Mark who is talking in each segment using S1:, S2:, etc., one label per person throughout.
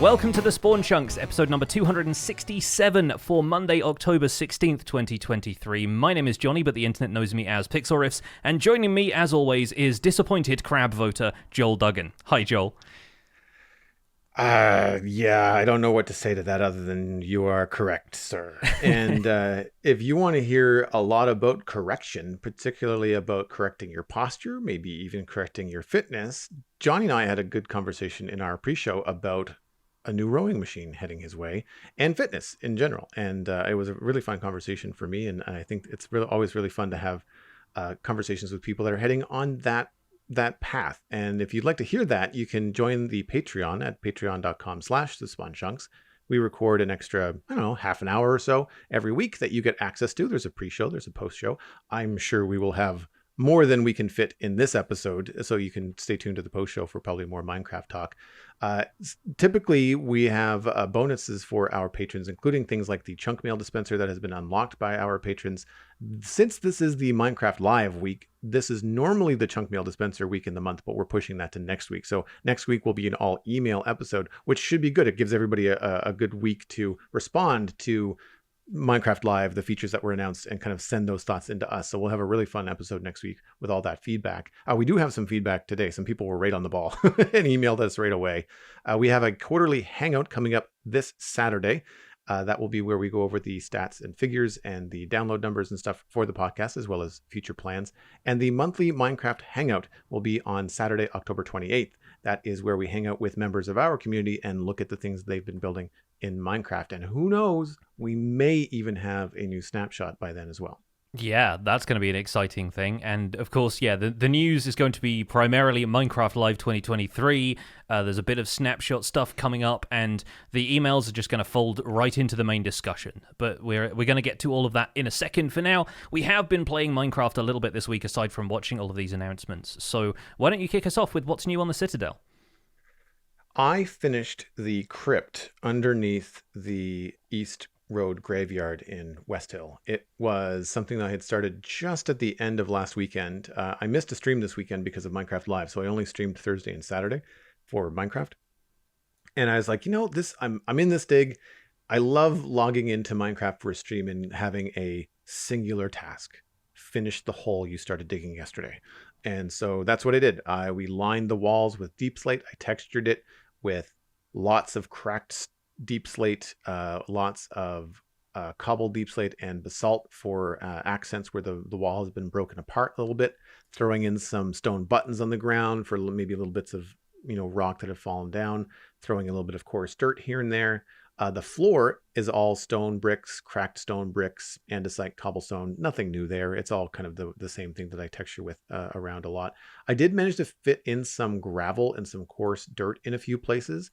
S1: Welcome to the Spawn Chunks, episode number 267 for Monday, October 16th, 2023. My name is Johnny, but the internet knows me as Pixel Riffs, and joining me, as always, is disappointed crab voter Joel Duggan. Hi, Joel.
S2: Yeah, I don't know what to say to that other than you are correct, sir. And if you want to hear a lot about correction, particularly about correcting your posture, maybe even correcting your fitness, Johnny and I had a good conversation in our pre-show about a new rowing machine heading his way and fitness in general. And it was a really fun conversation for me. And I think it's always really fun to have conversations with people that are heading on that path. And if you'd like to hear that, you can join the Patreon at patreon.com/thespawnchunks. We record an extra, half an hour or so every week that you get access to. There's a pre-show, there's a post-show. I'm sure we will have more than we can fit in this episode, so you can stay tuned to the post-show for probably more Minecraft talk. Typically, we have bonuses for our patrons, including things like the chunk mail dispenser that has been unlocked by our patrons. Since this is the Minecraft Live week, this is normally the chunk mail dispenser week in the month, but we're pushing that to next week. So next week will be an all email episode, which should be good. It gives everybody a good week to respond to Minecraft Live, the features that were announced, and kind of send those thoughts into us. So we'll have a really fun episode next week with all that feedback. We do have some feedback today. Some people were right on the ball and emailed us right away. We have a quarterly hangout coming up this Saturday. That will be where we go over the stats and figures and the download numbers and stuff for the podcast, as well as future plans. And the monthly Minecraft hangout will be on Saturday, October 28th. That is where we hang out with members of our community and look at the things they've been building in Minecraft. And who knows, we may even have a new snapshot by then as well.
S1: Yeah, that's going to be an exciting thing. And of course, the news is going to be primarily Minecraft Live 2023. There's a bit of snapshot stuff coming up, and the emails are just going to fold right into the main discussion. But we're going to get to all of that in a second. For now, we have been playing Minecraft a little bit this week, aside from watching all of these announcements. So why don't you kick us off with what's new on the Citadel?
S2: I finished the crypt underneath the East Road graveyard in West Hill. It was something that I had started just at the end of last weekend. I missed a stream this weekend because of Minecraft Live, so I only streamed Thursday and Saturday for Minecraft. And I was like, I'm in this dig. I love logging into Minecraft for a stream and having a singular task. Finish the hole you started digging yesterday. And so that's what I did. We lined the walls with deep slate. I textured it with lots of cracked deep slate, lots of cobbled deep slate and basalt for accents where the wall has been broken apart a little bit, throwing in some stone buttons on the ground for maybe little bits of rock that have fallen down, throwing a little bit of coarse dirt here and there. The floor is all stone bricks, cracked stone bricks, andesite, cobblestone. Nothing new there. It's all kind of the same thing that I texture with around a lot. I did manage to fit in some gravel and some coarse dirt in a few places.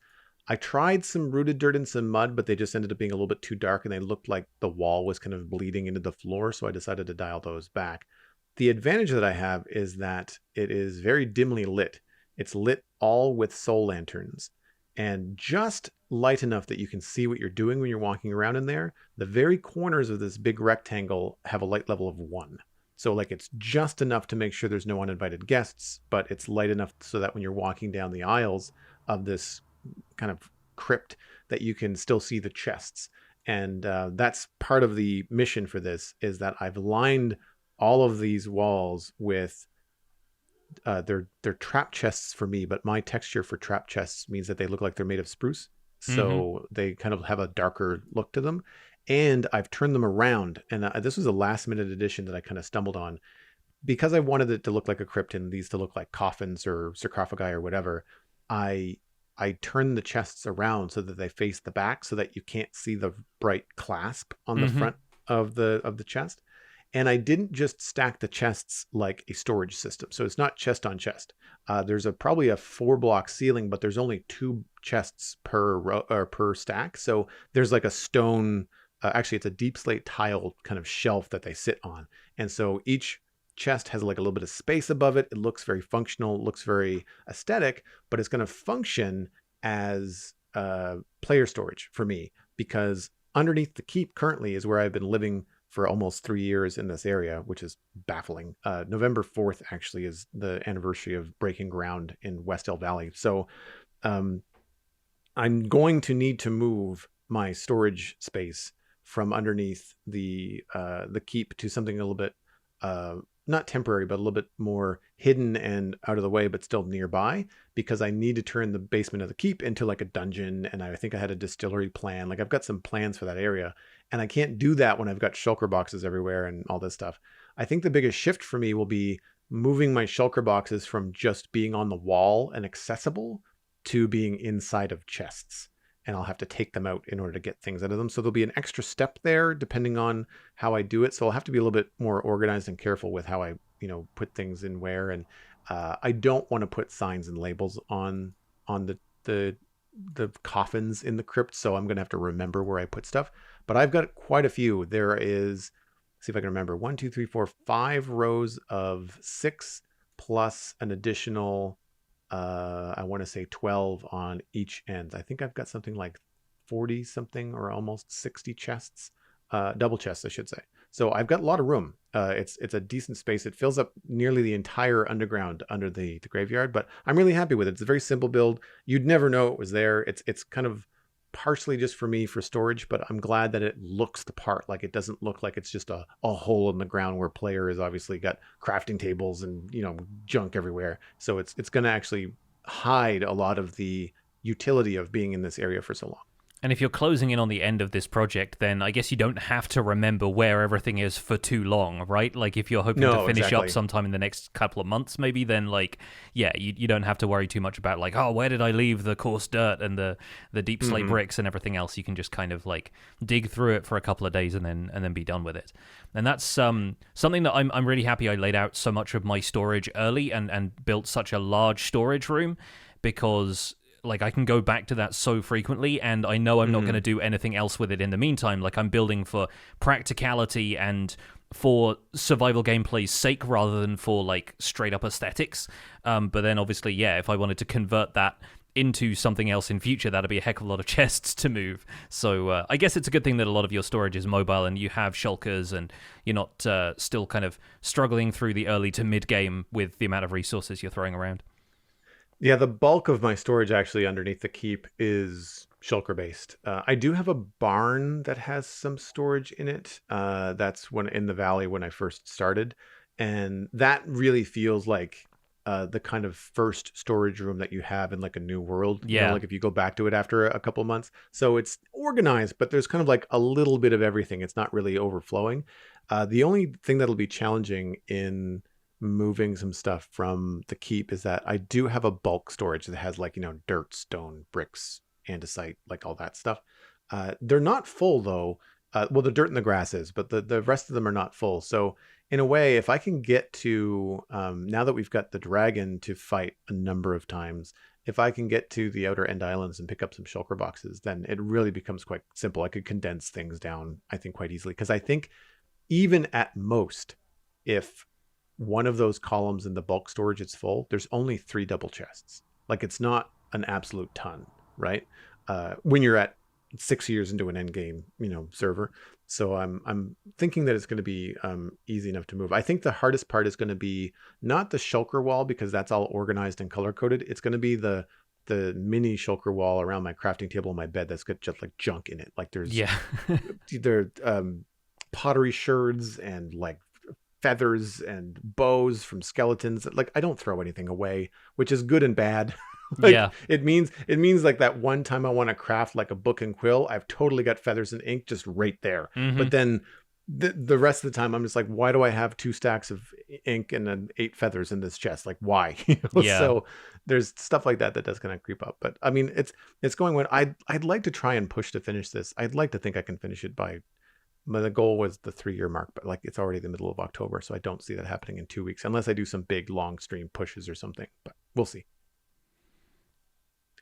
S2: I tried some rooted dirt and some mud, but they just ended up being a little bit too dark, and they looked like the wall was kind of bleeding into the floor, so I decided to dial those back. The advantage that I have is that it is very dimly lit. It's lit all with soul lanterns, and just light enough that you can see what you're doing when you're walking around in there. The very corners of this big rectangle have a light level of 1. So it's just enough to make sure there's no uninvited guests, but it's light enough so that when you're walking down the aisles of this kind of crypt that you can still see the chests. And that's part of the mission for this, is that I've lined all of these walls with they're trap chests for me, but my texture for trap chests means that they look like they're made of spruce. So they kind of have a darker look to them. And I've turned them around. And this was a last minute addition that I kind of stumbled on. Because I wanted it to look like a crypt and these to look like coffins or sarcophagi or whatever, I turned the chests around so that they face the back so that you can't see the bright clasp on the front of the chest. And I didn't just stack the chests like a storage system. So it's not chest on chest. There's probably a 4-block ceiling, but there's only 2 chests per row or per stack. So there's like a stone, actually it's a deep slate tile kind of shelf that they sit on. And so each chest has like a little bit of space above it. It looks very functional, looks very aesthetic, but it's going to function as player storage for me, because underneath the keep currently is where I've been living for almost 3 years in this area, which is baffling. November 4th actually is the anniversary of breaking ground in West Hill Valley. So I'm going to need to move my storage space from underneath the keep to something a little bit uh, not temporary, but a little bit more hidden and out of the way, but still nearby, because I need to turn the basement of the keep into like a dungeon. And I think I had a distillery plan. Like I've got some plans for that area, and I can't do that when I've got shulker boxes everywhere and all this stuff. I think the biggest shift for me will be moving my shulker boxes from just being on the wall and accessible to being inside of chests. And I'll have to take them out in order to get things out of them. So there'll be an extra step there depending on how I do it. So I'll have to be a little bit more organized and careful with how I, put things in where. And I don't want to put signs and labels on the coffins in the crypt. So I'm going to have to remember where I put stuff. But I've got quite a few. There is, see if I can remember, 1, 2, 3, 4, 5 rows of 6 plus an additional I want to say 12 on each end. I think I've got something like 40 something or almost 60 chests, double chests, I should say. So I've got a lot of room. It's a decent space. It fills up nearly the entire underground under the graveyard, but I'm really happy with it. It's a very simple build. You'd never know it was there. It's kind of partially just for me for storage, but I'm glad that it looks the part. Like it doesn't look like it's just a hole in the ground where player has obviously got crafting tables and junk everywhere. So it's going to actually hide a lot of the utility of being in this area for so long.
S1: And if you're closing in on the end of this project, then I guess you don't have to remember where everything is for too long, right? Like if you're hoping to finish up sometime in the next couple of months, maybe, then you don't have to worry too much about where did I leave the coarse dirt and the deep slate bricks and everything else. You can just kind of dig through it for a couple of days and then be done with it. And that's something that I'm really happy I laid out so much of my storage early and built such a large storage room, because I can go back to that so frequently, and I know I'm not going to do anything else with it in the meantime. I'm building for practicality and for survival gameplay's sake rather than for straight up aesthetics. But then obviously, if I wanted to convert that into something else in future, that'd be a heck of a lot of chests to move. So I guess it's a good thing that a lot of your storage is mobile and you have shulkers and you're not still kind of struggling through the early to mid game with the amount of resources you're throwing around.
S2: Yeah, the bulk of my storage actually underneath the keep is shulker based. I do have a barn that has some storage in it. That's when in the valley when I first started, and that really feels like the kind of first storage room that you have in a new world.
S1: Yeah,
S2: if you go back to it after a couple months, so it's organized, but there's kind of a little bit of everything. It's not really overflowing. The only thing that'll be challenging in moving some stuff from the keep is that I do have a bulk storage that has dirt, stone, bricks, andesite, all that stuff. They're not full though. Well, the dirt and the grass is, but the rest of them are not full. So in a way, if I can get to now that we've got the dragon to fight a number of times, if I can get to the outer end islands and pick up some shulker boxes, then it really becomes quite simple. I could condense things down, I think, quite easily, because I think even at most, if one of those columns in the bulk storage is full, there's only 3 double chests. It's not an absolute ton, right? When you're at 6 years into an end game, server. So I'm thinking that it's going to be easy enough to move. I think the hardest part is going to be not the shulker wall, because that's all organized and color coded. It's going to be the mini shulker wall around my crafting table and my bed that's got just junk in it. There's there pottery sherds and feathers and bows from skeletons. I don't throw anything away, which is good and bad. It means that one time I want to craft a book and quill, I've totally got feathers and ink just right there. But then the rest of the time I'm just why do I have 2 stacks of ink and then 8 feathers in this chest? Why? So there's stuff like that does kind of creep up. But I mean, it's going when I'd like to try and push to finish this. I'd like to think I can finish it by, the goal was the 3-year mark, but it's already the middle of October, so I don't see that happening in 2 weeks unless I do some big long stream pushes or something. But we'll see.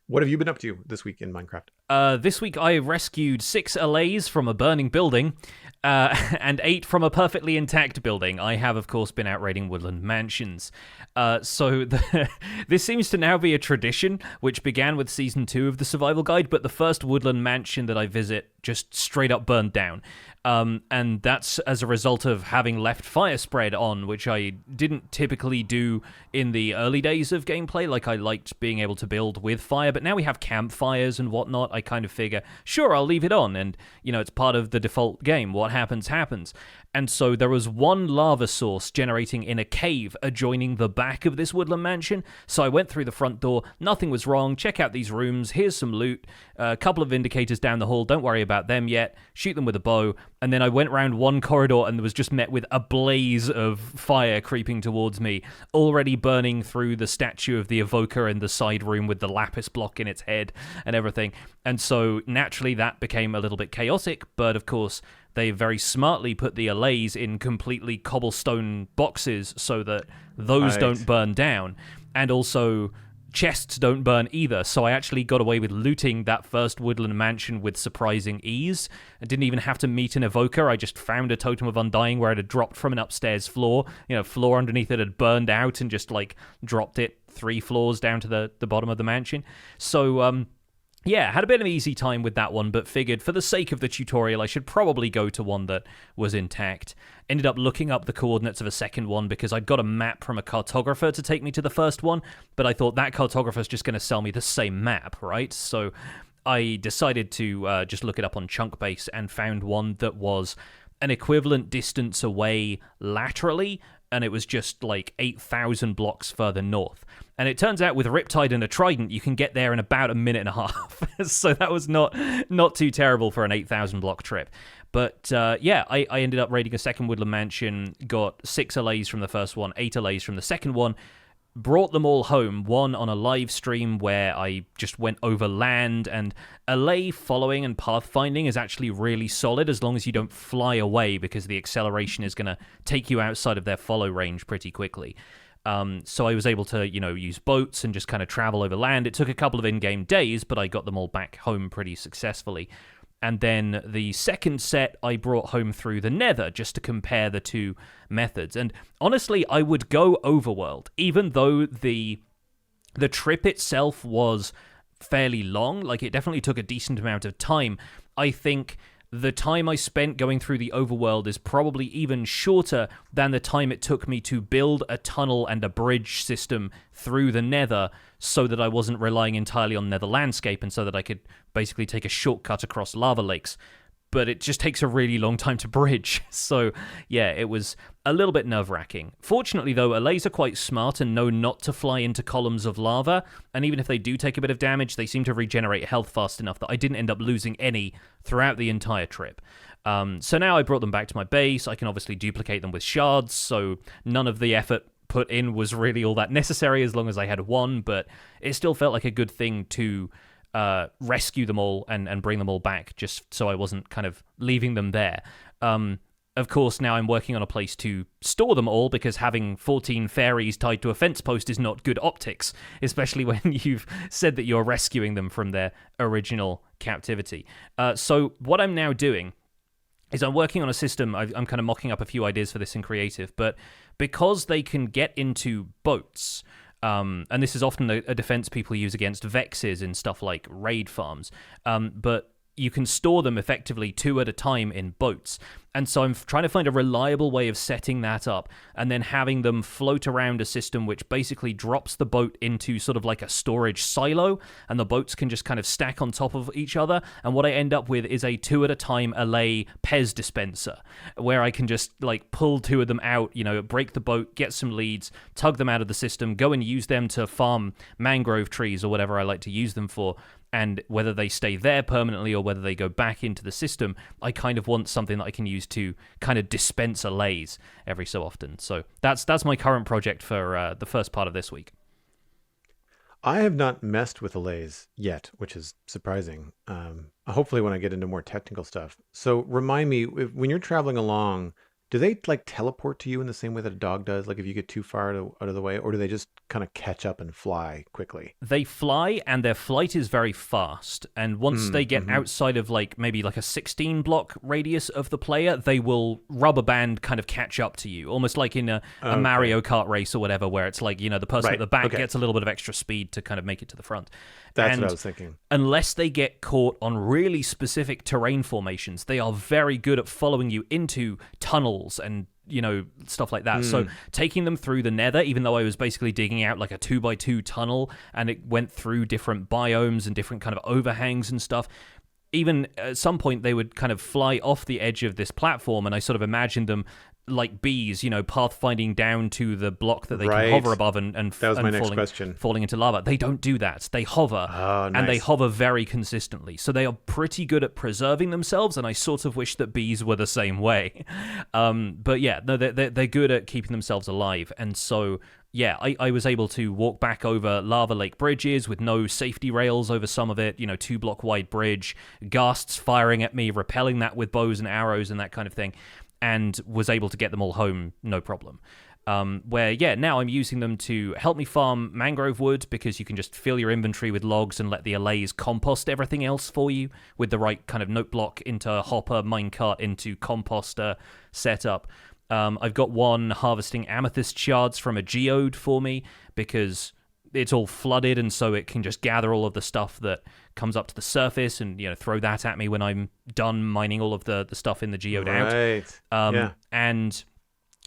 S2: What have you been up to this week in Minecraft?
S1: This week I rescued 6 Allays from a burning building, and 8 from a perfectly intact building. I have, of course, been out raiding woodland mansions. This seems to now be a tradition, which began with Season 2 of the Survival Guide, but the first woodland mansion that I visit just straight up burned down. And that's as a result of having left fire spread on, which I didn't typically do in the early days of gameplay. Like, I liked being able to build with fire, but now we have campfires and whatnot. I kind of figure, sure, I'll leave it on, and, it's part of the default game. What happens, happens. And so there was one lava source generating in a cave adjoining the back of this woodland mansion. So I went through the front door, nothing was wrong, check out these rooms, here's some loot, a couple of indicators down the hall, don't worry about them yet, shoot them with a bow, and then I went round one corridor and was just met with a blaze of fire creeping towards me, already burning through the statue of the evoker in the side room with the lapis block in its head and everything. And so naturally that became a little bit chaotic, but of course they very smartly put the Allays in completely cobblestone boxes so that those don't burn down. And also, chests don't burn either. So I actually got away with looting that first woodland mansion with surprising ease. I didn't even have to meet an evoker. I just found a totem of undying where it had dropped from an upstairs floor. Floor underneath it had burned out and just, dropped it 3 floors down to the bottom of the mansion. So, yeah, had a bit of an easy time with that one, but figured for the sake of the tutorial, I should probably go to one that was intact. Ended up looking up the coordinates of a second one because I'd got a map from a cartographer to take me to the first one, but I thought that cartographer's just going to sell me the same map, right? So I decided to just look it up on Chunkbase and found one that was an equivalent distance away laterally, and it was just 8,000 blocks further north. And it turns out with Riptide and a Trident, you can get there in about a minute and a half. So that was not too terrible for an 8,000 block trip. But I ended up raiding a second woodland mansion, got 6 Allays from the first one, 8 Allays from the second one, brought them all home, one on a live stream where I just went over land, and Allay following and pathfinding is actually really solid as long as you don't fly away, because the acceleration is going to take you outside of their follow range pretty quickly. So I was able to, use boats and just kind of travel over land. It took a couple of in-game days, but I got them all back home pretty successfully. And then the second set I brought home through the Nether just to compare the two methods. And honestly, I would go overworld, even though the trip itself was fairly long. It definitely took a decent amount of time. I think the time I spent going through the overworld is probably even shorter than the time it took me to build a tunnel and a bridge system through the Nether, so that I wasn't relying entirely on Nether landscape, and so that I could basically take a shortcut across lava lakes. But it just takes a really long time to bridge. So, yeah, it was a little bit nerve-wracking. Fortunately, though, Allays are quite smart and know not to fly into columns of lava, and even if they do take a bit of damage, they seem to regenerate health fast enough that I didn't end up losing any throughout the entire trip. So now I brought them back to my base. I can obviously duplicate them with shards, so none of the effort put in was really all that necessary as long as I had one, but it still felt like a good thing to rescue them all and bring them all back, just so I wasn't kind of leaving them there. Of course, now I'm working on a place to store them all, because having 14 fairies tied to a fence post is not good optics, especially when you've said that you're rescuing them from their original captivity. So what I'm now doing is I'm working on a system. I'm kind of mocking up a few ideas for this in creative, but because they can get into boats, and this is often a defense people use against Vexes in stuff like raid farms, but you can store them effectively 2 at a time in boats. And so I'm trying to find a reliable way of setting that up and then having them float around a system which basically drops the boat into sort of like a storage silo, and the boats can just kind of stack on top of each other. And what I end up with is a 2 at a time Allay Pez dispenser, where I can just pull 2 of them out, break the boat, get some leads, tug them out of the system, go and use them to farm mangrove trees or whatever I like to use them for. And whether they stay there permanently or whether they go back into the system, I kind of want something that I can use to kind of dispense Allays every so often. So that's my current project for the first part of this week.
S2: I have not messed with Allays yet, which is surprising. Hopefully when I get into more technical stuff. So remind me, when you're traveling along, Do they like teleport to you in the same way that a dog does? Like if you get too far out of the way, or do they just kind of catch up and fly quickly?
S1: They fly, and their flight is very fast. And once they get
S2: Mm-hmm.
S1: outside of like maybe like a 16 block radius of the player, they will rubber band kind of catch up to you, almost like in a
S2: Okay.
S1: Mario Kart race or whatever, where it's like, the person at
S2: Right.
S1: the back
S2: Okay.
S1: gets a little bit of extra speed to kind of make it to the front.
S2: That's what I
S1: And
S2: was thinking.
S1: unless they get caught on really specific terrain formations, they are very good at following you into tunnels and stuff like that. So taking them through the nether, even though I was basically digging out like a 2x2 tunnel and it went through different biomes and different kind of overhangs and stuff, even at some point they would kind of fly off the edge of this platform, and I sort of imagined them like bees, pathfinding down to the block that they can
S2: Right.
S1: hover above and
S2: That was my next
S1: falling,
S2: question.
S1: falling into lava. They don't do that. They hover,
S2: Oh,
S1: and they
S2: nice.
S1: hover very consistently. So they are pretty good at preserving themselves, and I sort of wish that bees were the same way. But yeah, no, they're good at keeping themselves alive, and so yeah, I was able to walk back over lava lake bridges with no safety rails over some of it, 2 block wide bridge, ghasts firing at me, repelling that with bows and arrows and that kind of thing, and was able to get them all home, no problem. Now I'm using them to help me farm mangrove wood, because you can just fill your inventory with logs and let the Allays compost everything else for you with the right kind of note block into hopper, minecart into composter setup. I've got one harvesting amethyst shards from a geode for me, because it's all flooded, and so it can just gather all of the stuff that comes up to the surface and throw that at me when I'm done mining all of the stuff in the geode out.
S2: Right. Yeah.
S1: And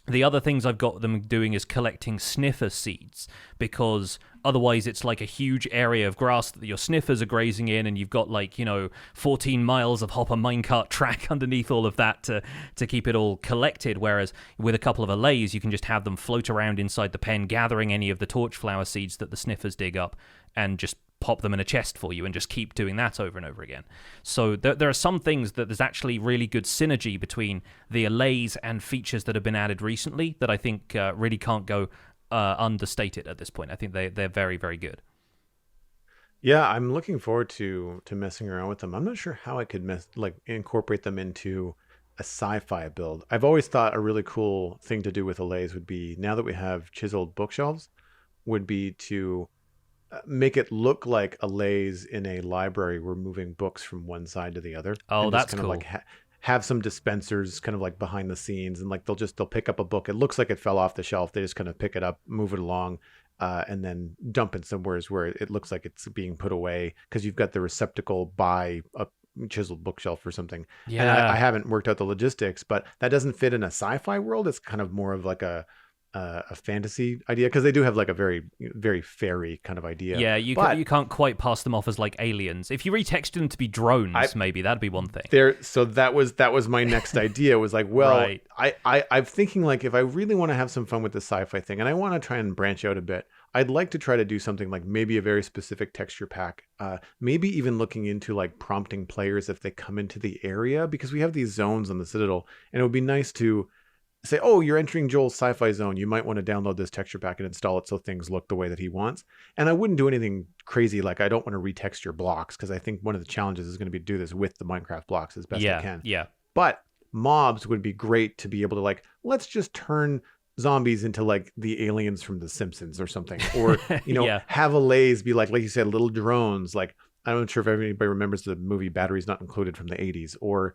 S1: the other things I've got them doing is collecting sniffer seeds, because otherwise it's like a huge area of grass that your sniffers are grazing in, and you've got 14 miles of hopper minecart track underneath all of that to keep it all collected, whereas with a couple of allays you can just have them float around inside the pen gathering any of the torchflower seeds that the sniffers dig up and just pop them in a chest for you and just keep doing that over and over again. So there are some things that there's actually really good synergy between the allays and features that have been added recently that I think really can't go understated at this point. I think they're very, very good.
S2: Yeah, I'm looking forward to messing around with them. I'm not sure how I could incorporate them into a sci-fi build. I've always thought a really cool thing to do with Allays would be, now that we have chiseled bookshelves, would be to make it look like Allays in a library were moving books from one side to the other.
S1: Oh,
S2: And just
S1: that's
S2: kind of
S1: cool.
S2: like have some dispensers kind of like behind the scenes, and like they'll pick up a book. It looks like it fell off the shelf. They just kind of pick it up, move it along, and then dump it somewhere where it looks like it's being put away, because you've got the receptacle by a chiseled bookshelf or something. And I
S1: Yeah.
S2: haven't worked out the logistics, but that doesn't fit in a sci-fi world. It's kind of more of like a fantasy idea, because they do have like a very very fairy kind of idea.
S1: Yeah,
S2: But
S1: you can't quite pass them off as like aliens. If you retexted them to be drones, maybe that'd be one thing.
S2: so that was my next idea, was like, well,
S1: Right.
S2: I'm thinking, like, if I really want to have some fun with the sci-fi thing and I want to try and branch out a bit, I'd like to try to do something like maybe a very specific texture pack, maybe even looking into like prompting players if they come into the area, because we have these zones on the Citadel, and it would be nice to say, oh, you're entering Joel's sci-fi zone, you might want to download this texture pack and install it so things look the way that he wants. And I wouldn't do anything crazy, like I don't want to retexture blocks, because I think one of the challenges is going to be to do this with the Minecraft blocks as best I can.
S1: Yeah.
S2: But mobs would be great to be able to, like, let's just turn zombies into like the aliens from The Simpsons or something, or
S1: Yeah.
S2: have Allays be like you said, little drones. Like, I'm not sure if anybody remembers the movie Batteries Not Included from the 80s, or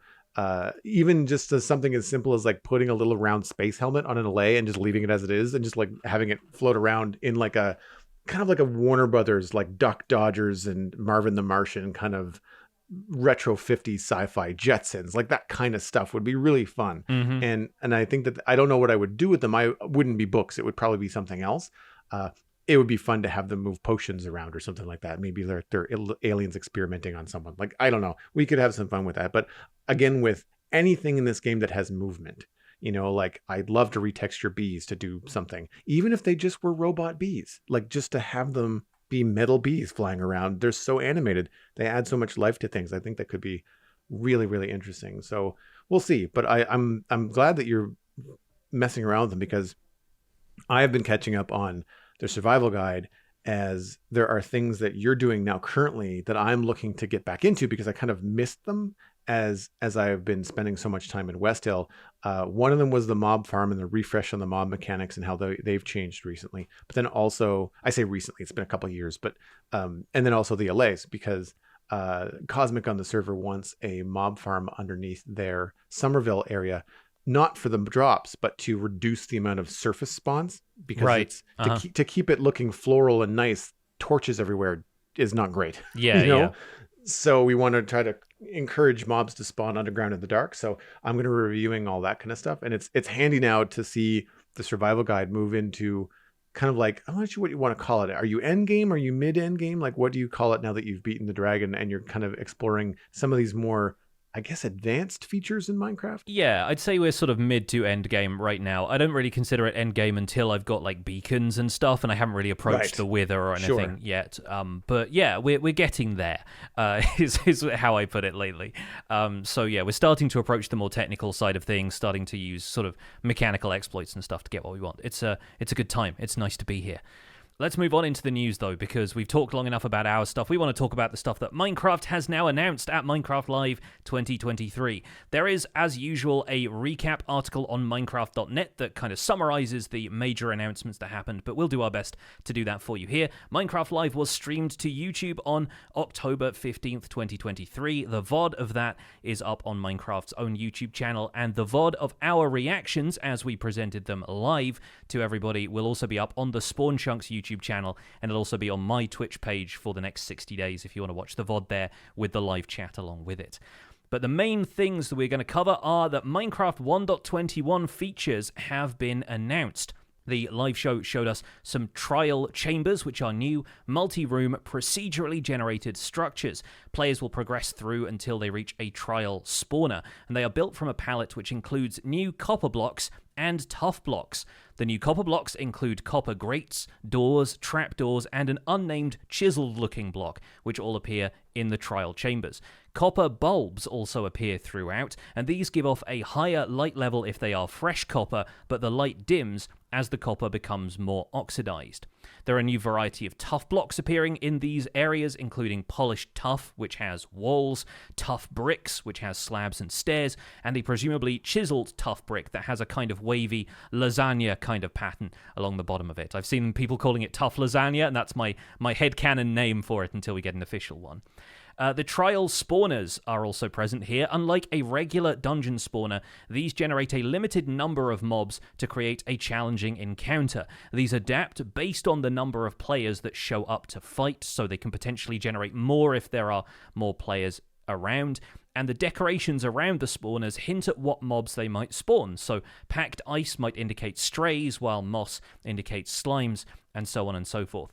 S2: even just something as simple as like putting a little round space helmet on an Allay and just leaving it as it is, and just like having it float around in like a kind of like a Warner Brothers, like Duck Dodgers and Marvin the Martian kind of retro 50s sci-fi Jetsons. Like that kind of stuff would be really fun.
S1: Mm-hmm.
S2: And I think that, I don't know what I would do with them. I wouldn't be books. It would probably be something else. It would be fun to have them move potions around or something like that. Maybe they're aliens experimenting on someone. Like, I don't know. We could have some fun with that. But again, with anything in this game that has movement, like, I'd love to retexture bees to do something, even if they just were robot bees, like just to have them be metal bees flying around. They're so animated. They add so much life to things. I think that could be really, really interesting. So we'll see. But I'm glad that you're messing around with them, because I have been catching up on their survival guide, as there are things that you're doing now currently that I'm looking to get back into, because I kind of missed them as I've been spending so much time in West Hill, one of them was the mob farm and the refresh on the mob mechanics and how they've changed recently. But then also, I say recently, it's been a couple of years, but and then also the Allays, because Cosmic on the server wants a mob farm underneath their Somerville area, not for the drops, but to reduce the amount of surface spawns, because it's to keep it looking floral and nice. Torches everywhere is not great.
S1: Yeah,
S2: you know?
S1: yeah.
S2: So we want to try to encourage mobs to spawn underground in the dark. So I'm going to be reviewing all that kind of stuff, and it's handy now to see the survival guide move into kind of like, I'm not sure what you want to call it. Are you end game? Are you mid end game? Like, what do you call it now that you've beaten the dragon and you're kind of exploring some of these more, I guess, advanced features in Minecraft?
S1: Yeah, I'd say we're sort of mid to end game right now. I don't really consider it end game until I've got like beacons and stuff, and I haven't really approached the wither or anything yet. But yeah, we're getting there. Is how I put it lately. So yeah, we're starting to approach the more technical side of things, starting to use sort of mechanical exploits and stuff to get what we want. It's a good time. It's nice to be here. Let's move on into the news, though, because we've talked long enough about our stuff. We want to talk about the stuff that Minecraft has now announced at Minecraft Live 2023. There is, as usual, a recap article on Minecraft.net that kind of summarizes the major announcements that happened, but we'll do our best to do that for you here. Minecraft Live was streamed to YouTube on October 15th, 2023. The VOD of that is up on Minecraft's own YouTube channel, and the VOD of our reactions, as we presented them live to everybody, will also be up on the Spawn Chunks YouTube channel, and it'll also be on my Twitch page for the next 60 days if you want to watch the VOD there with the live chat along with it. But the main things that we're going to cover are that Minecraft 1.21 features have been announced. The live show showed us some trial chambers, which are new, multi-room, procedurally generated structures. Players will progress through until they reach a trial spawner, and they are built from a palette which includes new copper blocks and tough blocks. The new copper blocks include copper grates, doors, trapdoors, and an unnamed chiseled-looking block, which all appear in the trial chambers. Copper bulbs also appear throughout, and these give off a higher light level if they are fresh copper, but the light dims as the copper becomes more oxidized. There are a new variety of tough blocks appearing in these areas, including polished tuff, which has walls, tough bricks, which has slabs and stairs, and the presumably chiseled tough brick that has a kind of wavy lasagna kind of pattern along the bottom of it. I've seen people calling it tough lasagna, and that's my headcanon name for it until we get an official one. The trial spawners are also present here. Unlike a regular dungeon spawner, these generate a limited number of mobs to create a challenging encounter. These adapt based on the number of players that show up to fight, so they can potentially generate more if there are more players around. And the decorations around the spawners hint at what mobs they might spawn. So packed ice might indicate strays, while moss indicates slimes, and so on and so forth.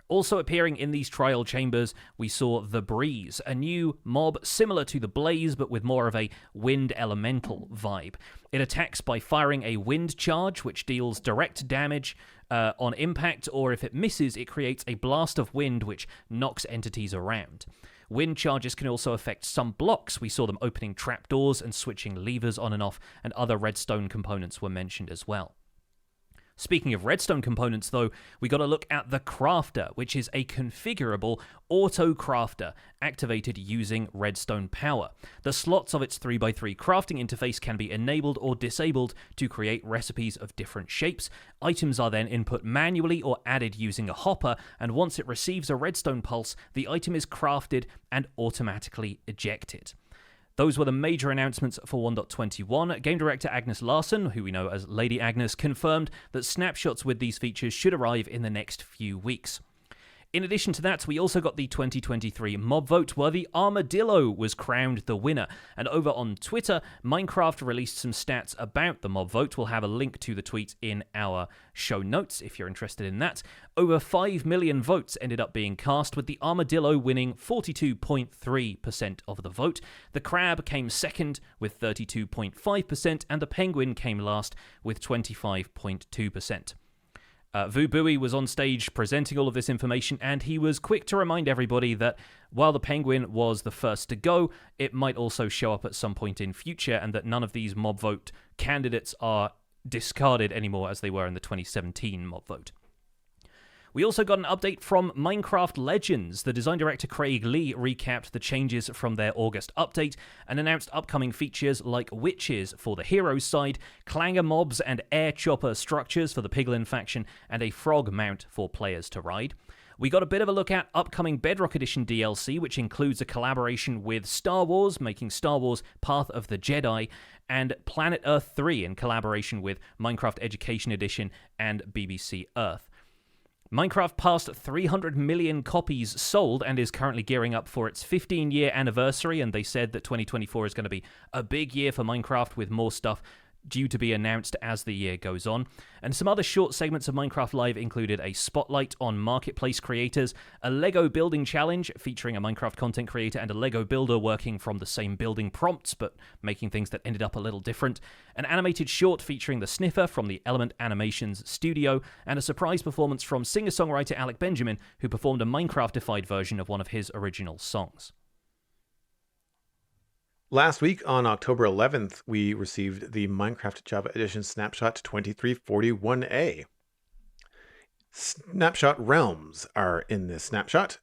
S1: Also appearing in these trial chambers, we saw the Breeze, a new mob similar to the Blaze, but with more of a wind elemental vibe. It attacks by firing a wind charge, which deals direct damage on impact, or if it misses, it creates a blast of wind, which knocks entities around. Wind charges can also affect some blocks. We saw them opening trapdoors and switching levers on and off, and other redstone components were mentioned as well. Speaking of redstone components, though, we got to look at the Crafter, which is a configurable auto-crafter activated using redstone power. The slots of its 3x3 crafting interface can be enabled or disabled to create recipes of different shapes. Items are then input manually or added using a hopper, and once it receives a redstone pulse, the item is crafted and automatically ejected. Those were the major announcements for 1.21. Game director Agnes Larson, who we know as Lady Agnes, confirmed that snapshots with these features should arrive in the next few weeks. In addition to that, we also got the 2023 mob vote, where the Armadillo was crowned the winner. And over on Twitter, Minecraft released some stats about the mob vote. We'll have a link to the tweet in our show notes if you're interested in that. Over 5 million votes ended up being cast, with the Armadillo winning 42.3% of the vote. The Crab came second with 32.5%, and the Penguin came last with 25.2%. Vu Bui was on stage presenting all of this information, and he was quick to remind everybody that while the Penguin was the first to go, it might also show up at some point in future, and that none of these mob vote candidates are discarded anymore as they were in the 2017 mob vote. We also got an update from Minecraft Legends. The design director Craig Lee recapped the changes from their August update and announced upcoming features like witches for the heroes side, clanger mobs and air chopper structures for the Piglin faction, and a frog mount for players to ride. We got a bit of a look at upcoming Bedrock Edition DLC, which includes a collaboration with Star Wars, making Star Wars Path of the Jedi, and Planet Earth 3 in collaboration with Minecraft Education Edition and BBC Earth. Minecraft passed 300 million copies sold and is currently gearing up for its 15-year anniversary, and they said that 2024 is going to be a big year for Minecraft with more stuff due to be announced as the year goes on. And some other short segments of Minecraft Live included a spotlight on marketplace creators, a Lego building challenge featuring a Minecraft content creator and a Lego builder working from the same building prompts but making things that ended up a little different, an animated short featuring the Sniffer from the Element Animations studio, and a surprise performance from singer-songwriter Alec Benjamin, who performed a Minecraft-ified version of one of his original songs.
S2: Last week, on October 11th, we received the Minecraft Java Edition Snapshot 2341A. Snapshot realms are in this snapshot.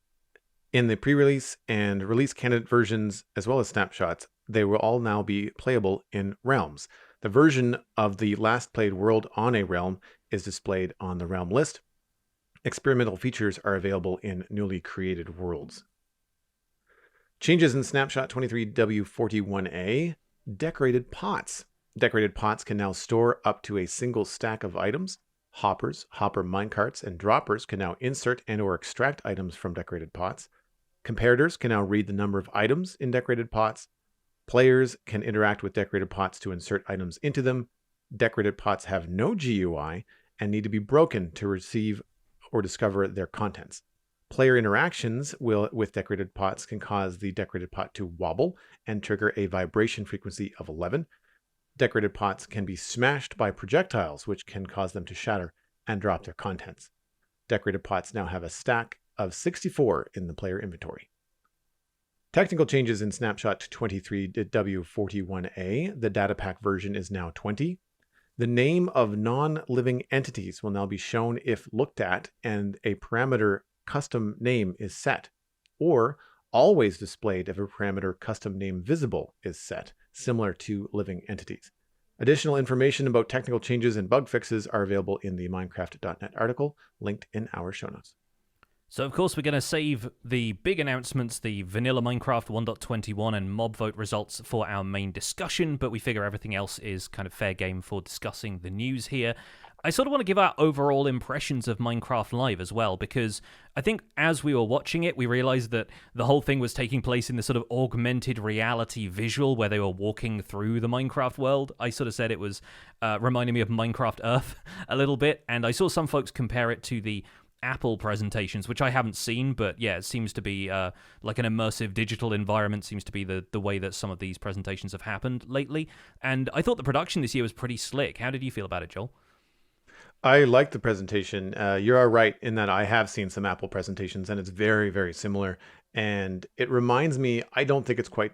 S2: In the pre-release and release candidate versions, as well as snapshots, they will all now be playable in realms. The version of the last played world on a realm is displayed on the realm list. Experimental features are available in newly created worlds. Changes in Snapshot 23W41A, decorated pots. Decorated pots can now store up to a single stack of items. Hoppers, hopper minecarts, and droppers can now insert and or extract items from decorated pots. Comparators can now read the number of items in decorated pots. Players can interact with decorated pots to insert items into them. Decorated pots have no GUI and need to be broken to receive or discover their contents. Player interactions with decorated pots can cause the decorated pot to wobble and trigger a vibration frequency of 11. Decorated pots can be smashed by projectiles, which can cause them to shatter and drop their contents. Decorated pots now have a stack of 64 in the player inventory. Technical changes in Snapshot 23W41A. The data pack version is now 20. The name of non-living entities will now be shown if looked at, and a parameter custom name is set, or always displayed if a parameter custom name visible is set, similar to living entities. Additional information about technical changes and bug fixes are available in the Minecraft.net article, linked in our show notes.
S1: So, of course, we're going to save the big announcements, the vanilla Minecraft 1.21 and mob vote results, for our main discussion, but we figure everything else is kind of fair game for discussing the news here. I sort of want to give our overall impressions of Minecraft Live as well, because I think as we were watching it, we realized that the whole thing was taking place in this sort of augmented reality visual where they were walking through the Minecraft world. I sort of said it was reminding me of Minecraft Earth a little bit, and I saw some folks compare it to the Apple presentations, which I haven't seen, but yeah, it seems to be like an immersive digital environment seems to be the way that some of these presentations have happened lately. And I thought the production this year was pretty slick. How did you feel about it, Joel?
S2: I like the presentation. You are right in that I have seen some Apple presentations, and it's very, very similar. And it reminds me, I don't think it's quite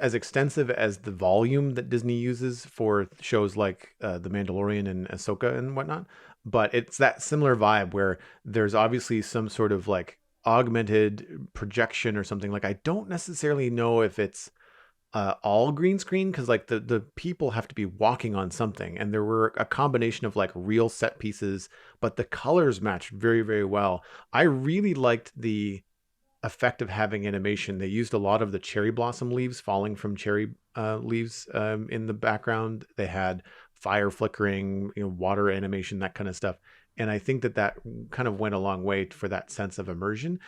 S2: as extensive as the volume that Disney uses for shows like The Mandalorian and Ahsoka and whatnot. But it's that similar vibe where there's obviously some sort of like augmented projection or something. Like, I don't necessarily know if it's all green screen, because like the people have to be walking on something, and there were a combination of like real set pieces, but the colors matched very, very well. I really liked the effect of having animation. They used a lot of the cherry blossom leaves falling from cherry leaves in the background. They had fire flickering, water animation, that kind of stuff. And I think that kind of went a long way for that sense of immersion,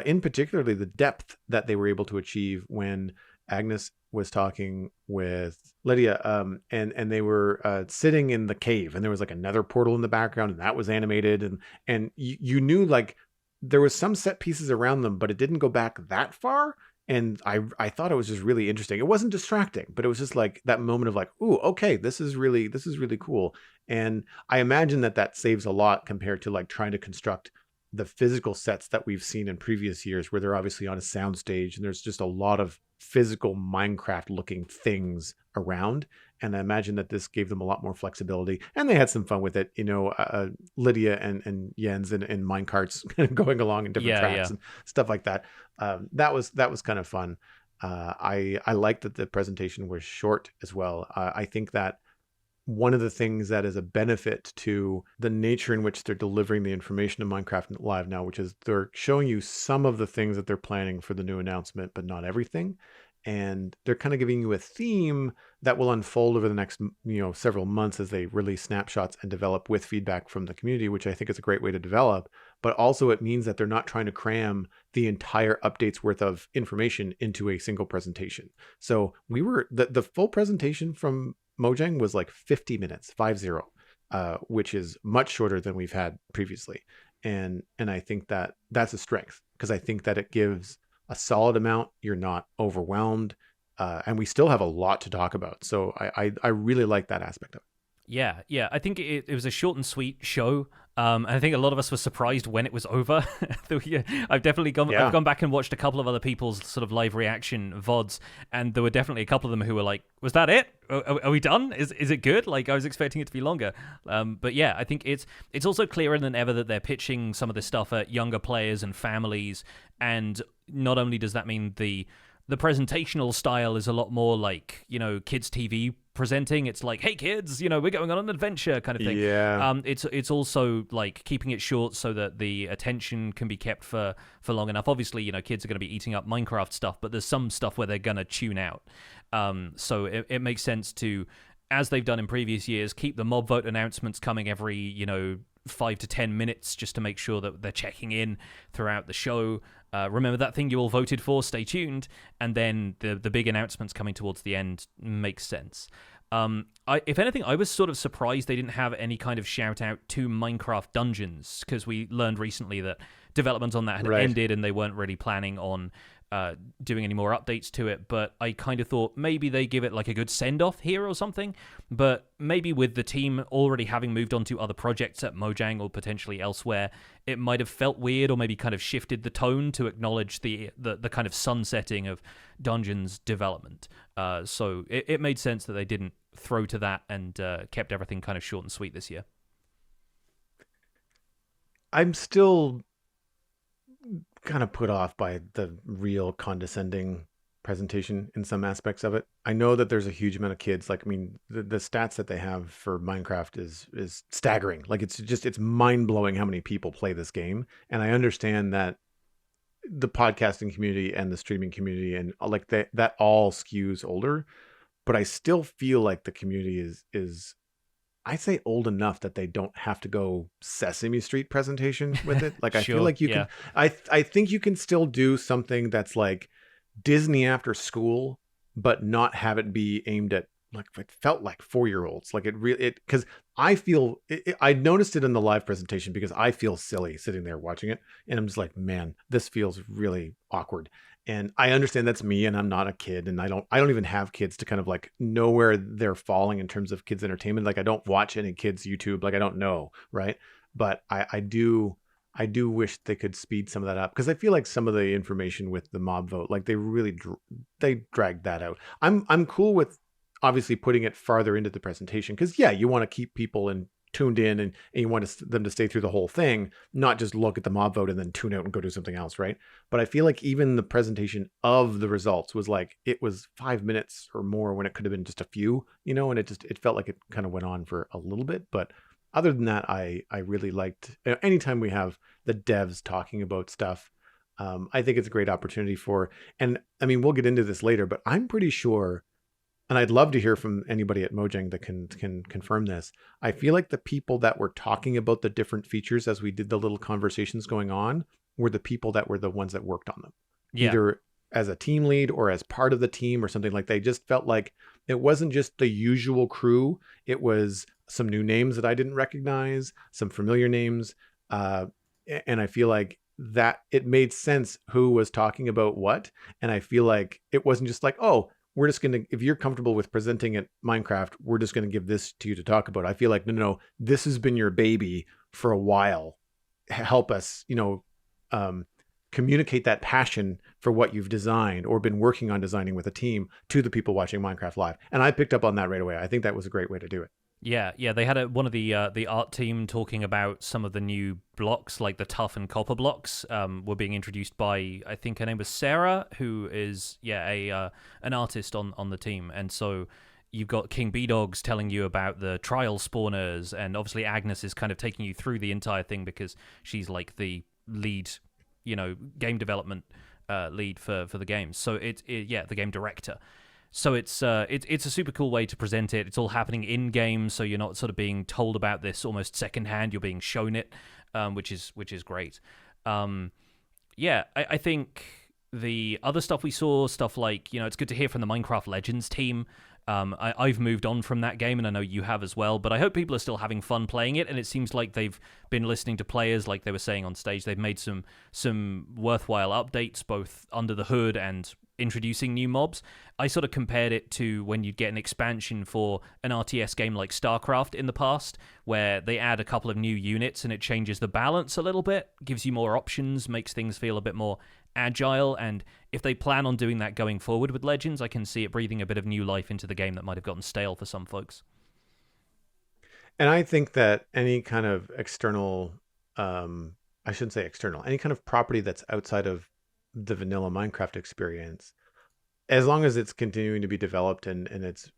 S2: in particularly the depth that they were able to achieve when Agnes was talking with Lydia, and they were sitting in the cave, and there was like another portal in the background, and that was animated, and you knew like there was some set pieces around them, but it didn't go back that far. And I thought it was just really interesting. It wasn't distracting, but it was just like that moment of like, ooh, okay, this is really cool. And I imagine that saves a lot compared to like trying to construct the physical sets that we've seen in previous years, where they're obviously on a soundstage and there's just a lot of physical Minecraft looking things around. And I imagine that this gave them a lot more flexibility, and they had some fun with it. Lydia and Jens in minecarts kind of going along in different tracks and stuff like that. That was kind of fun. I liked that the presentation was short as well. I think that one of the things that is a benefit to the nature in which they're delivering the information in Minecraft Live now, which is they're showing you some of the things that they're planning for the new announcement, but not everything. And they're kind of giving you a theme that will unfold over the next, several months as they release snapshots and develop with feedback from the community, which I think is a great way to develop. But also it means that they're not trying to cram the entire update's worth of information into a single presentation. So the full presentation from Mojang was like 50 minutes, 50, which is much shorter than we've had previously. And I think that that's a strength, because I think that it gives a solid amount. You're not overwhelmed. And we still have a lot to talk about. So I really like that aspect of it.
S1: Yeah. I think it was a short and sweet show. And I think a lot of us were surprised when it was over. I've definitely I've gone back and watched a couple of other people's sort of live reaction VODs, and there were definitely a couple of them who were like, "Was that it? Are we done? Is it good?" Like, I was expecting it to be longer. But yeah, I think it's also clearer than ever that they're pitching some of this stuff at younger players and families. And not only does that mean the presentational style is a lot more like, kids TV presenting. It's like, hey kids, we're going on an adventure kind of thing.
S2: Yeah.
S1: It's also like keeping it short so that the attention can be kept for long enough. Obviously, kids are going to be eating up Minecraft stuff, but there's some stuff where they're going to tune out. So it makes sense to, as they've done in previous years, keep the mob vote announcements coming every, 5 to 10 minutes, just to make sure that they're checking in throughout the show. Remember that thing you all voted for, stay tuned. And then the big announcements coming towards the end makes sense. If anything, I was sort of surprised they didn't have any kind of shout out to Minecraft Dungeons, because we learned recently that development on that had ended and they weren't really planning on doing any more updates to it. But I kind of thought maybe they give it like a good send-off here or something. But maybe with the team already having moved on to other projects at Mojang or potentially elsewhere, it might have felt weird, or maybe kind of shifted the tone to acknowledge the kind of sunsetting of Dungeons development. So it made sense that they didn't throw to that and kept everything kind of short and sweet this year.
S2: I'm still kind of put off by the real condescending presentation in some aspects of it. I know that there's a huge amount of kids. Like, I mean, the stats that they have for Minecraft is staggering. Like, it's mind-blowing how many people play this game. And I understand that the podcasting community and the streaming community and like that all skews older, but I still feel like the community is I say old enough that they don't have to go Sesame Street presentation with it. Like, I feel like you can, I think you can still do something that's like Disney after school, but not have it be aimed at, like, it felt like 4-year-olds. Like, because I feel, I noticed it in the live presentation because I feel silly sitting there watching it. And I'm just like, man, this feels really awkward. And I understand that's me, and I'm not a kid, and I don't even have kids to kind of like know where they're falling in terms of kids entertainment. Like, I don't watch any kids YouTube. Like, I don't know. Right. But I do wish they could speed some of that up, because I feel like some of the information with the mob vote, like, they really, they dragged that out. I'm cool with obviously putting it farther into the presentation, because you want to keep people tuned in, and you want them to stay through the whole thing, not just look at the mob vote and then tune out and go do something else, right? But I feel like even the presentation of the results was like, it was 5 minutes or more when it could have been just a few, and it felt like it kind of went on for a little bit. But other than that, I really liked anytime we have the devs talking about stuff. I think it's a great opportunity and I mean, we'll get into this later, but I'm pretty sure, and I'd love to hear from anybody at Mojang that can confirm this. I feel like the people that were talking about the different features as we did the little conversations going on were the people that were the ones that worked on them. Yeah. Either as a team lead or as part of the team or something. Like, they just felt like it wasn't just the usual crew. It was some new names that I didn't recognize, some familiar names. And I feel like that it made sense who was talking about what. And I feel like it wasn't just like, oh, we're just going to, if you're comfortable with presenting at Minecraft, we're just going to give this to you to talk about. I feel like, no, this has been your baby for a while. Help us, communicate that passion for what you've designed or been working on designing with a team to the people watching Minecraft Live. And I picked up on that right away. I think that was a great way to do it.
S1: Yeah, they had one of the art team talking about some of the new blocks, like the tough and copper blocks, were being introduced by, I think her name was Sarah, who is an artist on the team, and so you've got King B-Dogs telling you about the trial spawners, and obviously Agnes is kind of taking you through the entire thing because she's like the lead, game development lead for the game. So the game director. So it's a super cool way to present it. It's all happening in game, so you're not sort of being told about this almost secondhand. You're being shown it, which is great. I think the other stuff we saw, stuff like it's good to hear from the Minecraft Legends team. I've moved on from that game, and I know you have as well, but I hope people are still having fun playing it, and it seems like they've been listening to players, like they were saying on stage. They've made some worthwhile updates, both under the hood and introducing new mobs. I sort of compared it to when you'd get an expansion for an RTS game like StarCraft in the past, where they add a couple of new units and it changes the balance a little bit, gives you more options, makes things feel a bit more agile. And if they plan on doing that going forward with Legends, I can see it breathing a bit of new life into the game that might have gotten stale for some folks.
S2: And I think that any kind of external, I shouldn't say external, any kind of property that's outside of the vanilla Minecraft experience, as long as it's continuing to be developed and it's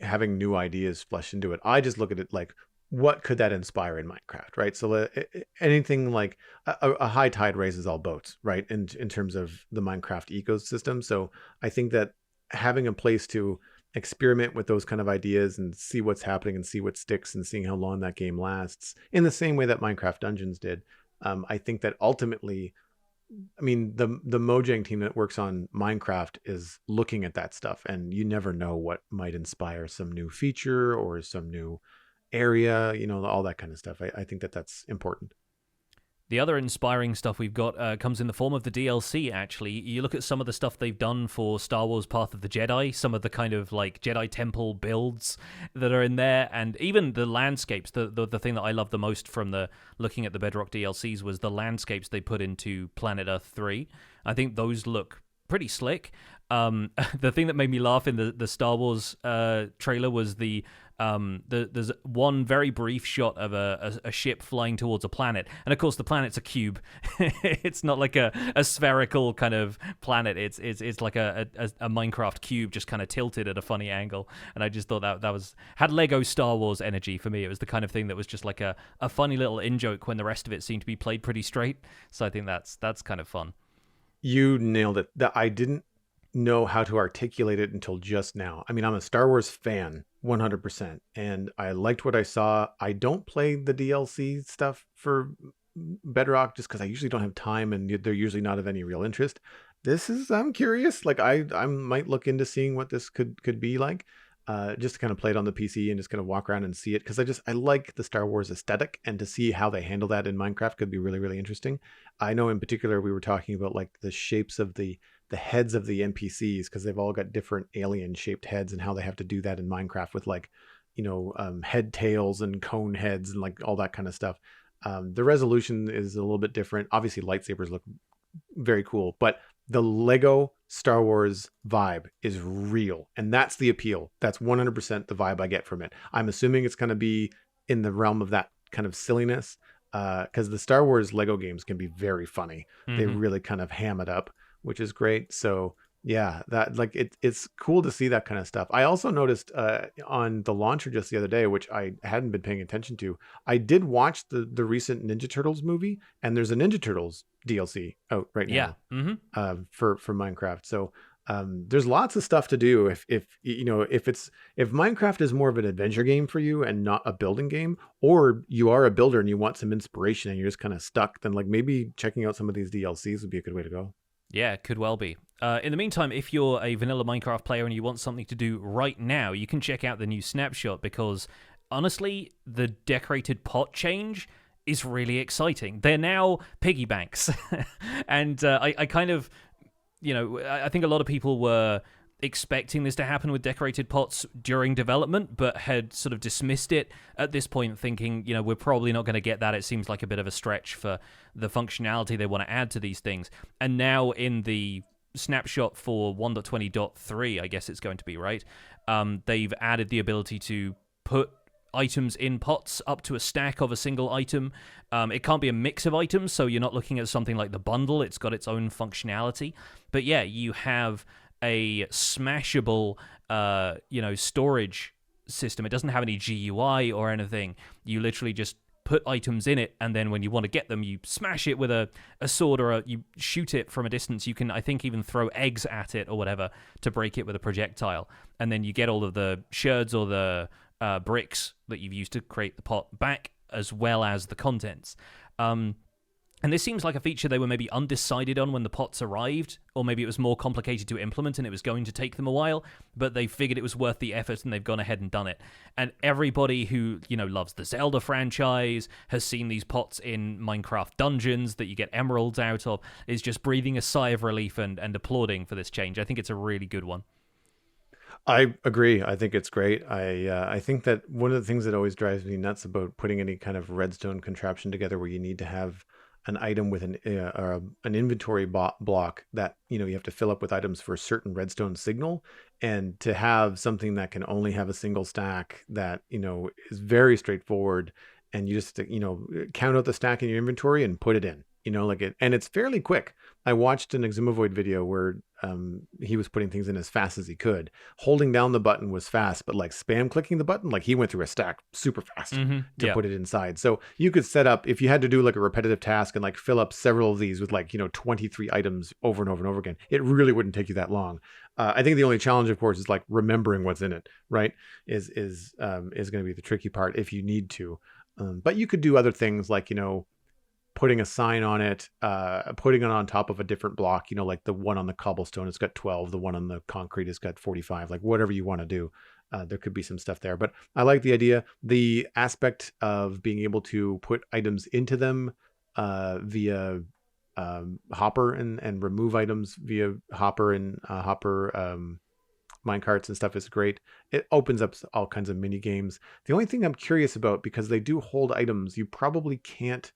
S2: having new ideas fleshed into it, I just look at it like, what could that inspire in Minecraft, right? So anything like a high tide raises all boats, right? In terms of the Minecraft ecosystem. So I think that having a place to experiment with those kind of ideas and see what's happening and see what sticks and seeing how long that game lasts in the same way that Minecraft Dungeons did. I think that ultimately, I mean, the Mojang team that works on Minecraft is looking at that stuff, and you never know what might inspire some new feature or some new area, all that kind of stuff. I think that that's important.
S1: The other inspiring stuff we've got comes in the form of the DLC, actually. You look at some of the stuff they've done for Star Wars Path of the Jedi, some of the kind of like Jedi Temple builds that are in there, and even the landscapes. The thing that I love the most from the looking at the Bedrock DLCs was the landscapes they put into Planet Earth 3. I think those look pretty slick. The thing that made me laugh in the Star Wars trailer was there's one very brief shot of a ship flying towards a planet, and of course the planet's a cube. It's not like a spherical kind of planet. It's like a Minecraft cube just kind of tilted at a funny angle, and I just thought that had Lego Star Wars energy for me. It was the kind of thing that was just like a funny little in-joke when the rest of it seemed to be played pretty straight. So I think that's kind of fun.
S2: You nailed it. That I didn't know how to articulate it until just now. I mean, I'm a Star Wars fan 100%, and I liked what I saw. I don't play the DLC stuff for Bedrock just because I usually don't have time, and they're usually not of any real interest. I'm curious. Like I might look into seeing what this could be like. Just to kind of play it on the PC and just kind of walk around and see it, because I like the Star Wars aesthetic, and to see how they handle that in Minecraft could be really, really interesting. I know in particular we were talking about like the shapes of the heads of the NPCs, because they've all got different alien shaped heads, and how they have to do that in Minecraft with like head tails and cone heads and like all that kind of stuff. The resolution is a little bit different. Obviously lightsabers look very cool, but the Lego Star Wars vibe is real, and that's the appeal. That's 100% the vibe I get from it. I'm assuming it's going to be in the realm of that kind of silliness, because the Star Wars Lego games can be very funny. Mm-hmm. They really kind of ham it up, which is great. So yeah, that like it's cool to see that kind of stuff. I also noticed on the launcher just the other day, which I hadn't been paying attention to, I did watch the recent Ninja Turtles movie, and there's a Ninja Turtles DLC out right now.
S1: Yeah. Mm-hmm.
S2: For Minecraft. So there's lots of stuff to do. If Minecraft is more of an adventure game for you and not a building game, or you are a builder and you want some inspiration and you're just kind of stuck, then like maybe checking out some of these DLCs would be a good way to go.
S1: Yeah, could well be. In the meantime, if you're a vanilla Minecraft player and you want something to do right now, you can check out the new Snapshot, because honestly, the decorated pot change is really exciting. They're now piggy banks. And I kind of, I think a lot of people were expecting this to happen with decorated pots during development, but had sort of dismissed it at this point, thinking, we're probably not going to get that. It seems like a bit of a stretch for the functionality they want to add to these things. And now in the snapshot for 1.20.3, I guess it's going to be, right? They've added the ability to put items in pots up to a stack of a single item. It can't be a mix of items, so you're not looking at something like the bundle. It's got its own functionality. But yeah, you have a smashable, storage system. It doesn't have any GUI or anything. You literally just put items in it, and then when you want to get them, you smash it with a sword, or you shoot it from a distance. You can, I think, even throw eggs at it or whatever to break it with a projectile, and then you get all of the sherds or the bricks that you've used to create the pot back, as well as the contents. And this seems like a feature they were maybe undecided on when the pots arrived, or maybe it was more complicated to implement and it was going to take them a while, but they figured it was worth the effort and they've gone ahead and done it. And everybody who, loves the Zelda franchise, has seen these pots in Minecraft dungeons that you get emeralds out of, is just breathing a sigh of relief and applauding for this change. I think it's a really good one.
S2: I agree. I think it's great. I think that one of the things that always drives me nuts about putting any kind of redstone contraption together, where you need to have an item with an inventory block that you have to fill up with items for a certain redstone signal, and to have something that can only have a single stack that is very straightforward, and you just count out the stack in your inventory and put it in. And it's fairly quick. I watched an Exumavoid video where he was putting things in as fast as he could. Holding down the button was fast, but like spam clicking the button, like he went through a stack super fast to put it inside. So you could set up, if you had to do like a repetitive task and like fill up several of these with 23 items over and over and over again, it really wouldn't take you that long. I think the only challenge, of course, is like remembering what's in it, right? Is going to be the tricky part if you need to. But you could do other things like, putting a sign on it, putting it on top of a different block, like the one on the cobblestone, it's got 12, the one on the concrete has got 45, like whatever you want to do. There could be some stuff there, but I like the idea. The aspect of being able to put items into them via hopper and remove items via hopper and minecarts and stuff is great. It opens up all kinds of mini games. The only thing I'm curious about, because they do hold items, you probably can't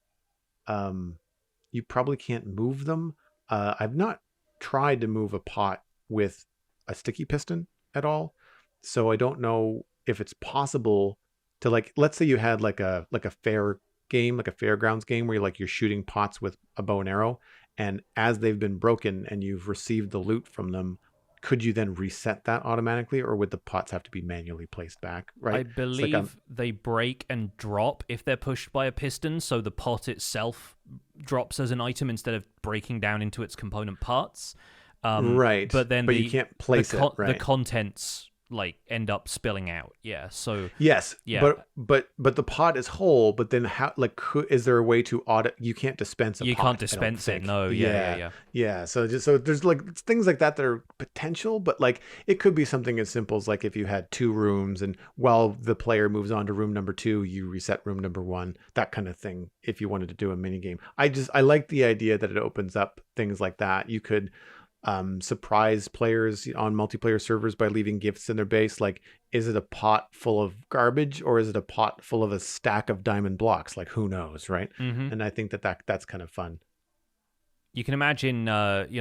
S2: move them. I've not tried to move a pot with a sticky piston at all, so I don't know if it's possible to, like, let's say you had like a fair game, like a fairgrounds game where you're shooting pots with a bow and arrow, and as they've been broken and you've received the loot from them, could you then reset that automatically, or would the pots have to be manually placed back? Right.
S1: I believe they break and drop if they're pushed by a piston, so the pot itself drops as an item instead of breaking down into its component parts.
S2: Right.
S1: But you
S2: can't place it. Right.
S1: The contents end up spilling out. Yeah. So
S2: yes.
S1: Yeah.
S2: But the pot is whole. But then how? Is there a way to audit? You can't dispense a pot.
S1: You can't dispense it. No. Yeah.
S2: So there's things like that are potential, but it could be something as simple as if you had 2 rooms, and while the player moves on to room number 2, you reset room number 1. That kind of thing. If you wanted to do a mini game, I like the idea that it opens up things like that. You could surprise players on multiplayer servers by leaving gifts in their base. Is it a pot full of garbage, or is it a pot full of a stack of diamond blocks? Who knows, right? And I think that's kind of fun.
S1: You can imagine,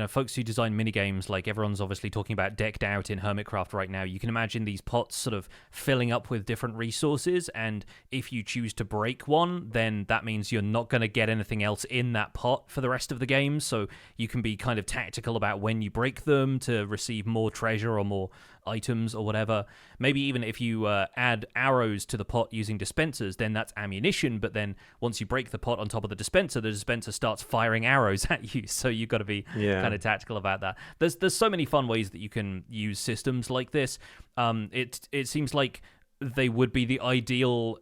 S1: folks who design minigames, everyone's obviously talking about decked out in Hermitcraft right now. You can imagine these pots sort of filling up with different resources, and if you choose to break one, then that means you're not going to get anything else in that pot for the rest of the game, so you can be kind of tactical about when you break them to receive more treasure or more items or whatever. Maybe even if you add arrows to the pot using dispensers, then that's ammunition, but then once you break the pot on top of the dispenser starts firing arrows at you, so you've got to be kind of tactical about that. There's so many fun ways that you can use systems like this. It seems like they would be the ideal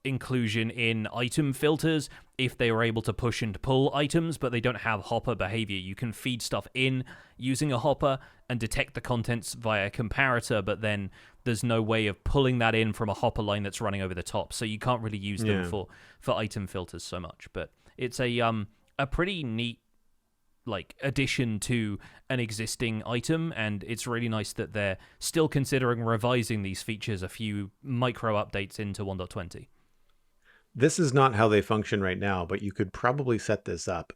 S1: inclusion in item filters if they were able to push and pull items, but they don't have hopper behavior. You can feed stuff in using a hopper and detect the contents via a comparator, but then there's no way of pulling that in from a hopper line that's running over the top, so you can't really use them for item filters so much. But it's a pretty neat like addition to an existing item, and it's really nice that they're still considering revising these features a few micro updates into 1.20.
S2: This is not how they function right now, but you could probably set this up.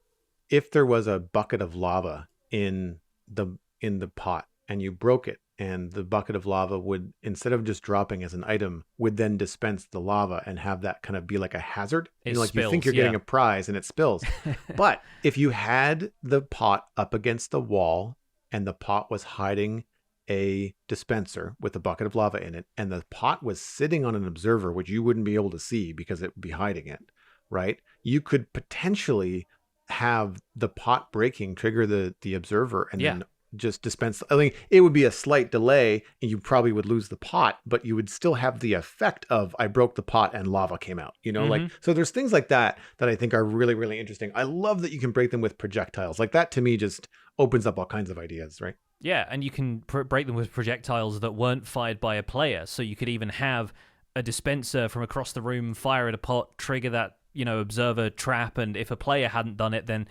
S2: If there was a bucket of lava in the pot and you broke it, and the bucket of lava would, instead of just dropping as an item, would then dispense the lava and have that kind of be like a hazard.
S1: It
S2: like
S1: spills,
S2: you think you're getting a prize and it spills. But if you had the pot up against the wall and the pot was hiding a dispenser with a bucket of lava in it, and the pot was sitting on an observer, which you wouldn't be able to see because it would be hiding it, right? You could potentially have the pot breaking trigger the observer and then just dispense. I mean, it would be a slight delay and you probably would lose the pot, but you would still have the effect of I broke the pot and lava came out, like, so there's things like that I think are really, really interesting. I love that you can break them with projectiles. Like that to me just opens up all kinds of ideas, right?
S1: Yeah, and you can break them with projectiles that weren't fired by a player. So you could even have a dispenser from across the room fire at a pot, trigger that, observer trap, and if a player hadn't done it, then,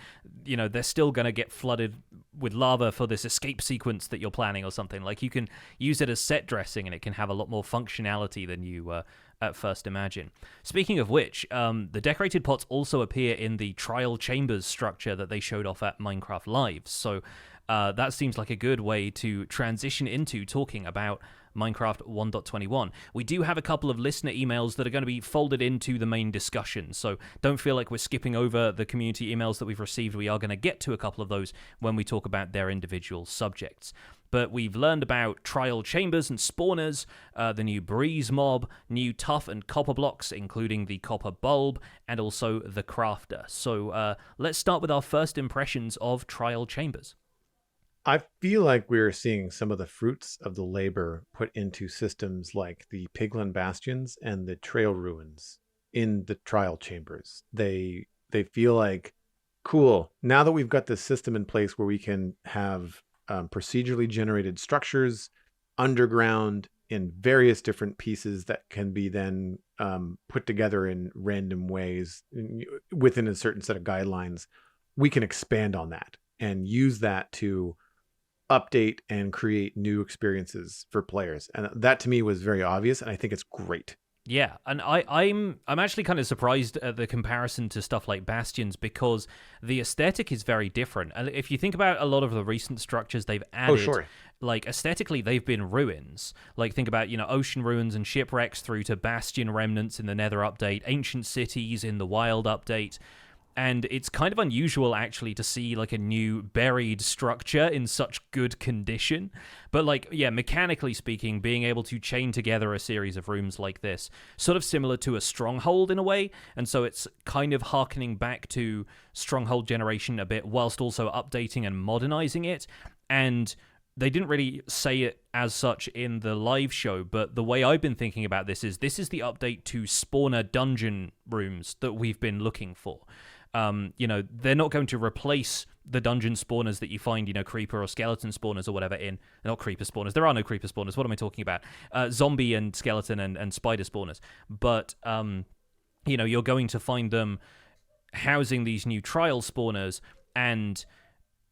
S1: they're still going to get flooded with lava for this escape sequence that you're planning or something. Like, you can use it as set dressing, and it can have a lot more functionality than you at first imagine. Speaking of which, the decorated pots also appear in the trial chambers structure that they showed off at Minecraft Live. So that seems like a good way to transition into talking about Minecraft 1.21. We do have a couple of listener emails that are going to be folded into the main discussion, so don't feel like we're skipping over the community emails that we've received. We are going to get to a couple of those when we talk about their individual subjects. But we've learned about trial chambers and spawners, the new breeze mob, new tough and copper blocks, including the copper bulb, and also the crafter. So let's start with our first impressions of trial chambers.
S2: I feel like we're seeing some of the fruits of the labor put into systems like the Piglin Bastions and the Trail Ruins in the trial chambers. They feel like, cool, now that we've got this system in place where we can have procedurally generated structures underground in various different pieces that can be then put together in random ways within a certain set of guidelines, we can expand on that and use that to update and create new experiences for players. And that to me was very obvious, and I think it's great.
S1: Yeah, and I'm actually kind of surprised at the comparison to stuff like Bastions, because the aesthetic is very different. And if you think about a lot of the recent structures they've added, like aesthetically they've been ruins. Like think about, ocean ruins and shipwrecks through to Bastion remnants in the Nether update, ancient cities in the Wild update. And it's kind of unusual, actually, to see, like, a new buried structure in such good condition. But, mechanically speaking, being able to chain together a series of rooms like this, sort of similar to a stronghold in a way. And so it's kind of harkening back to Stronghold Generation a bit, whilst also updating and modernizing it. And they didn't really say it as such in the live show, but the way I've been thinking about this is the update to spawner dungeon rooms that we've been looking for. They're not going to replace the dungeon spawners that you find, creeper or skeleton spawners or whatever in, not creeper spawners. There are no creeper spawners. What am I talking about? Zombie and skeleton and spider spawners. But, you're going to find them housing these new trial spawners, and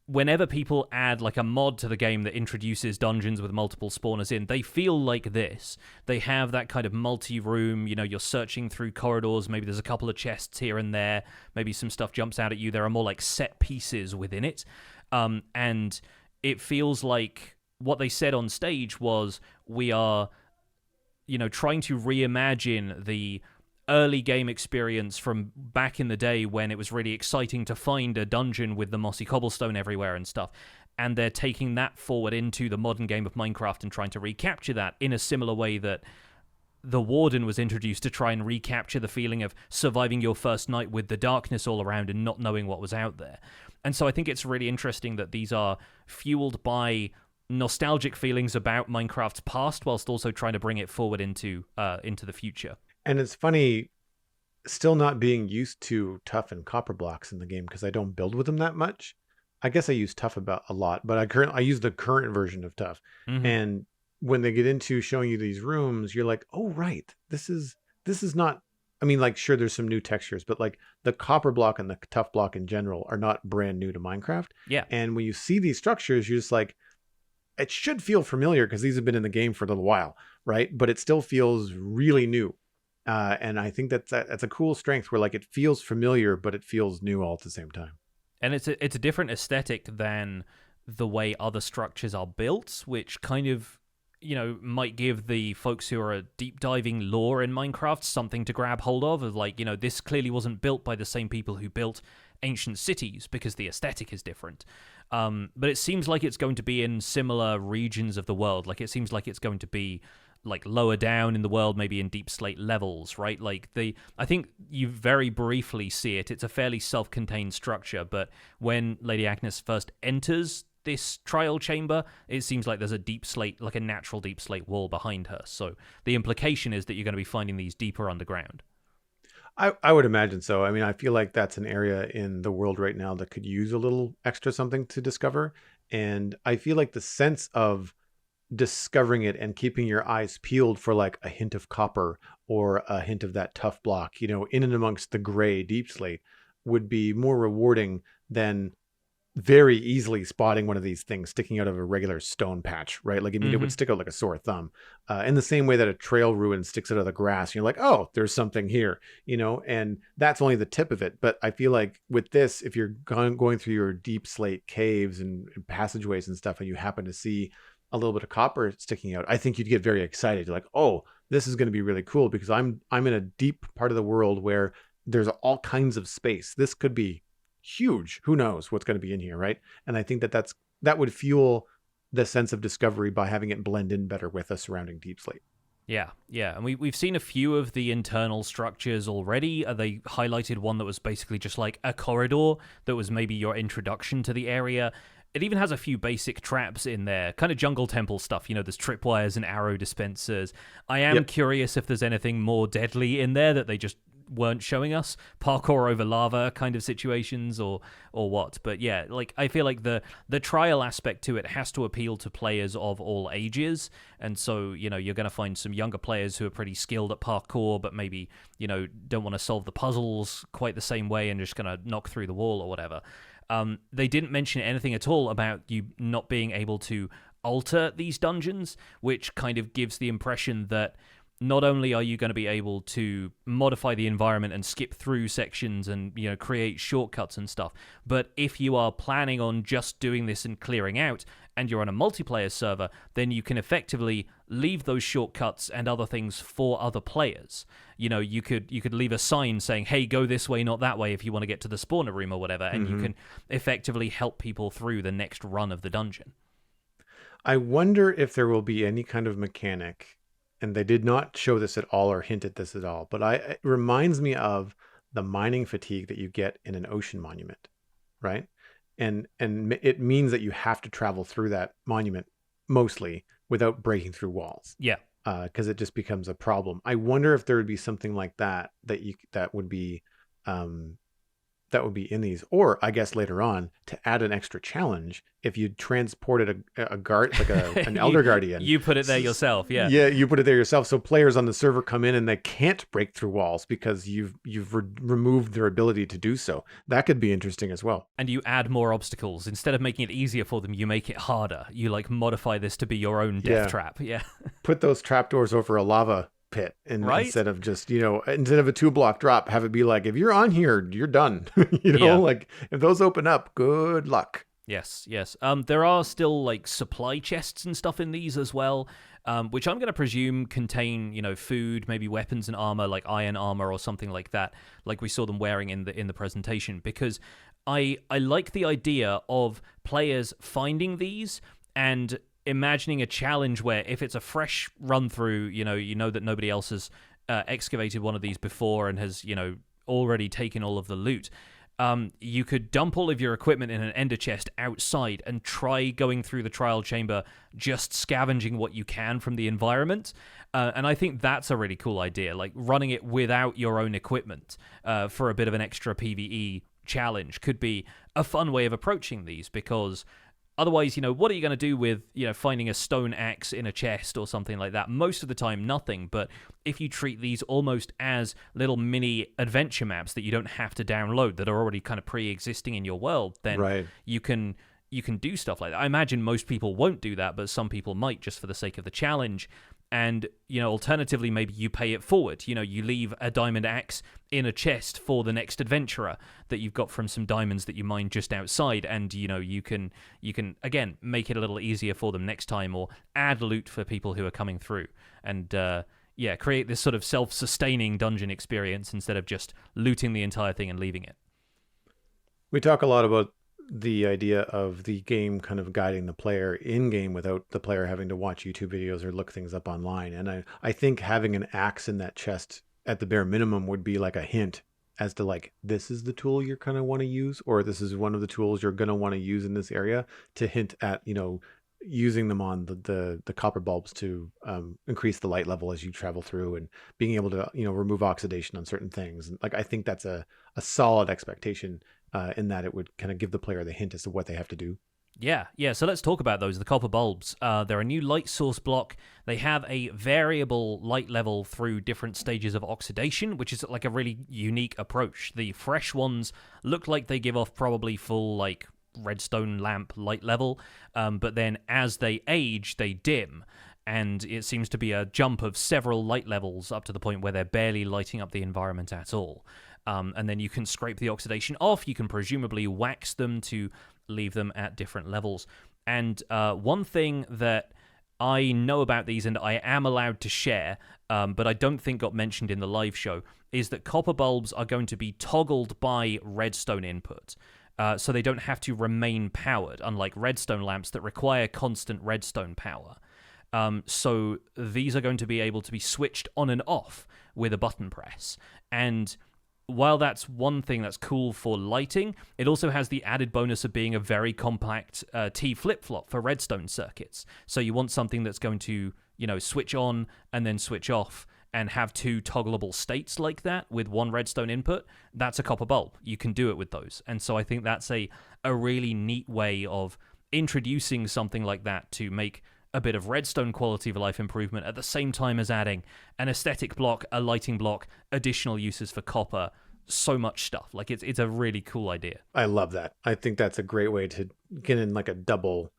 S1: whenever people add like a mod to the game that introduces dungeons with multiple spawners in, they feel like this. They have that kind of multi-room, you're searching through corridors, maybe there's a couple of chests here and there, maybe some stuff jumps out at you. There are more like set pieces within it. And it feels like what they said on stage was, we are, trying to reimagine the early game experience from back in the day when it was really exciting to find a dungeon with the mossy cobblestone everywhere and stuff. And they're taking that forward into the modern game of Minecraft and trying to recapture that in a similar way that the Warden was introduced to try and recapture the feeling of surviving your first night with the darkness all around and not knowing what was out there. And so I think it's really interesting that these are fueled by nostalgic feelings about Minecraft's past, whilst also trying to bring it forward into the future.
S2: And it's funny still not being used to tough and copper blocks in the game, because I don't build with them that much. I guess I use tough about a lot, but I use the current version of tough. Mm-hmm. And when they get into showing you these rooms, you're like, oh, right, this is not I mean, like, sure, there's some new textures, but like the copper block and the tough block in general are not brand new to Minecraft.
S1: Yeah.
S2: And when you see these structures, you're just like, it should feel familiar because these have been in the game for a little while, right? But it still feels really new. And I think that's a cool strength where like it feels familiar, but it feels new all at the same time.
S1: And it's a different aesthetic than the way other structures are built, which kind of, might give the folks who are deep diving lore in Minecraft something to grab hold of like, this clearly wasn't built by the same people who built ancient cities because the aesthetic is different. But it seems like it's going to be in similar regions of the world. Like, it seems like it's going to be like lower down in the world, maybe in deep slate levels, right? Like I think you very briefly see it. It's a fairly self-contained structure, but when Lady Agnes first enters this trial chamber, it seems like there's a deep slate, like a natural deep slate wall behind her. So the implication is that you're going to be finding these deeper underground.
S2: I would imagine so. I mean, I feel like that's an area in the world right now that could use a little extra something to discover. And I feel like the sense of discovering it and keeping your eyes peeled for like a hint of copper or a hint of that tough block, in and amongst the gray deep slate would be more rewarding than very easily spotting one of these things sticking out of a regular stone patch, right? Like, I mean, it would stick out like a sore thumb. In the same way that a trail ruin sticks out of the grass. You're like, oh, there's something here, and that's only the tip of it. But I feel like with this, if you're going through your deep slate caves and passageways and stuff, and you happen to see a little bit of copper sticking out, I think you'd get very excited. You're like, oh, this is going to be really cool because I'm in a deep part of the world where there's all kinds of space. This could be huge. Who knows what's going to be in here, right? And I think that would fuel the sense of discovery by having it blend in better with a surrounding deep slate.
S1: Yeah, and we've seen a few of the internal structures already. They highlighted one that was basically just like a corridor that was maybe your introduction to the area. It even has a few basic traps in there, kind of jungle temple stuff. There's tripwires and arrow dispensers. I am curious if there's anything more deadly in there that they just weren't showing us, parkour over lava kind of situations or what. But yeah, like I feel like the trial aspect to it has to appeal to players of all ages. And so, you're going to find some younger players who are pretty skilled at parkour, but maybe, don't want to solve the puzzles quite the same way and just going to knock through the wall or whatever. They didn't mention anything at all about you not being able to alter these dungeons, which kind of gives the impression that not only are you going to be able to modify the environment and skip through sections and, create shortcuts and stuff, but if you are planning on just doing this and clearing out and you're on a multiplayer server, then you can effectively leave those shortcuts and other things for other players. You could leave a sign saying, hey, go this way, not that way, if you want to get to the spawner room or whatever, and you can effectively help people through the next run of the dungeon.
S2: I wonder if there will be any kind of mechanic, and they did not show this at all or hint at this at all, but it reminds me of the mining fatigue that you get in an ocean monument, right? And it means that you have to travel through that monument mostly without breaking through walls.
S1: Yeah.
S2: Because it just becomes a problem. I wonder if there would be something like that would be in these, or I guess later on to add an extra challenge if you transported a guard, like an elder guardian.
S1: You put it there yourself, yeah.
S2: Yeah, you put it there yourself. So players on the server come in and they can't break through walls because you've removed their ability to do so. That could be interesting as well. And
S1: you add more obstacles instead of making it easier for them. You make it harder. You like modify this to be your own death trap. Yeah.
S2: Put those trapdoors over a lava pit, and instead of just instead of a 2-block drop, have it be like, if you're on here, you're done. Like if those open up, good luck.
S1: Yes. There are still like supply chests and stuff in these as well, which I'm going to presume contain food, maybe weapons and armor, like iron armor or something like that, like we saw them wearing in the presentation. Because I like the idea of players finding these and imagining a challenge where if it's a fresh run through, you know that nobody else has excavated one of these before and has already taken all of the loot. You could dump all of your equipment in an ender chest outside and try going through the trial chamber, just scavenging what you can from the environment. And I think that's a really cool idea, like running it without your own equipment for a bit of an extra PvE challenge could be a fun way of approaching these, because Otherwise, what are you going to do with, finding a stone axe in a chest or something like that? Most of the time, nothing. But if you treat these almost as little mini adventure maps that you don't have to download, that are already kind of pre-existing in your world, then
S2: Right.
S1: you can do stuff like that. I imagine most people won't do that, but some people might, just for the sake of the challenge. And, alternatively, maybe you pay it forward. You leave a diamond axe in a chest for the next adventurer that you've got from some diamonds that you mined just outside. And, you can, again, make it a little easier for them next time, or add loot for people who are coming through. And, create this sort of self-sustaining dungeon experience instead of just looting the entire thing and leaving it.
S2: We talk a lot about the idea of the game kind of guiding the player in game without the player having to watch YouTube videos or look things up online. And I think having an axe in that chest at the bare minimum would be like a hint as to like, this is the tool you're kind of want to use, or this is one of the tools you're going to want to use in this area, to hint at, using them on the copper bulbs to increase the light level as you travel through, and being able to, remove oxidation on certain things. And like, I think that's a solid expectation in that it would kind of give the player the hint as to what they have to do.
S1: Yeah. So let's talk about those. The copper bulbs. They're a new light source block. They have a variable light level through different stages of oxidation, which is like a really unique approach. The fresh ones look like they give off probably full like redstone lamp light level, but then as they age, they dim. And it seems to be a jump of several light levels up to the point where they're barely lighting up the environment at all. And then you can scrape the oxidation off. You can presumably wax them to leave them at different levels. And one thing that I know about these, and I am allowed to share, but I don't think got mentioned in the live show, is that copper bulbs are going to be toggled by redstone input. So they don't have to remain powered, unlike redstone lamps that require constant redstone power. So these are going to be able to be switched on and off with a button press. And while that's one thing that's cool for lighting, it also has the added bonus of being a very compact T flip-flop for redstone circuits. So you want something that's going to, switch on and then switch off and have two toggleable states like that with one redstone input. That's a copper bulb. You can do it with those. And so I think that's a really neat way of introducing something like that to make a bit of redstone quality of life improvement at the same time as adding an aesthetic block, a lighting block, additional uses for copper, so much stuff. Like it's a really cool idea.
S2: I love that. I think that's a great way to get in like a double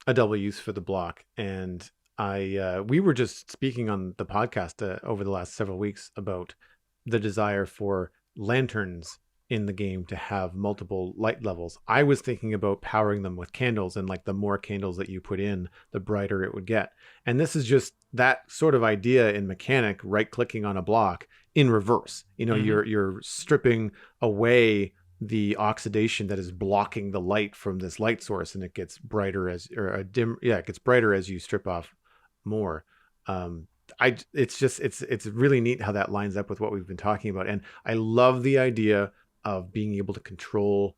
S2: use for the block. And we were just speaking on the podcast over the last several weeks about the desire for lanterns in the game to have multiple light levels. I was thinking about powering them with candles, and like the more candles that you put in, the brighter it would get. And this is just that sort of idea in mechanic, right clicking on a block in reverse. You're stripping away the oxidation that is blocking the light from this light source, and it gets brighter it gets brighter as you strip off more. It's really neat how that lines up with what we've been talking about. And I love the idea of being able to control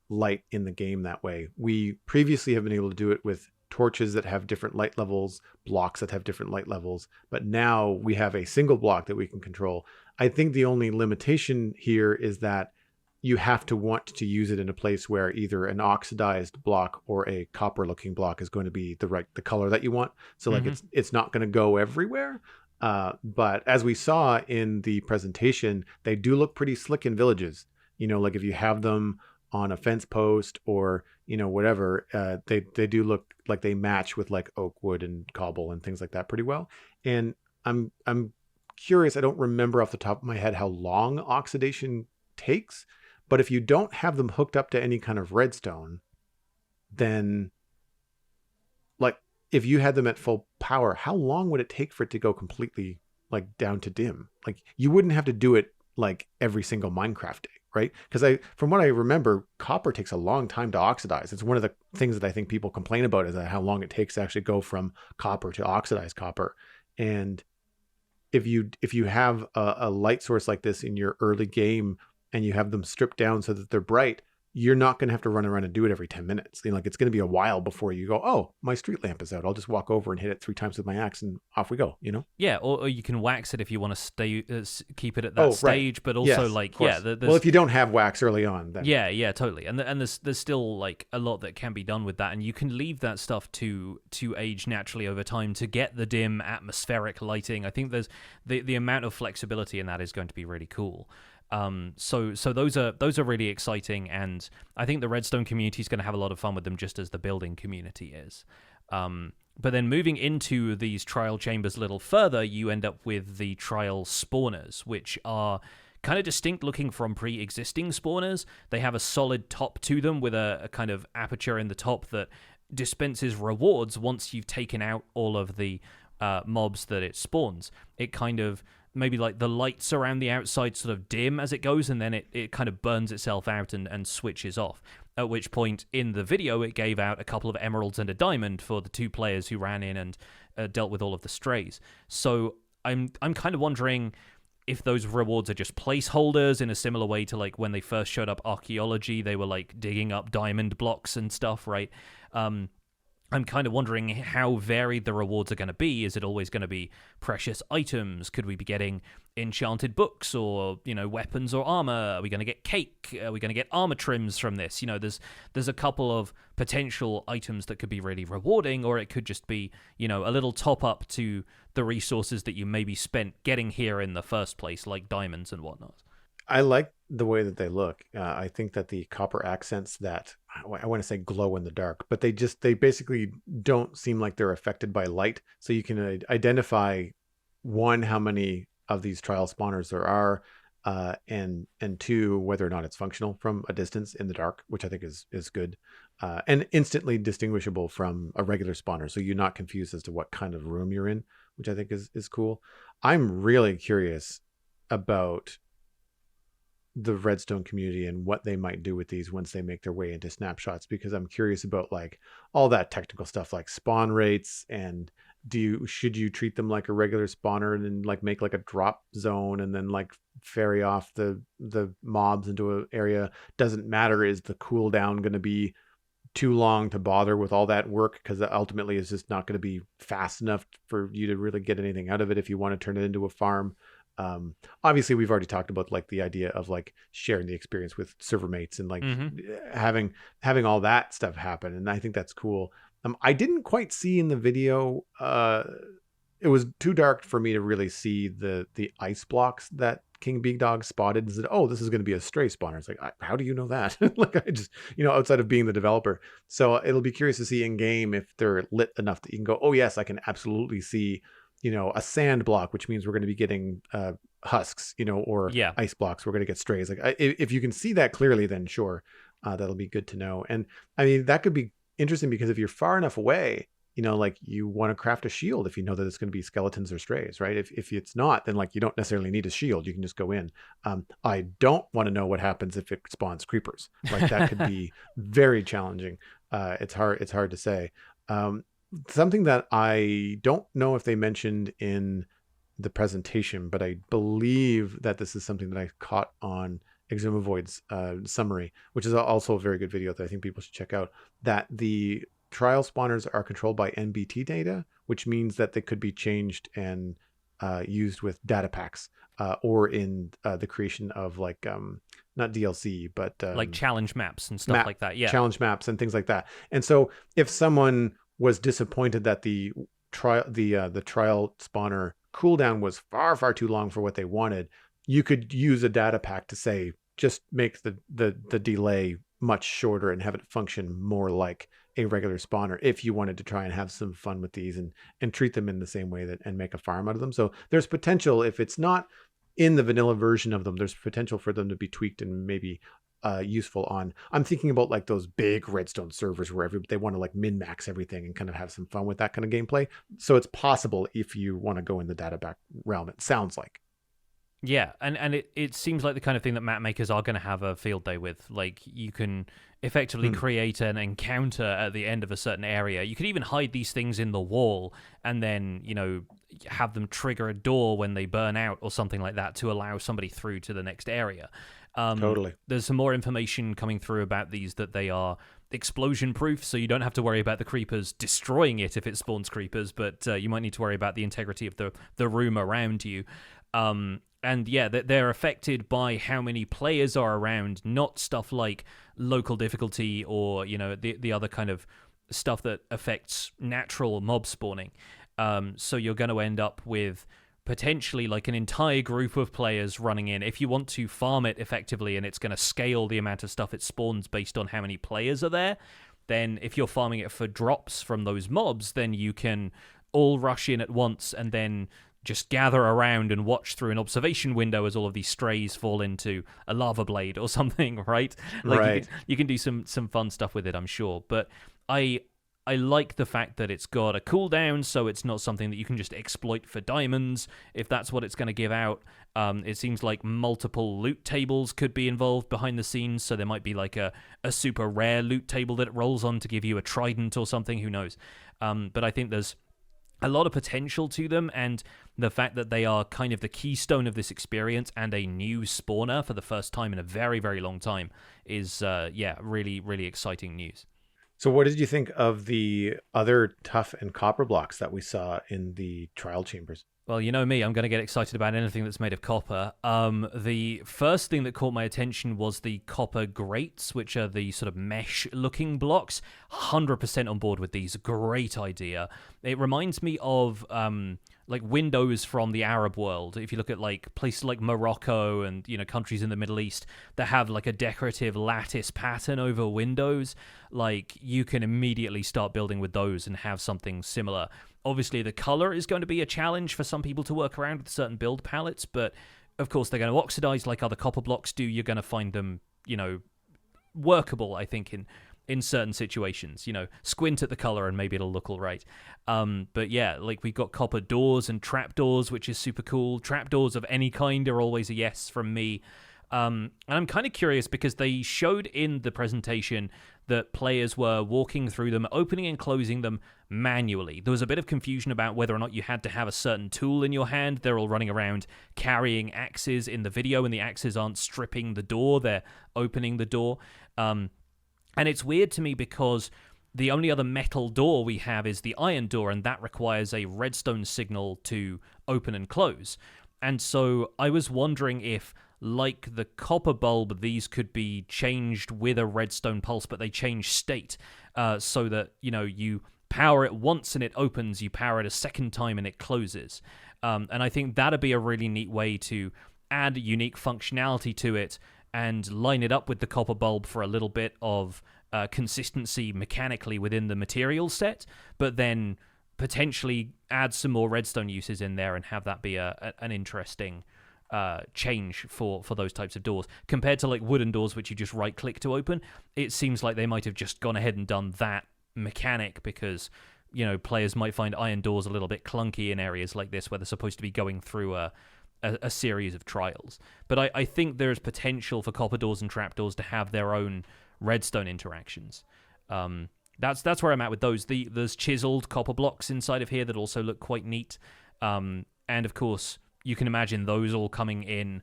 S2: light in the game that way. We previously have been able to do it with torches that have different light levels, blocks that have different light levels, but now we have a single block that we can control. I think the only limitation here is that you have to want to use it in a place where either an oxidized block or a copper looking block is going to be the color that you want. So like it's not going to go everywhere. But as we saw in the presentation, they do look pretty slick in villages. Like if you have them on a fence post or, whatever, they do look like they match with like oak wood and cobble and things like that pretty well. And I'm curious, I don't remember off the top of my head how long oxidation takes, but if you don't have them hooked up to any kind of redstone, then like if you had them at full power, how long would it take for it to go completely like down to dim? Like you wouldn't have to do it like every single Minecraft day, right? Because from what I remember, copper takes a long time to oxidize. It's one of the things that I think people complain about is how long it takes to actually go from copper to oxidized copper. And if you have a light source like this in your early game and you have them stripped down so that they're bright, you're not going to have to run around and do it every 10 minutes. Like it's going to be a while before you go, oh, my street lamp is out. I'll just walk over and hit it 3 times with my axe and off we go,
S1: Yeah, or you can wax it if you want to stay keep it at that
S2: Oh, right.
S1: stage, but also
S2: Yes, of course.
S1: there's,
S2: Well, if you don't have wax early on, then
S1: yeah, totally. And there's still like a lot that can be done with that, and you can leave that stuff to age naturally over time to get the dim atmospheric lighting. I think there's the amount of flexibility in that is going to be really cool. So those are really exciting, and I think the Redstone community is going to have a lot of fun with them, just as the building community is. But then moving into these trial chambers a little further, you end up with the trial spawners, which are kind of distinct looking from pre-existing spawners. They have a solid top to them with a kind of aperture in the top that dispenses rewards once you've taken out all of the mobs that it spawns. It kind of, maybe like the lights around the outside sort of dim as it goes, and then it kind of burns itself out and switches off. At which point in the video it gave out a couple of emeralds and a diamond for the 2 players who ran in and dealt with all of the strays. So I'm kind of wondering if those rewards are just placeholders, in a similar way to like when they first showed up archaeology, they were like digging up diamond blocks and stuff, right? I'm kind of wondering how varied the rewards are going to be. Is it always going to be precious items? Could we be getting enchanted books or, weapons or armor? Are we going to get cake? Are we going to get armor trims from this? There's a couple of potential items that could be really rewarding, or it could just be, a little top up to the resources that you maybe spent getting here in the first place, like diamonds and whatnot.
S2: I like the way that they look. I think that the copper accents that I want to say glow in the dark, but they basically don't seem like they're affected by light. So you can identify, one, how many of these trial spawners there are, and 2, whether or not it's functional from a distance in the dark, which I think is good, and instantly distinguishable from a regular spawner. So you're not confused as to what kind of room you're in, which I think is cool. I'm really curious about the Redstone community and what they might do with these once they make their way into snapshots, because I'm curious about like all that technical stuff, like spawn rates, and should you treat them like a regular spawner and then like make like a drop zone and then like ferry off the mobs into an area? Doesn't matter, is the cooldown going to be too long to bother with all that work, because ultimately it's just not going to be fast enough for you to really get anything out of it if you want to turn it into a farm. Obviously we've already talked about like the idea of like sharing the experience with server mates and like having all that stuff happen, and I think that's cool. I didn't quite see in the video, it was too dark for me to really see the ice blocks that King Big Dog spotted and said, oh, this is going to be a stray spawner. It's like, how do you know that? Like, I just, outside of being the developer. So it'll be curious to see in game if they're lit enough that you can go, oh yes, I can absolutely see a sand block, which means we're going to be getting husks, or ice blocks, we're going to get strays. Like if you can see that clearly, then sure, that'll be good to know. And I mean, that could be interesting, because if you're far enough away, like you want to craft a shield if you know that it's going to be skeletons or strays, right? If it's not, then like you don't necessarily need a shield. You can just go in. I don't want to know what happens if it spawns creepers. Like that could be very challenging. It's hard to say. Something that I don't know if they mentioned in the presentation, but I believe that this is something that I caught on Exumavoid's summary, which is also a very good video that I think people should check out, that the trial spawners are controlled by NBT data, which means that they could be changed and used with data packs, or in the creation of like not DLC, but like
S1: challenge maps and stuff like that. Yeah,
S2: challenge maps and things like that. And so if someone was disappointed that the trial spawner cooldown was far too long for what they wanted, you could use a data pack to say, just make the delay much shorter and have it function more like a regular spawner, if you wanted to try and have some fun with these and treat them in the same way and make a farm out of them. So there's potential, if it's not in the vanilla version of them, there's potential for them to be tweaked and maybe useful on, I'm thinking about like those big Redstone servers where they want to like min-max everything and kind of have some fun with that kind of gameplay. So it's possible if you want to go in the data back realm, it sounds like.
S1: Yeah, and it seems like the kind of thing that map makers are going to have a field day with. Like, you can effectively create an encounter at the end of a certain area. You could even hide these things in the wall and then, have them trigger a door when they burn out or something like that to allow somebody through to the next area.
S2: Totally.
S1: There's some more information coming through about these, that they are explosion proof, so you don't have to worry about the creepers destroying it if it spawns creepers, but you might need to worry about the integrity of the room around you. And yeah, they're affected by how many players are around, not stuff like local difficulty or, the other kind of stuff that affects natural mob spawning. So you're going to end up with potentially like an entire group of players running in. If you want to farm it effectively, and it's going to scale the amount of stuff it spawns based on how many players are there, then if you're farming it for drops from those mobs, then you can all rush in at once and then just gather around and watch through an observation window as all of these strays fall into a lava blade or something, right? Like
S2: Right.
S1: you can do some fun stuff with it, I'm sure. But I like the fact that it's got a cooldown, so it's not something that you can just exploit for diamonds if that's what it's going to give out. It seems like multiple loot tables could be involved behind the scenes, so there might be like a super rare loot table that it rolls on to give you a trident or something, who knows. But I think there's a lot of potential to them, and the fact that they are kind of the keystone of this experience and a new spawner for the first time in a very, very long time is, really, really exciting news.
S2: So what did you think of the other tough and copper blocks that we saw in the trial chambers?
S1: Well, you know me, I'm going to get excited about anything that's made of copper. The first thing that caught my attention was the copper grates, which are the sort of mesh-looking blocks. 100% on board with these. Great idea. It reminds me of like windows from the Arab world. If you look at like places like Morocco and countries in the Middle East that have like a decorative lattice pattern over windows, like you can immediately start building with those and have something similar. Obviously, the color is going to be a challenge for some people to work around with certain build palettes, but of course they're going to oxidize like other copper blocks do. You're going to find them, workable, I think, in certain situations. Squint at the color and maybe it'll look all right. But yeah, like we've got copper doors and trapdoors, which is super cool. Trapdoors of any kind are always a yes from me. And I'm kind of curious because they showed in the presentation that players were walking through them, opening and closing them manually. There was a bit of confusion about whether or not you had to have a certain tool in your hand. They're all running around carrying axes in the video, and the axes aren't stripping the door, they're opening the door. And it's weird to me because the only other metal door we have is the iron door, and that requires a redstone signal to open and close. And so I was wondering if, like the copper bulb, these could be changed with a redstone pulse, but they change state so that, you power it once and it opens, you power it a second time and it closes. And I think that'd be a really neat way to add unique functionality to it and line it up with the copper bulb for a little bit of consistency mechanically within the material set, but then potentially add some more redstone uses in there and have that be an interesting change for those types of doors compared to like wooden doors which you just right click to open. It seems like they might have just gone ahead and done that mechanic because players might find iron doors a little bit clunky in areas like this where they're supposed to be going through a series of trials. But I think there's potential for copper doors and trapdoors to have their own redstone interactions. That's where I'm at with those. There's chiseled copper blocks inside of here that also look quite neat, and of course you can imagine those all coming in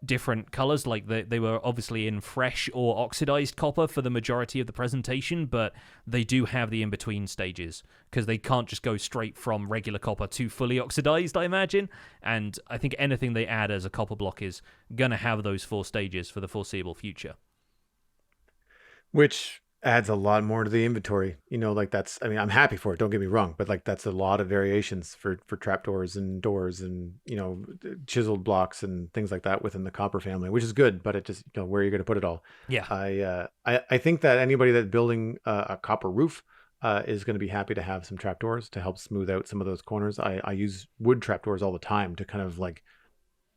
S1: different colors. Like they were obviously in fresh or oxidized copper for the majority of the presentation, but they do have the in-between stages because they can't just go straight from regular copper to fully oxidized, I imagine. And I think anything they add as a copper block is going to have those 4 stages for the foreseeable future.
S2: Which adds a lot more to the inventory. I'm happy for it, don't get me wrong, but like that's a lot of variations for trapdoors and doors and, chiseled blocks and things like that within the copper family, which is good, but it just, where are you going to put it all?
S1: Yeah.
S2: I think that anybody that's building a copper roof is going to be happy to have some trapdoors to help smooth out some of those corners. I use wood trapdoors all the time to kind of like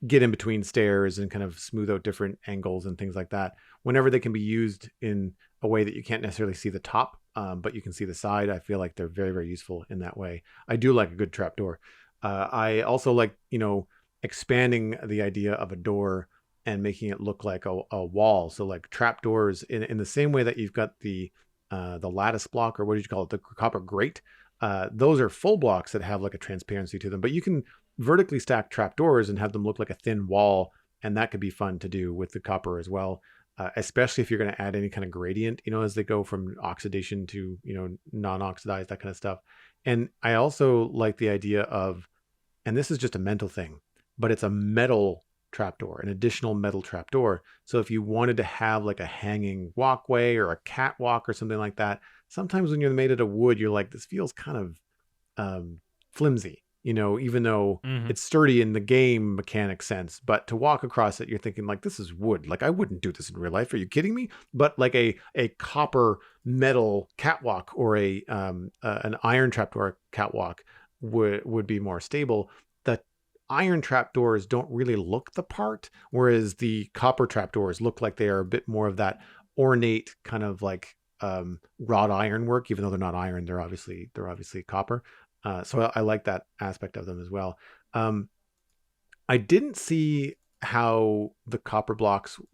S2: get in between stairs and kind of smooth out different angles and things like that whenever they can be used in a way that you can't necessarily see the top, but you can see the side. I feel like they're very, very useful in that way. I do like a good trapdoor. I also like, expanding the idea of a door and making it look like a wall. So like trapdoors in the same way that you've got the lattice block, or what did you call it? The copper grate. Those are full blocks that have like a transparency to them, but you can vertically stack trapdoors and have them look like a thin wall and that could be fun to do with the copper as well. Especially if you're going to add any kind of gradient, as they go from oxidation to, non-oxidized, that kind of stuff. And I also like the idea of, and this is just a mental thing, but it's a metal trapdoor, an additional metal trapdoor. So if you wanted to have like a hanging walkway or a catwalk or something like that, sometimes when you're made out of wood, you're like, this feels kind of flimsy, even though it's sturdy in the game mechanic sense. But to walk across it, you're thinking like, this is wood. Like, I wouldn't do this in real life. Are you kidding me? But like a copper metal catwalk or an iron trapdoor catwalk would be more stable. The iron trapdoors don't really look the part, whereas the copper trapdoors look like they are a bit more of that ornate kind of like wrought iron work, even though they're not iron. They're obviously copper. So I like that aspect of them as well. I didn't see how the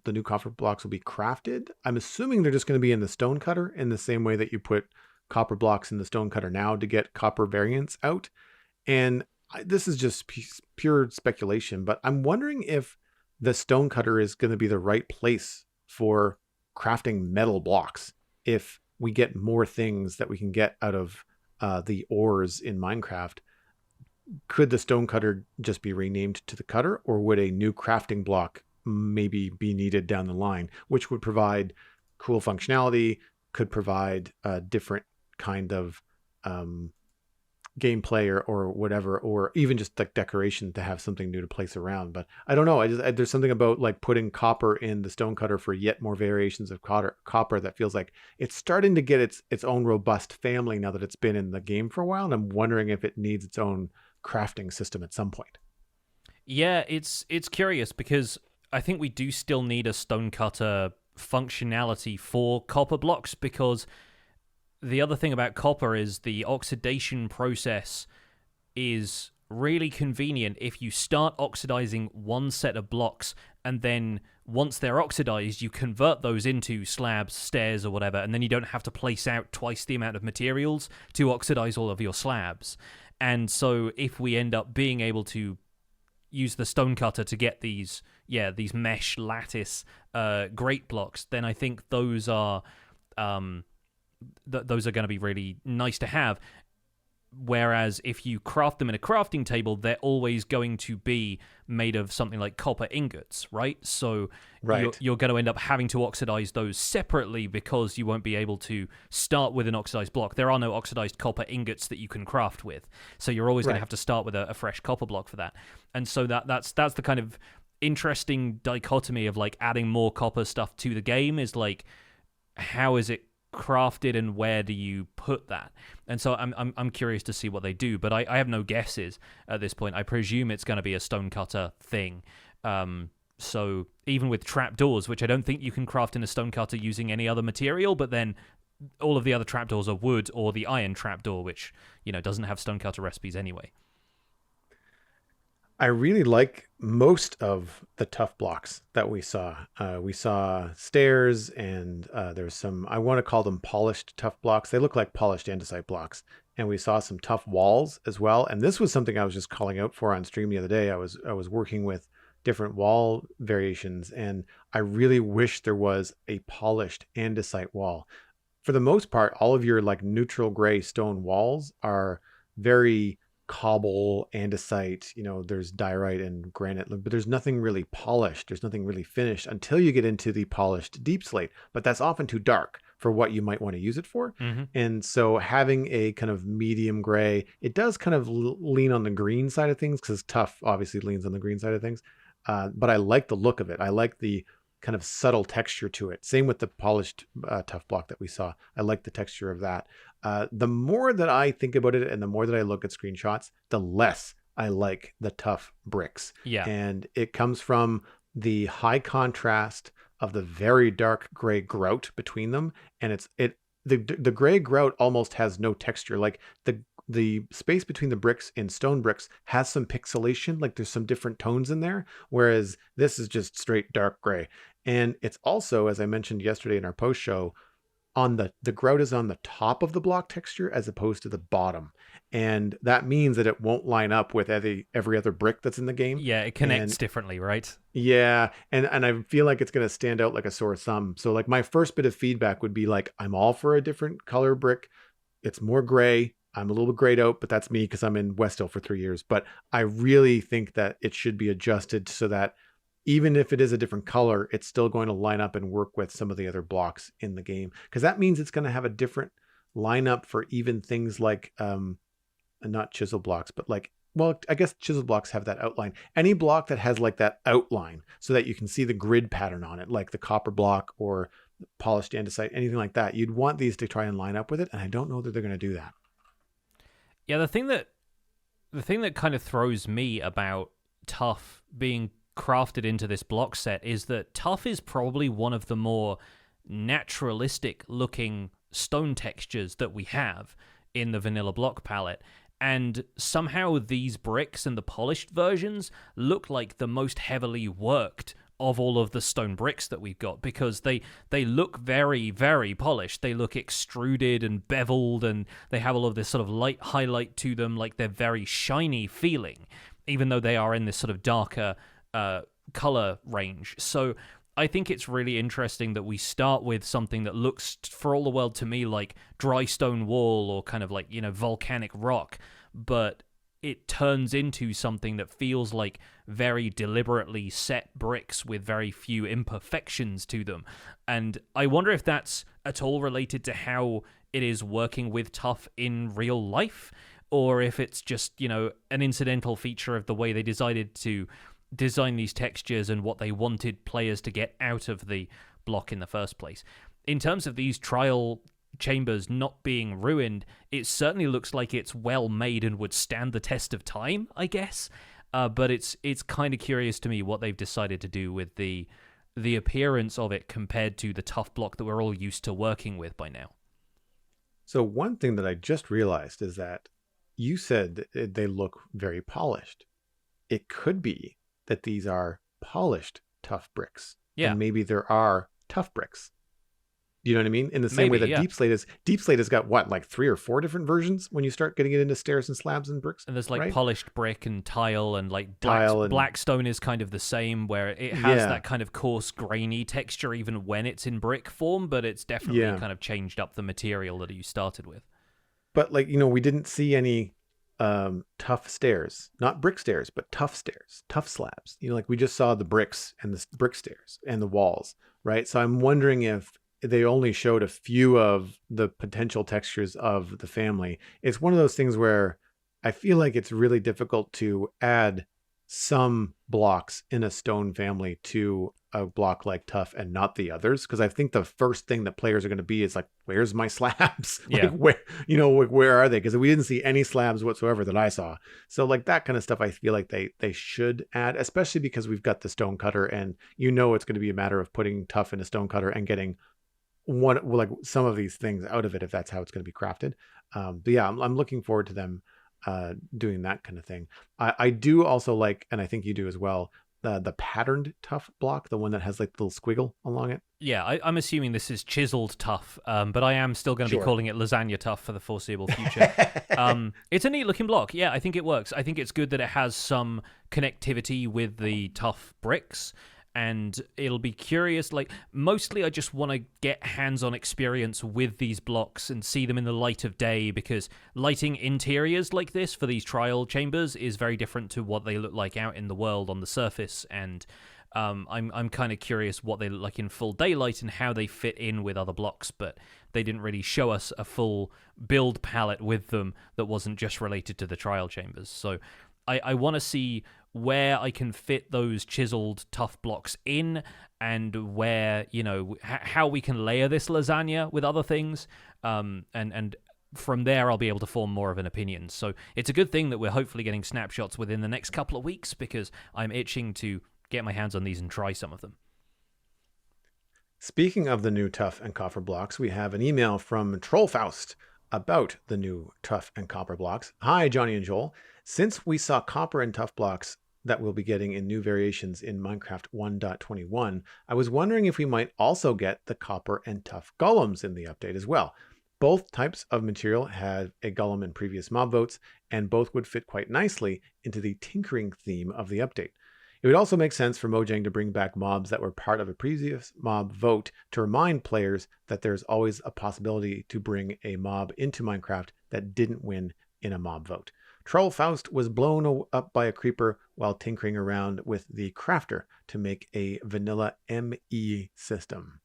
S2: new copper blocks will be crafted. I'm assuming they're just going to be in the stone cutter in the same way that you put copper blocks in the stone cutter now to get copper variants out. And this is just pure speculation, but I'm wondering if the stone cutter is going to be the right place for crafting metal blocks. If we get more things that we can get out of the ores in Minecraft, could the stone cutter just be renamed to the cutter, or would a new crafting block maybe be needed down the line, which would provide cool functionality, could provide a different kind of gameplay or whatever, or even just like decoration to have something new to place around. But I don't know. There's something about like putting copper in the stone cutter for yet more variations of copper that feels like it's starting to get its own robust family now that it's been in the game for a while. And I'm wondering if it needs its own crafting system at some point.
S1: Yeah, it's curious because I think we do still need a stone cutter functionality for copper blocks, because the other thing about copper is the oxidation process is really convenient if you start oxidizing one set of blocks, and then once they're oxidized, you convert those into slabs, stairs, or whatever, and then you don't have to place out twice the amount of materials to oxidize all of your slabs. And so if we end up being able to use the stone cutter to get these mesh lattice grate blocks, then I think those are those are going to be really nice to have. Whereas if you craft them in a crafting table, they're always going to be made of something like copper ingots, right? So you're going to end up having to oxidize those separately because you won't be able to start with an oxidized block. There are no oxidized copper ingots that you can craft with. So you're always going to have to start with a fresh copper block for that. And so that's the kind of interesting dichotomy of like adding more copper stuff to the game is like, how is it crafted and where do you put that? And so I'm curious to see what they do, but I have no guesses at this point. I presume it's going to be a stone cutter thing. So even with trapdoors, which I don't think you can craft in a stone cutter using any other material, but then all of the other trapdoors are wood, or the iron trapdoor, which doesn't have stone cutter recipes anyway.
S2: I really like most of the tough blocks that we saw. We saw stairs, and there's some, I want to call them polished tough blocks. They look like polished andesite blocks. And we saw some tough walls as well. And this was something I was just calling out for on stream the other day. I was working with different wall variations, and I really wish there was a polished andesite wall. For the most part, all of your like neutral gray stone walls are very cobble, andesite, there's diorite and granite, but there's nothing really polished. There's nothing really finished until you get into the polished deep slate, but that's often too dark for what you might want to use it for. And so having a kind of medium gray, it does kind of lean on the green side of things, because tough obviously leans on the green side of things. But I like the look of it. I like the kind of subtle texture to it. Same with the polished tough block that we saw. I like the texture of that. The more that I think about it and the more that I look at screenshots, the less I like the tough bricks.
S1: Yeah.
S2: And it comes from the high contrast of the very dark gray grout between them. And the gray grout almost has no texture. Like the space between the bricks and stone bricks has some pixelation, like there's some different tones in there, whereas this is just straight dark gray. And it's also, as I mentioned yesterday in our post show, on the grout is on the top of the block texture as opposed to the bottom. And that means that it won't line up with every other brick that's in the game.
S1: Yeah, it connects
S2: And
S1: differently, right?
S2: yeah, and I feel like it's going to stand out like a sore thumb. So like my first bit of feedback would be like, I'm all for a different color brick. It's more gray. I'm a little bit grayed out, but that's me because I'm in West Hill for 3 years. But I really think that it should be adjusted so that even if it is a different color, it's still going to line up and work with some of the other blocks in the game. Because that means it's going to have a different lineup for even things like not chisel blocks, but like, well, I guess chisel blocks have that outline. Any block that has like that outline so that you can see the grid pattern on it, like the copper block or polished andesite, anything like that, you'd want these to try and line up with it. And I don't know that they're going to do that.
S1: Yeah, the thing that kind of throws me about Tough being crafted into this block set is that Tough is probably one of the more naturalistic looking stone textures that we have in the vanilla block palette. And somehow these bricks and the polished versions look like the most heavily worked of all of the stone bricks that we've got, because they look very, very polished. They look extruded and beveled, and they have all of this sort of light highlight to them, like they're very shiny feeling, even though they are in this sort of darker color range. So I think it's really interesting that we start with something that looks, for all the world to me, like dry stone wall or kind of like, volcanic rock, but it turns into something that feels like very deliberately set bricks with very few imperfections to them. And I wonder if that's at all related to how it is working with Tough in real life, or if it's just, an incidental feature of the way they decided to design these textures and what they wanted players to get out of the block in the first place. In terms of these trial chambers not being ruined, it certainly looks like it's well made and would stand the test of time, I guess. But it's kind of curious to me what they've decided to do with the appearance of it compared to the Tough block that we're all used to working with by now.
S2: So one thing that I just realized is that you said that they look very polished. It could be that these are polished Tough bricks.
S1: Yeah.
S2: And maybe there are Tough bricks. You know what I mean? In the same way that
S1: yeah.
S2: Deep Slate has got what, like 3 or 4 different versions when you start getting it into stairs and slabs and bricks.
S1: And there's like
S2: right?
S1: polished brick and tile, and like Blackstone is kind of the same, where it has that kind of coarse, grainy texture even when it's in brick form, but it's definitely kind of changed up the material that you started with.
S2: But like, we didn't see any Tough stairs, not brick stairs, but Tough stairs, Tough slabs. Like we just saw the bricks and the brick stairs and the walls, right? So I'm wondering if they only showed a few of the potential textures of the family. It's one of those things where I feel like it's really difficult to add some blocks in a stone family to a block like Tough and not the others, because I think the first thing that players are going to be is like, where's my slabs?
S1: Yeah.
S2: Where are they? Because we didn't see any slabs whatsoever that I saw. So like that kind of stuff, I feel like they should add, especially because we've got the stone cutter, and it's going to be a matter of putting Tough in a stone cutter and getting some of these things out of it, if that's how it's going to be crafted. But yeah, I'm looking forward to them doing that kind of thing. I do also like, and I think you do as well, the patterned Tough block, the one that has like the little squiggle along it.
S1: Yeah, I'm assuming this is chiseled Tough, but I am still going to be calling it lasagna Tough for the foreseeable future. It's a neat looking block. Yeah, I think it works. I think it's good that it has some connectivity with the Tough bricks, and it'll be curious. Like, mostly I just want to get hands-on experience with these blocks and see them in the light of day, because lighting interiors like this for these trial chambers is very different to what they look like out in the world on the surface, and I'm kind of curious what they look like in full daylight and how they fit in with other blocks, but they didn't really show us a full build palette with them that wasn't just related to the trial chambers. So I want to see where I can fit those chiseled Tough blocks in, and where, how we can layer this lasagna with other things, and from there I'll be able to form more of an opinion. So it's a good thing that we're hopefully getting snapshots within the next couple of weeks, because I'm itching to get my hands on these and try some of them.
S2: Speaking of the new Tough and Copper blocks, we have an email from Trollfaust about the new Tough and Copper blocks. Hi, Jonny and Joel. Since we saw Copper and Tough blocks that we'll be getting in new variations in Minecraft 1.21, I was wondering if we might also get the copper and tough golems in the update as well. Both types of material had a golem in previous mob votes, and both would fit quite nicely into the tinkering theme of the update. It would also make sense for Mojang to bring back mobs that were part of a previous mob vote to remind players that there's always a possibility to bring a mob into Minecraft that didn't win in a mob vote. Troll Faust was blown up by a creeper while tinkering around with the crafter to make a vanilla ME system.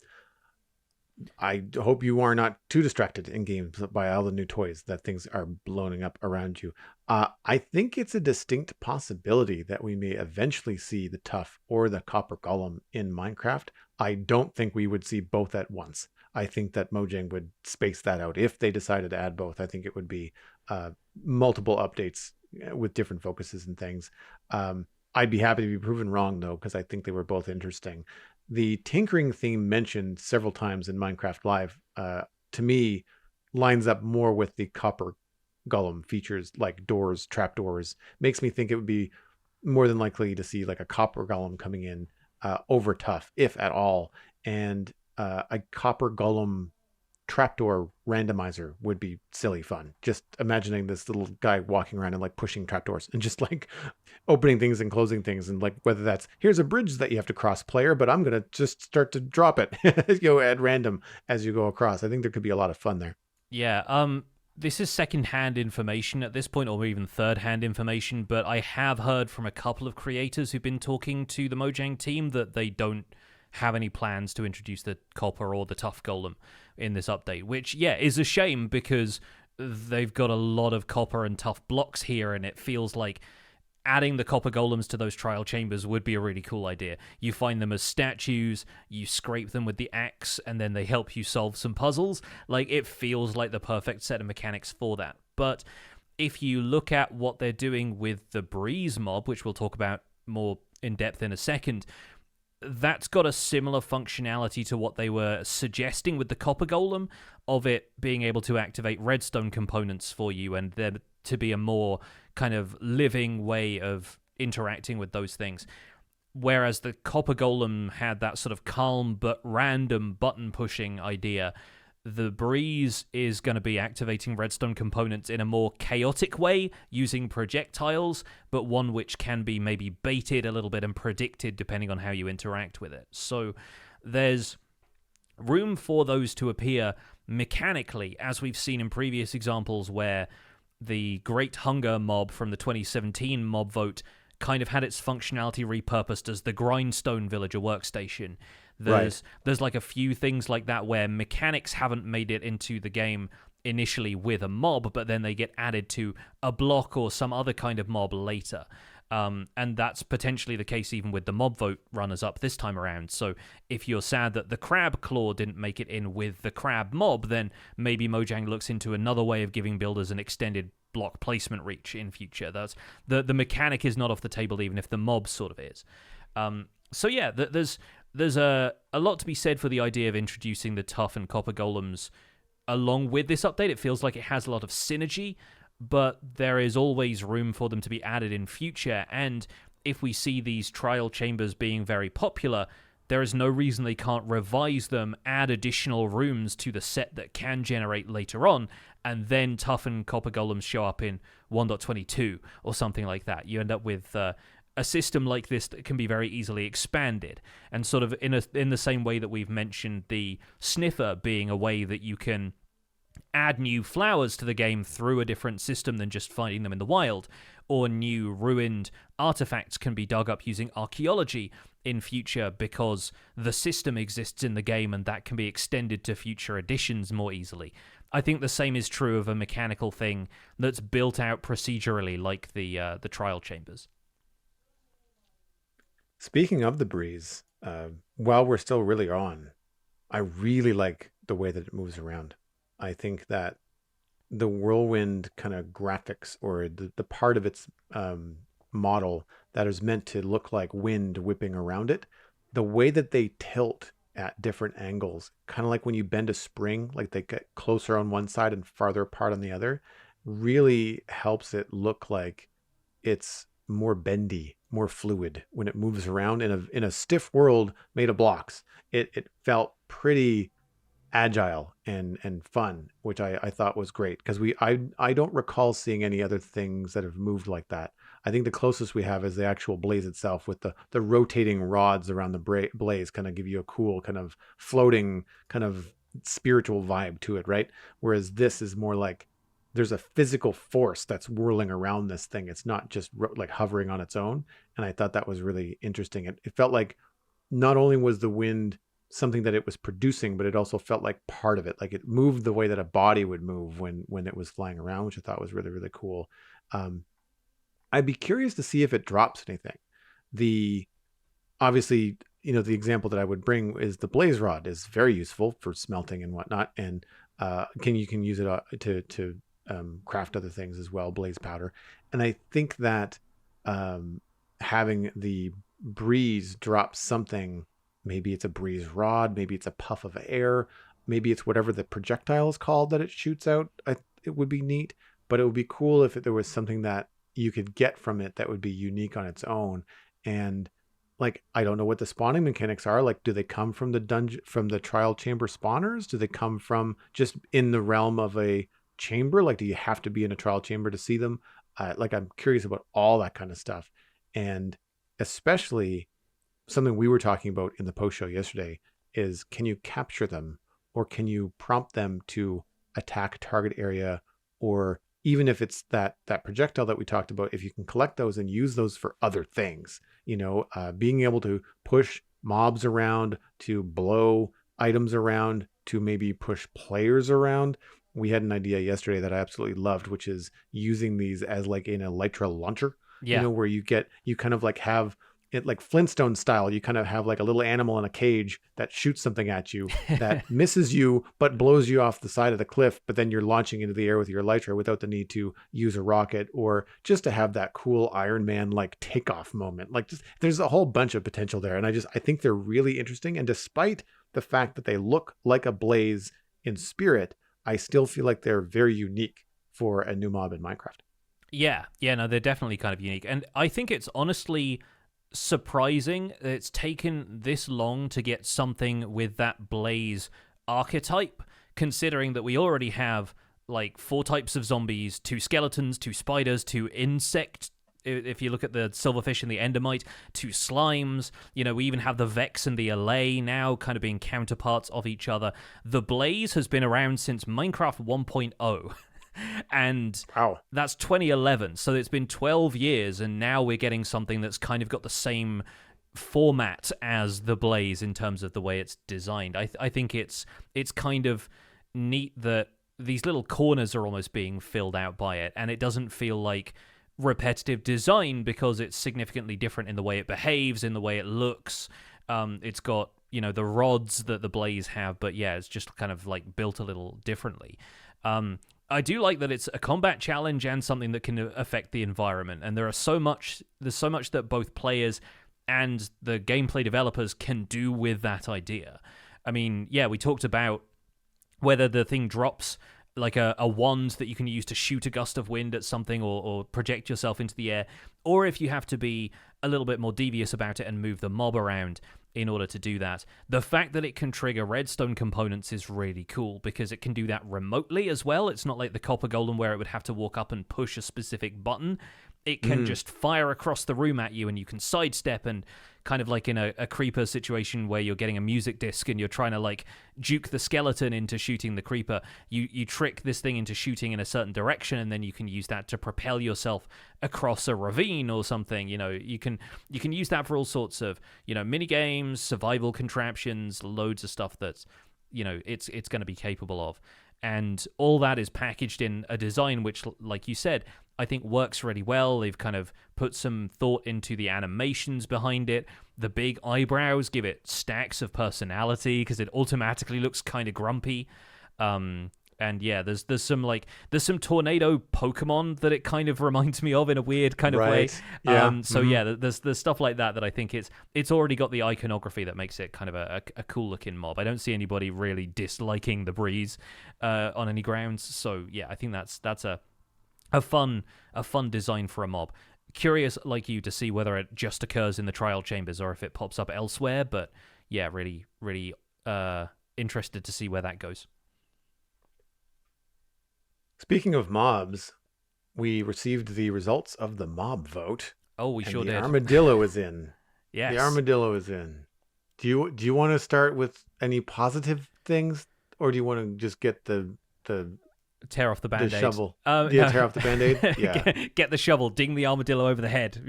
S2: I hope you are not too distracted in games by all the new toys that things are blowing up around you. I think it's a distinct possibility that we may eventually see the tough or the copper golem in Minecraft. I don't think we would see both at once. I think that Mojang would space that out. If they decided to add both, I think it would be multiple updates with different focuses and things. I'd be happy to be proven wrong, though, because I think they were both interesting. The tinkering theme mentioned several times in Minecraft Live, to me, lines up more with the copper golem features like doors, trapdoors. Makes me think it would be more than likely to see like a copper golem coming in over tough, if at all. And a copper golem trapdoor randomizer would be silly fun. Just imagining this little guy walking around and like pushing trapdoors and just like opening things and closing things, and like whether that's here's a bridge that you have to cross, player, but I'm gonna just start to drop it at random as you go across. I think there could be a lot of fun there.
S1: Yeah, this is second-hand information at this point, or even third-hand information, but I have heard from a couple of creators who've been talking to the Mojang team that they don't have any plans to introduce the copper or the tough golem in this update, which, yeah, is a shame because they've got a lot of copper and tough blocks here, and it feels like adding the copper golems to those trial chambers would be a really cool idea. You find them as statues, you scrape them with the axe, and then they help you solve some puzzles. Like, it feels like the perfect set of mechanics for that. But if you look at what they're doing with the Breeze mob, which we'll talk about more in depth in a second, that's got a similar functionality to what they were suggesting with the copper golem, of it being able to activate redstone components for you, and there to be a more kind of living way of interacting with those things. Whereas the copper golem had that sort of calm but random button pushing idea, the Breeze is going to be activating redstone components in a more chaotic way, using projectiles, but one which can be maybe baited a little bit and predicted depending on how you interact with it. So there's room for those to appear mechanically, as we've seen in previous examples where the Great Hunger mob from the 2017 mob vote kind of had its functionality repurposed as the Grindstone Villager workstation. There's like a few things like that where mechanics haven't made it into the game initially with a mob, but then they get added to a block or some other kind of mob later. And that's potentially the case even with the mob vote runners-up this time around. So if you're sad that the crab claw didn't make it in with the crab mob, then maybe Mojang looks into another way of giving builders an extended block placement reach in future. That's the mechanic is not off the table, even if the mob sort of is. So yeah, there's a lot to be said for the idea of introducing the tough and copper golems along with this update. It feels like it has a lot of synergy, but there is always room for them to be added in future. And if we see these trial chambers being very popular, there is no reason they can't revise them, add additional rooms to the set that can generate later on, and then tough and copper golems show up in 1.22 or something like that. You end up with a system like this that can be very easily expanded, and sort of in the same way that we've mentioned the sniffer being a way that you can add new flowers to the game through a different system than just finding them in the wild, or new ruined artifacts can be dug up using archaeology in future because the system exists in the game and that can be extended to future editions more easily. I think the same is true of a mechanical thing that's built out procedurally like the trial chambers.
S2: Speaking of the Breeze, while we're still really on, I really like the way that it moves around. I think that the whirlwind kind of graphics, or the part of its model that is meant to look like wind whipping around it, the way that they tilt at different angles, kind of like when you bend a spring, like they get closer on one side and farther apart on the other, really helps it look like it's more bendy, more fluid when it moves around in a stiff world made of blocks. It felt pretty agile and fun, which I thought was great because I don't recall seeing any other things that have moved like that. I think the closest we have is the actual blaze itself with the rotating rods around the blaze kind of give you a cool kind of floating kind of spiritual vibe to it, right? Whereas this is more like there's a physical force that's whirling around this thing. It's not just like hovering on its own. And I thought that was really interesting. It felt like not only was the wind something that it was producing, but it also felt like part of it. Like it moved the way that a body would move when it was flying around, which I thought was really, really cool. I'd be curious to see if it drops anything. The obviously, the example that I would bring is the blaze rod is very useful for smelting and whatnot, and you can use it to craft other things as well, blaze powder. And I think that having the breeze drop something, maybe it's a breeze rod, maybe it's a puff of air, maybe it's whatever the projectile is called that it shoots out. It would be neat, but it would be cool if there was something that you could get from it that would be unique on its own. And like, I don't know what the spawning mechanics are. Like, do they come from the dungeon, from the trial chamber spawners? Do they come from just in the realm of a chamber? Like, do you have to be in a trial chamber to see them? Like, I'm curious about all that kind of stuff. And especially something we were talking about in the post show yesterday is, can you capture them, or can you prompt them to attack target area? Or even if it's that projectile that we talked about, if you can collect those and use those for other things, being able to push mobs around, to blow items around, to maybe push players around. We had an idea yesterday that I absolutely loved, which is using these as like an elytra launcher, where you kind of like have it like Flintstone style. You kind of have like a little animal in a cage that shoots something at you that misses you, but blows you off the side of the cliff. But then you're launching into the air with your elytra without the need to use a rocket, or just to have that cool Iron Man like takeoff moment. Like, just, there's a whole bunch of potential there. And I think they're really interesting. And despite the fact that they look like a blaze in spirit, I still feel like they're very unique for a new mob in Minecraft.
S1: Yeah, no, they're definitely kind of unique. And I think it's honestly surprising that it's taken this long to get something with that blaze archetype, considering that we already have like 4 types of zombies, 2 skeletons, 2 spiders, 2 insects. If you look at the silverfish and the endermite, 2 slimes, we even have the Vex and the Allay now kind of being counterparts of each other. The blaze has been around since Minecraft 1.0. And
S2: wow,
S1: that's 2011, so it's been 12 years, and now we're getting something that's kind of got the same format as the blaze in terms of the way it's designed. I think it's kind of neat that these little corners are almost being filled out by it, and it doesn't feel like repetitive design because it's significantly different in the way it behaves, in the way it looks. It's got the rods that the blaze have, but yeah, it's just kind of like built a little differently. I do like that it's a combat challenge and something that can affect the environment, and there's so much that both players and the gameplay developers can do with that idea. I mean, yeah, we talked about whether the thing drops like a wand that you can use to shoot a gust of wind at something, or project yourself into the air, or if you have to be a little bit more devious about it and move the mob around in order to do that. The fact that it can trigger redstone components is really cool, because it can do that remotely as well. It's not like the copper golem where it would have to walk up and push a specific button. It can just fire across the room at you, and you can sidestep, and kind of like in a creeper situation where you're getting a music disc and you're trying to like juke the skeleton into shooting the creeper. You trick this thing into shooting in a certain direction, and then you can use that to propel yourself across a ravine or something. You can use that for all sorts of mini games, survival contraptions, loads of stuff that's it's going to be capable of. And all that is packaged in a design which, like you said, I think works really well. They've kind of put some thought into the animations behind it. The big eyebrows give it stacks of personality because it automatically looks kind of grumpy. And yeah, there's some tornado Pokemon that it kind of reminds me of in a weird kind of way.
S2: Yeah.
S1: Yeah, there's stuff like that I think it's already got the iconography that makes it kind of a cool looking mob. I don't see anybody really disliking the breeze on any grounds. So yeah, I think that's a fun design for a mob. Curious, like you, to see whether it just occurs in the trial chambers or if it pops up elsewhere. But yeah, really, really interested to see where that goes.
S2: Speaking of mobs, we received the results of the mob vote,
S1: Oh, we
S2: and
S1: sure
S2: the
S1: did.
S2: armadillo is in. The
S1: Yes.
S2: armadillo is in. Do you want to start with any positive things, or do you want to just get the
S1: Tear off the
S2: the
S1: band-aid.
S2: shovel?
S1: No.
S2: Tear off the band-aid? Yeah.
S1: Get the shovel, ding the armadillo over the head.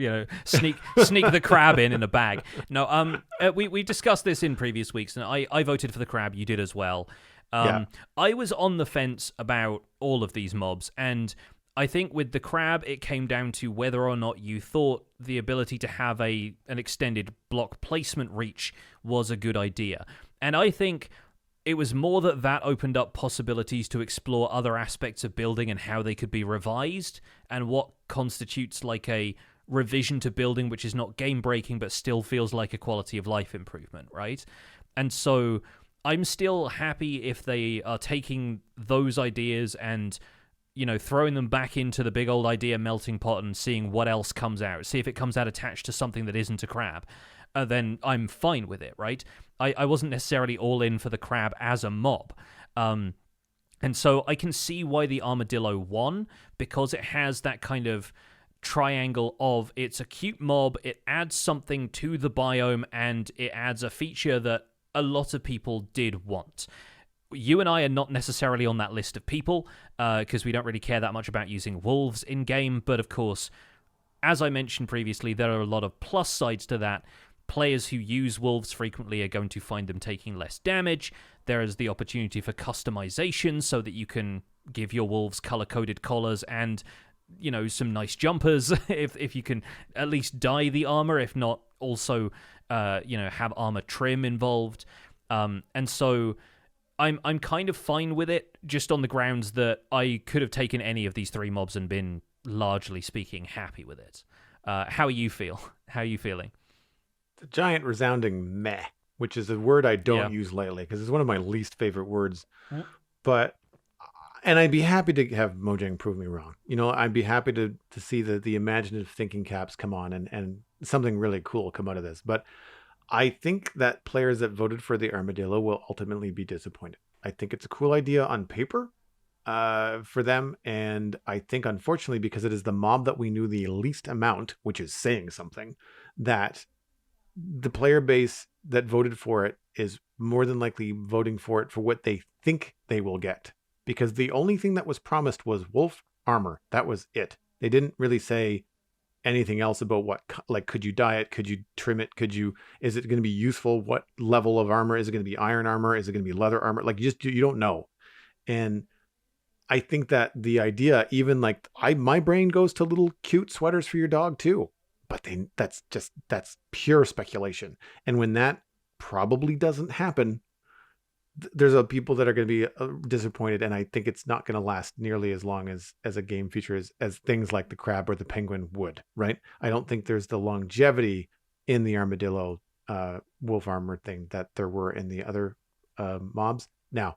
S1: Sneak the crab in a bag. No, we discussed this in previous weeks, and I voted for the crab. You did as well.
S2: Yeah.
S1: I was on the fence about all of these mobs, and I think with the crab, it came down to whether or not you thought the ability to have an extended block placement reach was a good idea. And I think it was more that opened up possibilities to explore other aspects of building and how they could be revised, and what constitutes like a revision to building which is not game breaking but still feels like a quality of life improvement, right? And so I'm still happy if they are taking those ideas and throwing them back into the big old idea melting pot and seeing what else comes out. See if it comes out attached to something that isn't a crab. Then I'm fine with it, right? I wasn't necessarily all in for the crab as a mob. And so I can see why the armadillo won, because it has that kind of triangle of it's a cute mob, it adds something to the biome, and it adds a feature that a lot of people did want. You and I are not necessarily on that list of people, because we don't really care that much about using wolves in-game, but of course, as I mentioned previously, there are a lot of plus sides to that. Players who use wolves frequently are going to find them taking less damage. There is the opportunity for customization so that you can give your wolves color-coded collars and, some nice jumpers if you can at least dye the armor, if not also, have armor trim involved. And so I'm kind of fine with it, just on the grounds that I could have taken any of these three mobs and been, largely speaking, happy with it. How you feel? How are you feeling?
S2: The giant resounding meh, which is a word I don't
S1: Yeah.
S2: use lightly because it's one of my least favorite words.
S1: Mm.
S2: But and I'd be happy to have Mojang prove me wrong. I'd be happy to see the imaginative thinking caps come on and something really cool come out of this. But I think that players that voted for the armadillo will ultimately be disappointed. I think it's a cool idea on paper for them. And I think, unfortunately, because it is the mob that we knew the least amount, which is saying something, that the player base that voted for it is more than likely voting for it for what they think they will get. Because the only thing that was promised was wolf armor. That was it. They didn't really say anything else about could you dye it? Could you trim it? Is it going to be useful? What level of armor? Is it going to be iron armor? Is it going to be leather armor? You don't know. And I think that the idea, even my brain goes to little cute sweaters for your dog too. But that's pure speculation. And when that probably doesn't happen, there's people that are going to be disappointed. And I think it's not going to last nearly as long as a game feature as things like the crab or the penguin would, right? I don't think there's the longevity in the armadillo wolf armor thing that there were in the other mobs. Now,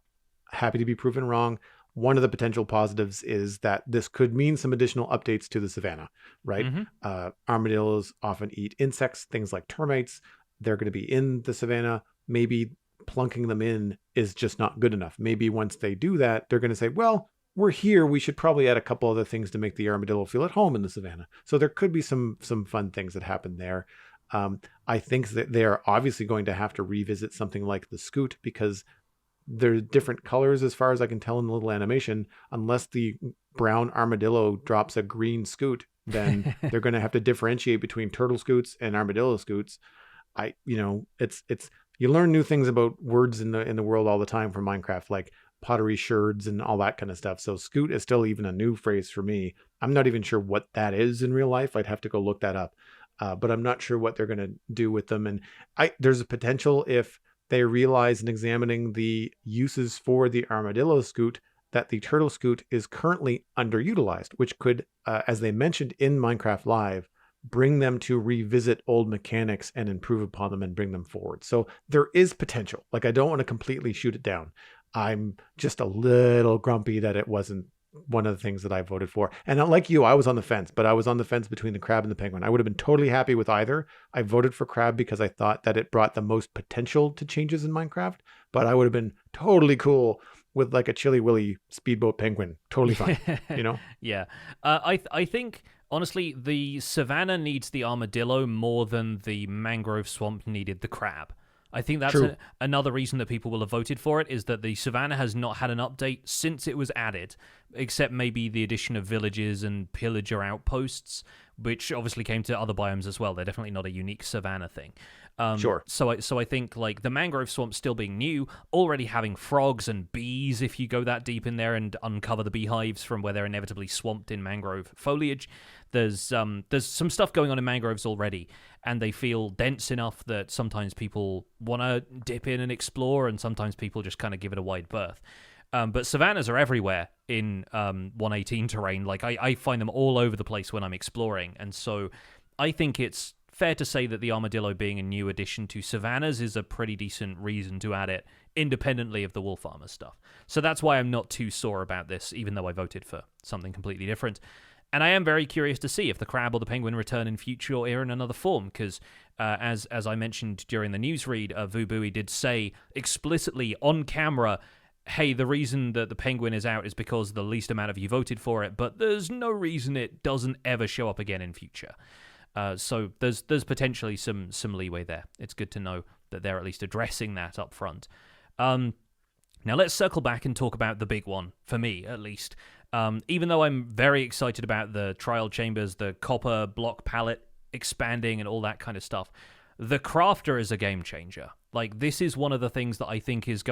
S2: happy to be proven wrong. One of the potential positives is that this could mean some additional updates to the savannah, right?
S1: Mm-hmm.
S2: Armadillos often eat insects, things like termites. They're going to be in the savannah. Maybe plunking them in is just not good enough. Maybe once they do that, they're going to say, well, we're here. We should probably add a couple other things to make the armadillo feel at home in the savannah. So there could be some fun things that happen there. I think that they're obviously going to have to revisit something like the scoot, because they're different colors as far as I can tell in the little animation. Unless the brown armadillo drops a green scoot, then they're going to have to differentiate between turtle scoots and armadillo scoots. It's you learn new things about words in the world all the time from Minecraft, like pottery sherds and all that kind of stuff. So scoot is still even a new phrase for me. I'm not even sure what that is in real life. I'd have to go look that up. But I'm not sure what they're going to do with them. And there's a potential, if they realize in examining the uses for the armadillo scoot, that the turtle scoot is currently underutilized, which could, as they mentioned in Minecraft Live, bring them to revisit old mechanics and improve upon them and bring them forward. So there is potential. I don't want to completely shoot it down. I'm just a little grumpy that it wasn't one of the things that I voted for. And like you, I was on the fence, but I was on the fence between the crab and the penguin. I would have been totally happy with either. I voted for crab because I thought that it brought the most potential to changes in Minecraft, but I would have been totally cool with like a Chilly Willy speedboat penguin. Totally fine, you know?
S1: Yeah. I think, honestly, the savannah needs the armadillo more than the mangrove swamp needed the crab. I think that's another reason that people will have voted for it, is that the savannah has not had an update since it was added, except maybe the addition of villages and pillager outposts, which obviously came to other biomes as well. They're definitely not a unique savannah thing.
S2: Sure.
S1: So I think like the mangrove swamp still being new, already having frogs and bees if you go that deep in there and uncover the beehives from where they're inevitably swamped in mangrove foliage. There's some stuff going on in mangroves already, and they feel dense enough that sometimes people want to dip in and explore, and sometimes people just kind of give it a wide berth. But savannas are everywhere in 118 terrain. Like I find them all over the place when I'm exploring, and so I think it's fair to say that the armadillo being a new addition to savannas is a pretty decent reason to add it, independently of the wolf armor stuff. So that's why I'm not too sore about this, even though I voted for something completely different. And I am very curious to see if the crab or the penguin return in future or in another form, because as I mentioned during the newsread, Vubui did say explicitly on camera, hey, the reason that the penguin is out is because the least amount of you voted for it, but there's no reason it doesn't ever show up again in future. So there's potentially some leeway there. It's good to know that they're at least addressing that up front. Now let's circle back and talk about the big one, for me at least. Even though I'm very excited about the trial chambers, the copper block palette expanding and all that kind of stuff, the crafter is a game changer. Like, this is one of the things that I think is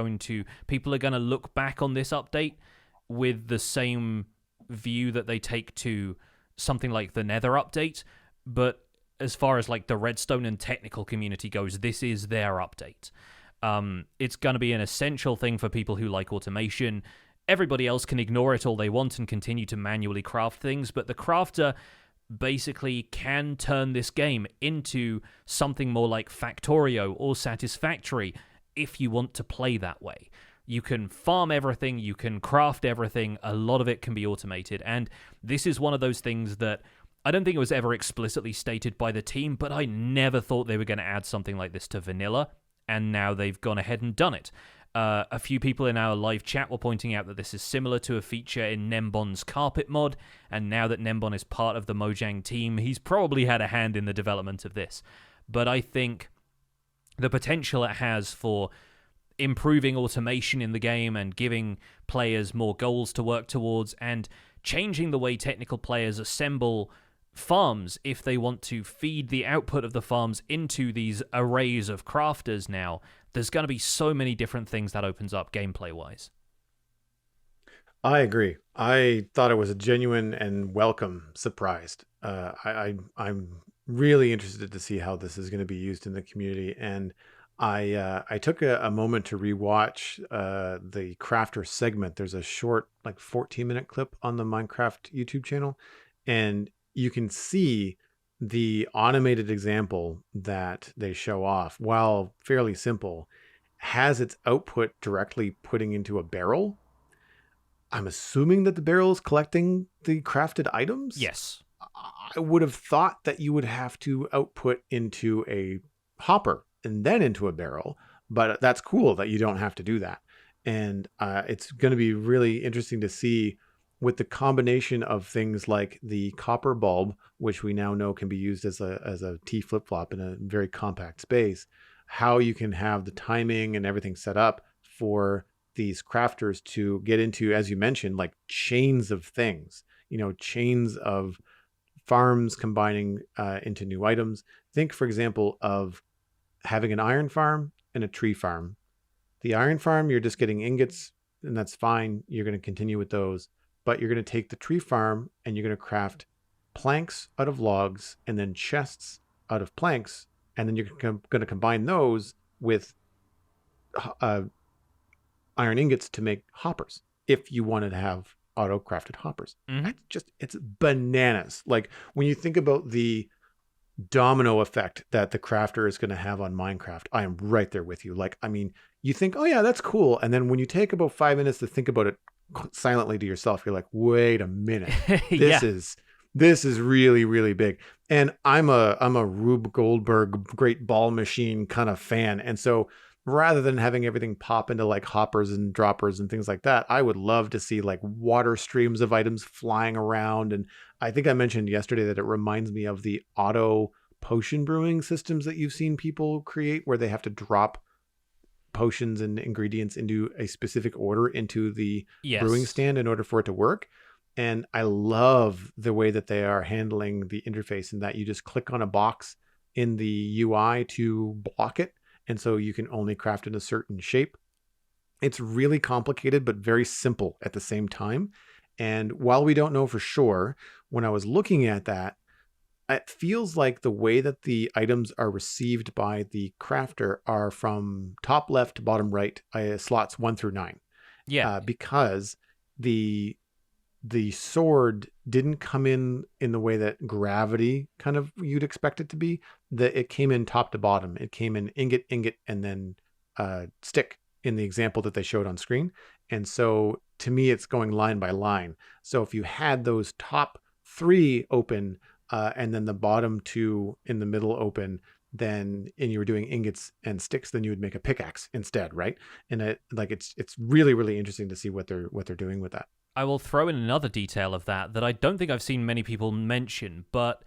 S1: people are going to look back on this update with the same view that they take to something like the Nether update. But as far as like the redstone and technical community goes, this is their update. It's going to be an essential thing for people who like automation. Everybody else can ignore it all they want and continue to manually craft things, but the crafter basically can turn this game into something more like Factorio or Satisfactory if you want to play that way. You can farm everything, you can craft everything, a lot of it can be automated, and this is one of those things that I don't think it was ever explicitly stated by the team, but I never thought they were going to add something like this to vanilla, and now they've gone ahead and done it. A few people in our live chat were pointing out that this is similar to a feature in Nembon's carpet mod, and now that Nembon is part of the Mojang team, he's probably had a hand in the development of this. But I think the potential it has for improving automation in the game and giving players more goals to work towards and changing the way technical players assemble farms if they want to feed the output of the farms into these arrays of crafters now, there's going to be so many different things that opens up gameplay-wise.
S2: I agree. I thought it was a genuine and welcome surprise. I'm really interested to see how this is going to be used in the community, and I took a moment to rewatch the crafter segment. There's a short, like 14-minute clip on the Minecraft YouTube channel, and you can see the automated example that they show off, while fairly simple, has its output directly putting into a barrel. I'm assuming that the barrel is collecting the crafted items.
S1: Yes.
S2: I would have thought that you would have to output into a hopper and then into a barrel, but that's cool that you don't have to do that. And it's going to be really interesting to see, with the combination of things like the copper bulb, which we now know can be used as a T flip-flop in a very compact space, how you can have the timing and everything set up for these crafters to get into, as you mentioned, like chains of things, chains of farms combining into new items. Think, for example, of having an iron farm and a tree farm. The iron farm, you're just getting ingots, and that's fine. You're going to continue with those. But you're going to take the tree farm and you're going to craft planks out of logs and then chests out of planks. And then you're going to combine those with iron ingots to make hoppers, if you wanted to have auto-crafted hoppers.
S1: Mm-hmm.
S2: It's bananas. Like, when you think about the domino effect that the crafter is going to have on Minecraft, I am right there with you. Like, I mean, you think, oh yeah, that's cool. And then when you take about 5 minutes to think about it silently to yourself, you're like, wait a minute,
S1: Yeah.
S2: this is really, really big. And I'm a Rube Goldberg Great Ball Machine kind of fan. And so rather than having everything pop into like hoppers and droppers and things like that, I would love to see like water streams of items flying around. And I think I mentioned yesterday that it reminds me of the auto potion brewing systems that you've seen people create, where they have to drop potions and ingredients into a specific order into the brewing
S1: Yes.
S2: stand in order for it to work. And I love the way that they are handling the interface, and that you just click on a box in the UI to block it. And so you can only craft in a certain shape. It's really complicated, but very simple at the same time. And while we don't know for sure, when I was looking at that, it feels like the way that the items are received by the crafter are from top left to bottom right, slots 1 through 9,
S1: Yeah.
S2: because the sword didn't come in the way that gravity kind of you'd expect it to be. That it came in top to bottom. It came in ingot, and then stick in the example that they showed on screen. And so to me, it's going line by line. So if you had those top 3 open, and then the bottom 2 in the middle open, and you were doing ingots and sticks, then you would make a pickaxe instead, right? And it's really, really interesting to see what they're doing with that.
S1: I will throw in another detail of that I don't think I've seen many people mention, but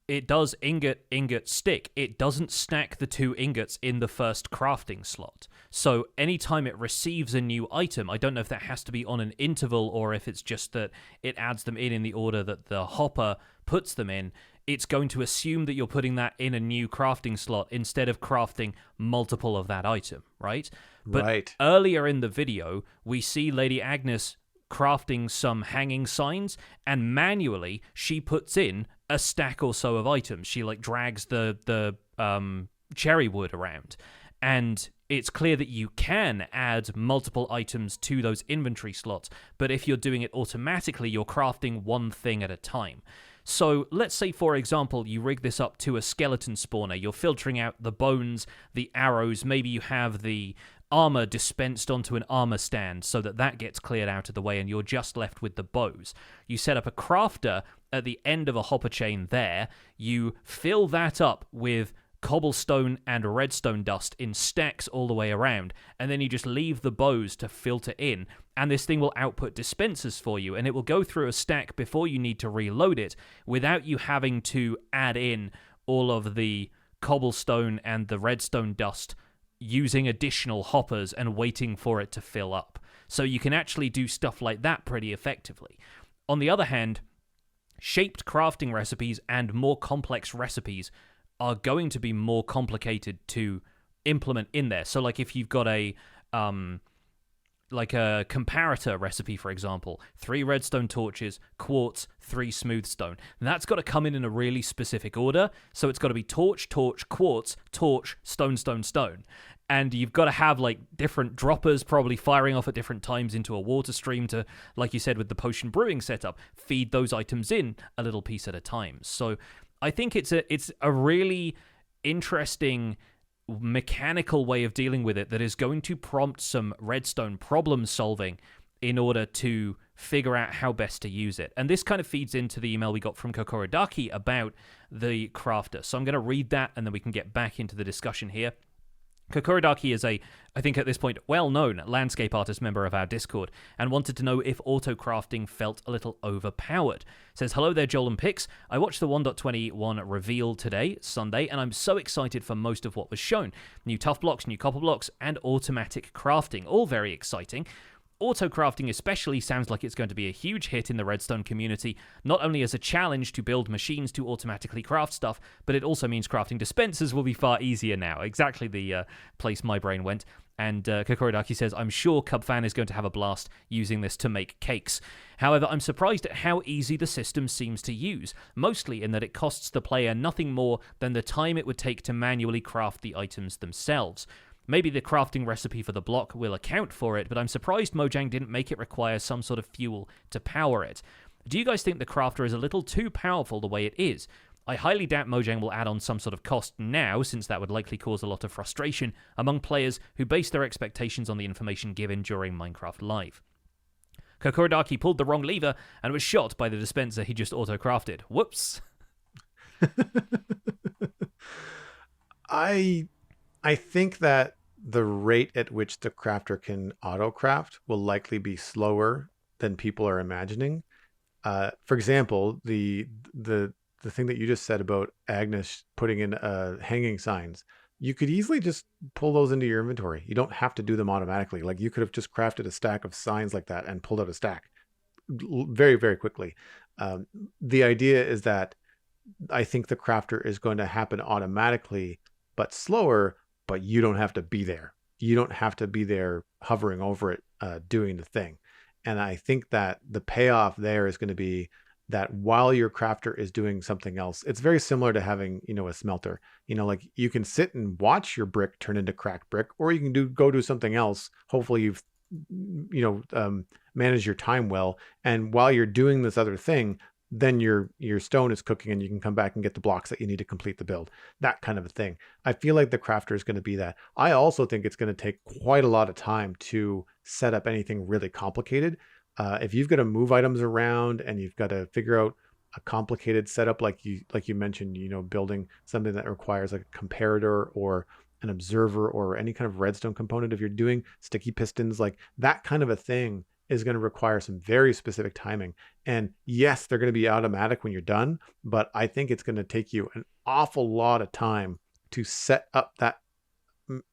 S1: it does ingot, stick. It doesn't stack the 2 ingots in the first crafting slot. So anytime it receives a new item, I don't know if that has to be on an interval or if it's just that it adds them in the order that the hopper puts them in. It's going to assume that you're putting that in a new crafting slot instead of crafting multiple of that item, right? But
S2: right.
S1: Earlier in the video, we see Lady Agnes crafting some hanging signs, and manually she puts in a stack or so of items. She like drags the cherry wood around, and it's clear that you can add multiple items to those inventory slots, but if you're doing it automatically, you're crafting one thing at a time. So let's say, for example, you rig this up to a skeleton spawner. You're filtering out the bones, the arrows, maybe you have the armor dispensed onto an armor stand so that gets cleared out of the way and you're just left with the bows. You set up a crafter at the end of a hopper chain there. You fill that up with cobblestone and redstone dust in stacks all the way around, and then you just leave the bows to filter in, and this thing will output dispensers for you, and it will go through a stack before you need to reload it without you having to add in all of the cobblestone and the redstone dust using additional hoppers and waiting for it to fill up. So you can actually do stuff like that pretty effectively. On the other hand, shaped crafting recipes and more complex recipes are going to be more complicated to implement in there. So like if you've got a comparator recipe, for example, 3 redstone torches, quartz, 3 smooth stone. And that's got to come in a really specific order. So it's got to be torch, torch, quartz, torch, stone, stone, stone. And you've got to have like different droppers probably firing off at different times into a water stream to, like you said with the potion brewing setup, feed those items in a little piece at a time. So I think it's a really interesting mechanical way of dealing with it that is going to prompt some redstone problem solving in order to figure out how best to use it. And this kind of feeds into the email we got from Kokorodaki about the crafter. So I'm going to read that and then we can get back into the discussion here. Kokorodaki is I think at this point, well-known landscape artist member of our Discord and wanted to know if auto-crafting felt a little overpowered. Says, hello there, Joel and Pix. I watched the 1.21 reveal today, Sunday, and I'm so excited for most of what was shown. New tough blocks, new copper blocks, and automatic crafting. All very exciting. Auto-crafting especially sounds like it's going to be a huge hit in the Redstone community, not only as a challenge to build machines to automatically craft stuff, but it also means crafting dispensers will be far easier now. Exactly the place my brain went. And Kokorodaki says, I'm sure Cubfan is going to have a blast using this to make cakes. However, I'm surprised at how easy the system seems to use, mostly in that it costs the player nothing more than the time it would take to manually craft the items themselves. Maybe the crafting recipe for the block will account for it, but I'm surprised Mojang didn't make it require some sort of fuel to power it. Do you guys think the crafter is a little too powerful the way it is? I highly doubt Mojang will add on some sort of cost now, since that would likely cause a lot of frustration among players who base their expectations on the information given during Minecraft Live. Kokurodaki pulled the wrong lever and was shot by the dispenser he just auto-crafted. Whoops.
S2: I think that the rate at which the crafter can auto-craft will likely be slower than people are imagining. For example, the thing that you just said about Agnes putting in hanging signs, you could easily just pull those into your inventory. You don't have to do them automatically. Like you could have just crafted a stack of signs like that and pulled out a stack very, very quickly. The idea is that I think the crafter is going to happen automatically, but slower, but you don't have to be there. You don't have to be there hovering over it, doing the thing. And I think that the payoff there is going to be that while your crafter is doing something else, it's very similar to having, a smelter. Like you can sit and watch your brick turn into cracked brick, or you can go do something else. Hopefully you've, managed your time well. And while you're doing this other thing, then your stone is cooking and you can come back and get the blocks that you need to complete the build. That kind of a thing. I feel like the crafter is going to be that. I also think it's going to take quite a lot of time to set up anything really complicated. If you've got to move items around and you've got to figure out a complicated setup, like you mentioned, building something that requires like a comparator or an observer or any kind of redstone component, if you're doing sticky pistons, like that kind of a thing is going to require some very specific timing. And yes, they're going to be automatic when you're done, but I think it's going to take you an awful lot of time to set up that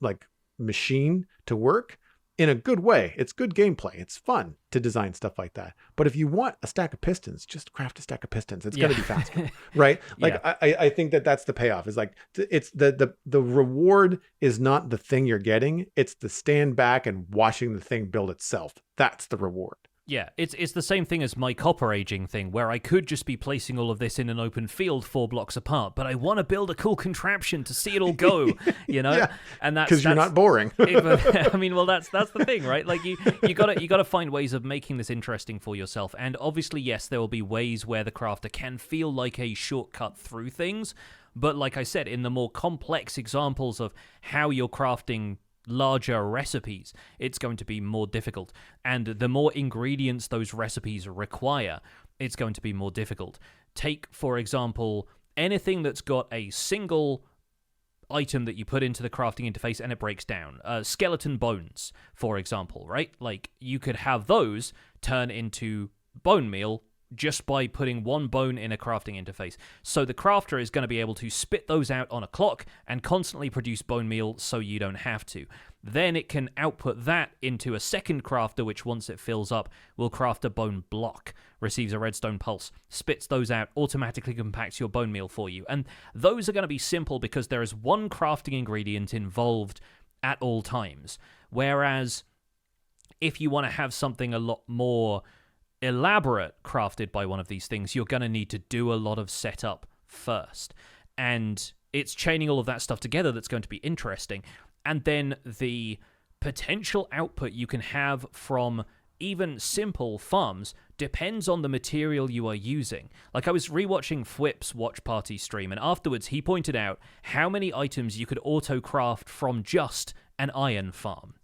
S2: like machine to work in a good way. It's good gameplay. It's fun to design stuff like that. But if you want a stack of pistons, just craft a stack of pistons. It's going to be faster, right? Like I think that's the payoff. Is like it's the reward is not the thing you're getting. It's the stand back and watching the thing build itself. That's the reward.
S1: Yeah, it's the same thing as my copper aging thing, where I could just be placing all of this in an open field 4 blocks apart, but I want to build a cool contraption to see it all go,
S2: Yeah,
S1: and that's
S2: because you're not boring.
S1: I mean, well, that's the thing, right? Like you gotta find ways of making this interesting for yourself, and obviously, yes, there will be ways where the crafter can feel like a shortcut through things, but like I said, in the more complex examples of how you're crafting larger recipes, it's going to be more difficult, and the more ingredients those recipes require, it's going to be more difficult. Take, for example, anything that's got a single item that you put into the crafting interface and it breaks down. Skeleton bones, for example, right? Like, you could have those turn into bone meal just by putting one bone in a crafting interface. So the crafter is going to be able to spit those out on a clock and constantly produce bone meal so you don't have to. Then it can output that into a second crafter, which once it fills up, will craft a bone block, receives a redstone pulse, spits those out, automatically compacts your bone meal for you. And those are going to be simple because there is one crafting ingredient involved at all times. Whereas if you want to have something a lot more elaborate crafted by one of these things, you're going to need to do a lot of setup first. And it's chaining all of that stuff together that's going to be interesting. And then the potential output you can have from even simple farms depends on the material you are using. Like, I was rewatching Fwip's Watch Party stream, and afterwards he pointed out how many items you could auto-craft from just an iron farm.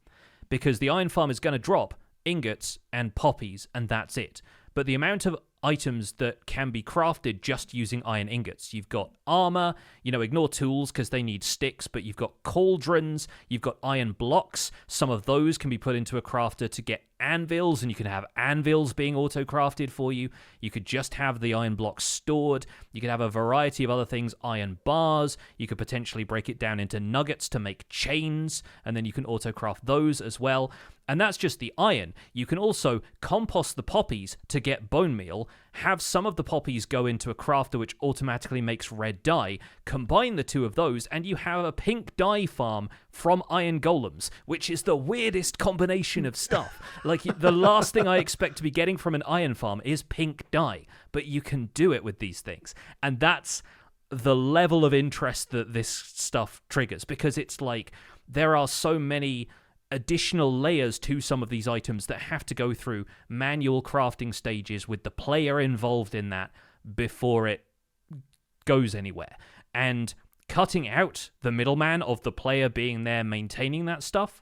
S1: Because the iron farm is going to drop ingots and poppies, and that's it. But the amount of items that can be crafted just using iron ingots. You've got armor, ignore tools because they need sticks, but you've got cauldrons, you've got iron blocks. Some of those can be put into a crafter to get anvils, and you can have anvils being auto-crafted for you. You could just have the iron blocks stored. You could have a variety of other things, iron bars. You could potentially break it down into nuggets to make chains, and then you can auto-craft those as well. And that's just the iron. You can also compost the poppies to get bone meal, have some of the poppies go into a crafter which automatically makes red dye, combine the two of those, and you have a pink dye farm from iron golems, which is the weirdest combination of stuff. Like, the last thing I expect to be getting from an iron farm is pink dye, but you can do it with these things. And that's the level of interest that this stuff triggers, because it's like there are so many additional layers to some of these items that have to go through manual crafting stages with the player involved in that before it goes anywhere. And cutting out the middleman of the player being there maintaining that stuff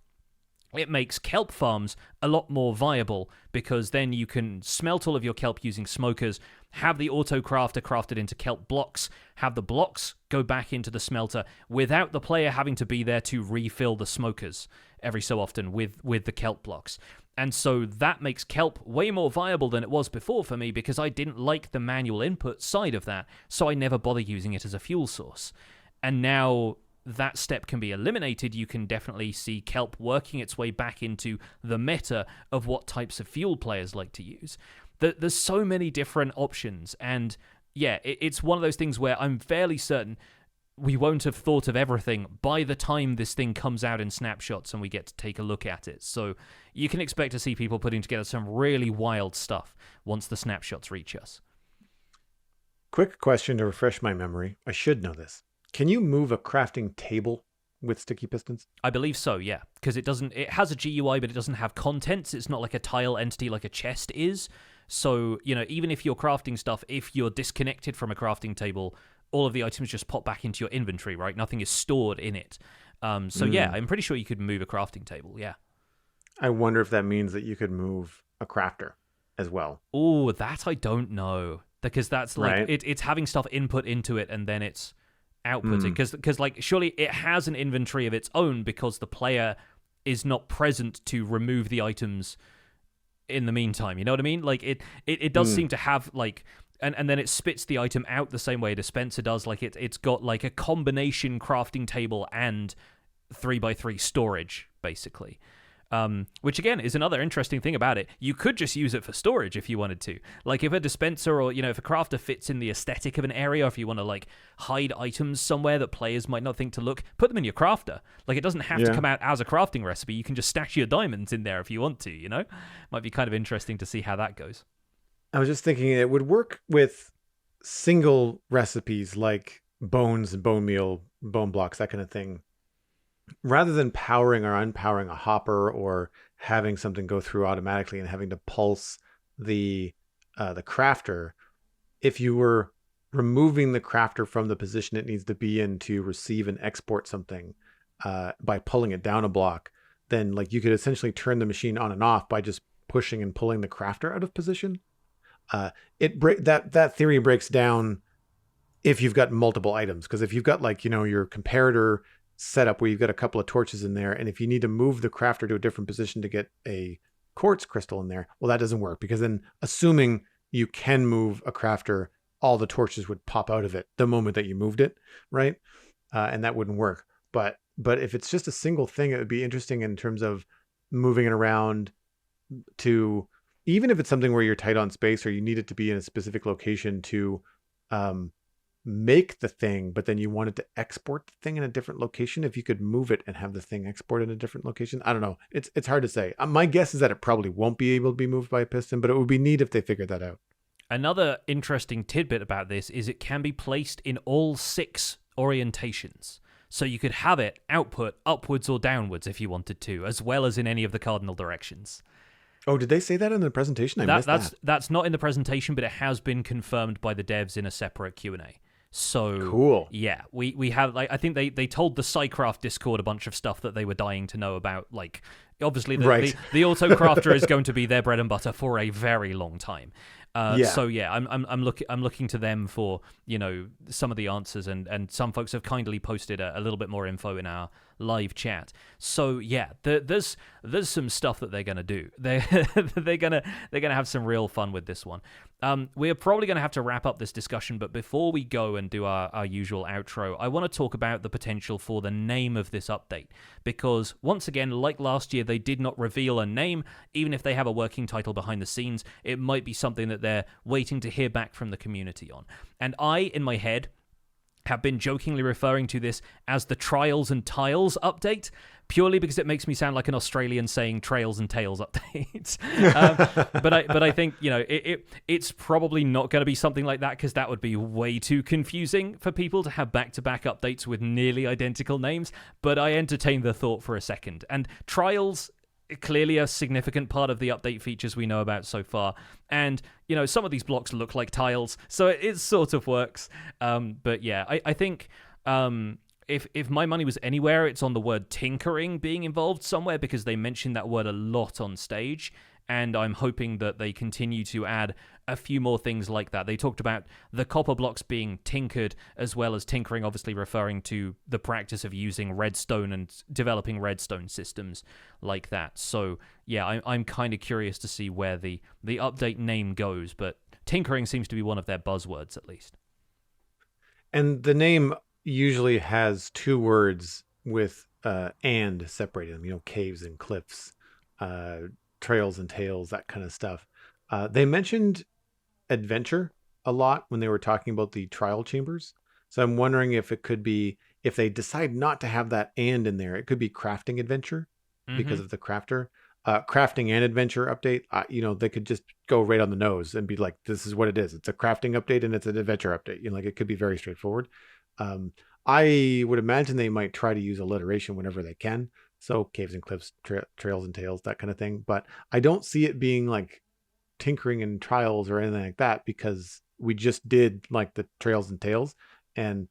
S1: it makes kelp farms a lot more viable, because then you can smelt all of your kelp using smokers, have the auto crafter crafted into kelp blocks, have the blocks go back into the smelter without the player having to be there to refill the smokers every so often with the kelp blocks. And so that makes kelp way more viable than it was before for me, because I didn't like the manual input side of that, so I never bother using it as a fuel source. And now that step can be eliminated. You can definitely see kelp working its way back into the meta of what types of fuel players like to use. There's so many different options, and yeah, it's one of those things where I'm fairly certain we won't have thought of everything by the time this thing comes out in snapshots and we get to take a look at it. So you can expect to see people putting together some really wild stuff once the snapshots reach us.
S2: Quick question to refresh my memory. I should know this. Can you move a crafting table with sticky pistons?
S1: I believe so, yeah. Because it has a GUI, but it doesn't have contents. It's not like a tile entity like a chest is. So, even if you're crafting stuff, if you're disconnected from a crafting table, all of the items just pop back into your inventory, right? Nothing is stored in it. Yeah, I'm pretty sure you could move a crafting table, yeah.
S2: I wonder if that means that you could move a crafter as well.
S1: Oh, that I don't know. Because that's like,
S2: right?
S1: It's having stuff input into it and then it's outputting. Because like, surely it has an inventory of its own because the player is not present to remove the items in the meantime. You know what I mean? Like, it does seem to have, like... And then it spits the item out the same way a dispenser does. Like it's got like a combination crafting table and 3x3 storage, basically. Which again is another interesting thing about it. You could just use it for storage if you wanted to. Like if a dispenser or if a crafter fits in the aesthetic of an area, if you want to like hide items somewhere that players might not think to look, put them in your crafter. Like it doesn't have to come out as a crafting recipe. You can just stash your diamonds in there if you want to. Might be kind of interesting to see how that goes.
S2: I was just thinking it would work with single recipes like bones and bone meal, bone blocks, that kind of thing. Rather than powering or unpowering a hopper or having something go through automatically and having to pulse the crafter, if you were removing the crafter from the position it needs to be in to receive and export something by pulling it down a block, then like you could essentially turn the machine on and off by just pushing and pulling the crafter out of position. That theory breaks down if you've got multiple items, because if you've got like your comparator setup where you've got a couple of torches in there, and if you need to move the crafter to a different position to get a quartz crystal in there, well, that doesn't work, because then assuming you can move a crafter, all the torches would pop out of it the moment that you moved it, right? And that wouldn't work. But if it's just a single thing, it would be interesting in terms of moving it around to... Even if it's something where you're tight on space or you need it to be in a specific location to make the thing, but then you wanted to export the thing in a different location, if you could move it and have the thing export in a different location. I don't know. It's hard to say. My guess is that it probably won't be able to be moved by a piston, but it would be neat if they figured that out.
S1: Another interesting tidbit about this is it can be placed in all 6 orientations. So you could have it output upwards or downwards if you wanted to, as well as in any of the cardinal directions.
S2: Oh, did they say that in the presentation? I missed that.
S1: That's not in the presentation, but it has been confirmed by the devs in a separate Q&A. So
S2: cool.
S1: Yeah, we have, like, I think they told the SciCraft Discord a bunch of stuff that they were dying to know about. Like, obviously the auto crafter is going to be their bread and butter for a very long time. So yeah, I'm looking to them for some of the answers, and some folks have kindly posted a little bit more info in our live chat. So yeah, there's some stuff that they're gonna do. They're gonna have some real fun with this one. We're probably gonna have to wrap up this discussion, but before we go and do our usual outro, I want to talk about the potential for the name of this update, because once again, like last year, they did not reveal a name. Even if they have a working title behind the scenes, it might be something that they're waiting to hear back from the community on. And I, in my head, have been jokingly referring to this as the Trials and Tiles update, purely because it makes me sound like an Australian saying Trails and Tails update. But I think it's probably not going to be something like that, because that would be way too confusing for people to have back-to-back updates with nearly identical names. But I entertained the thought for a second. And Trials, clearly a significant part of the update features we know about so far. And, some of these blocks look like tiles, so it sort of works. But yeah, I think if my money was anywhere, it's on the word tinkering being involved somewhere, because they mentioned that word a lot on stage. And I'm hoping that they continue to add a few more things like that. They talked about the copper blocks being tinkered, as well as tinkering, obviously referring to the practice of using redstone and developing redstone systems like that. So, yeah, I'm kind of curious to see where the update name goes, but tinkering seems to be one of their buzzwords, at least.
S2: And the name usually has two words with and separating them, you know, caves and cliffs, trails and tales, that kind of stuff. They mentioned adventure a lot when they were talking about the trial chambers. So I'm wondering if it could be, if they decide not to have that and in there, it could be crafting adventure because of the crafter. Crafting and adventure update, you know, they could just go right on the nose and be like, this is what it is. It's a crafting update and it's an adventure update. You know, like it could be very straightforward. I would imagine they might try to use alliteration whenever they can. So caves and cliffs, trails and tales, that kind of thing. But I don't see it being like tinkering and trials or anything like that, because we just did like the trails and tales, and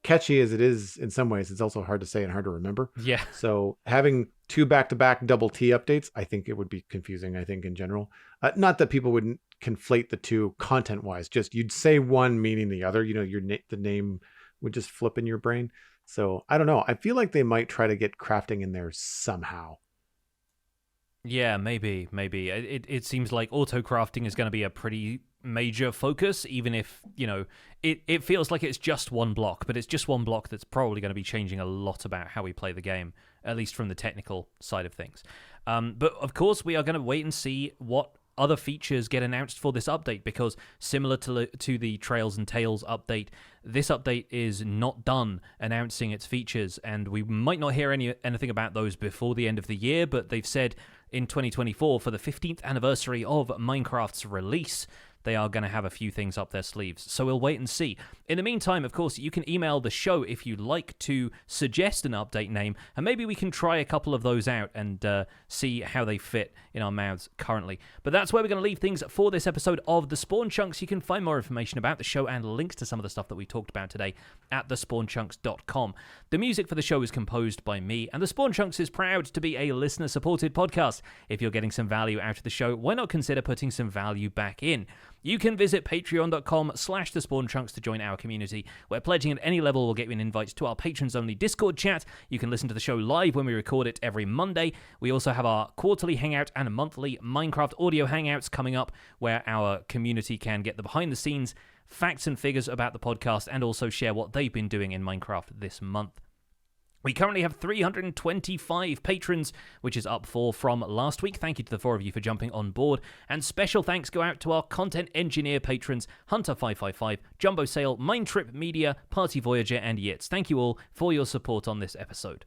S2: catchy as it is in some ways, it's also hard to say and hard to remember.
S1: Yeah.
S2: So having two back-to-back double T updates, I think it would be confusing, I think, in general. Not that people wouldn't conflate the two content-wise, just you'd say one meaning the other. You know, the name would just flip in your brain. So I don't know. I feel like they might try to get crafting in there somehow.
S1: Yeah, maybe. It seems like auto crafting is going to be a pretty major focus, even if, you know, it feels like it's just one block, but it's just one block that's probably going to be changing a lot about how we play the game, at least from the technical side of things. But of course, we are going to wait and see what other features get announced for this update, because similar to the Trails and Tales update, this update is not done announcing its features, and we might not hear anything about those before the end of the year, but they've said in 2024, for the 15th anniversary of Minecraft's release, they are going to have a few things up their sleeves. So we'll wait and see. In the meantime, of course, you can email the show if you'd like to suggest an update name, and maybe we can try a couple of those out and see how they fit in our mouths currently. But that's where we're going to leave things for this episode of The Spawn Chunks. You can find more information about the show and links to some of the stuff that we talked about today at thespawnchunks.com. The music for the show is composed by me, and The Spawn Chunks is proud to be a listener-supported podcast. If you're getting some value out of the show, why not consider putting some value back in? You can visit patreon.com/thespawnchunks to join our community, where pledging at any level will get you an invite to our patrons-only Discord chat. You can listen to the show live when we record it every Monday. We also have our quarterly hangout and monthly Minecraft audio hangouts coming up, where our community can get the behind-the-scenes facts and figures about the podcast and also share what they've been doing in Minecraft this month. We currently have 325 patrons, which is up 4 from last week. Thank you to the 4 of you for jumping on board. And special thanks go out to our content engineer patrons, Hunter555, Jumbo Sale, Mindtrip Media, Party Voyager, and Yitz. Thank you all for your support on this episode.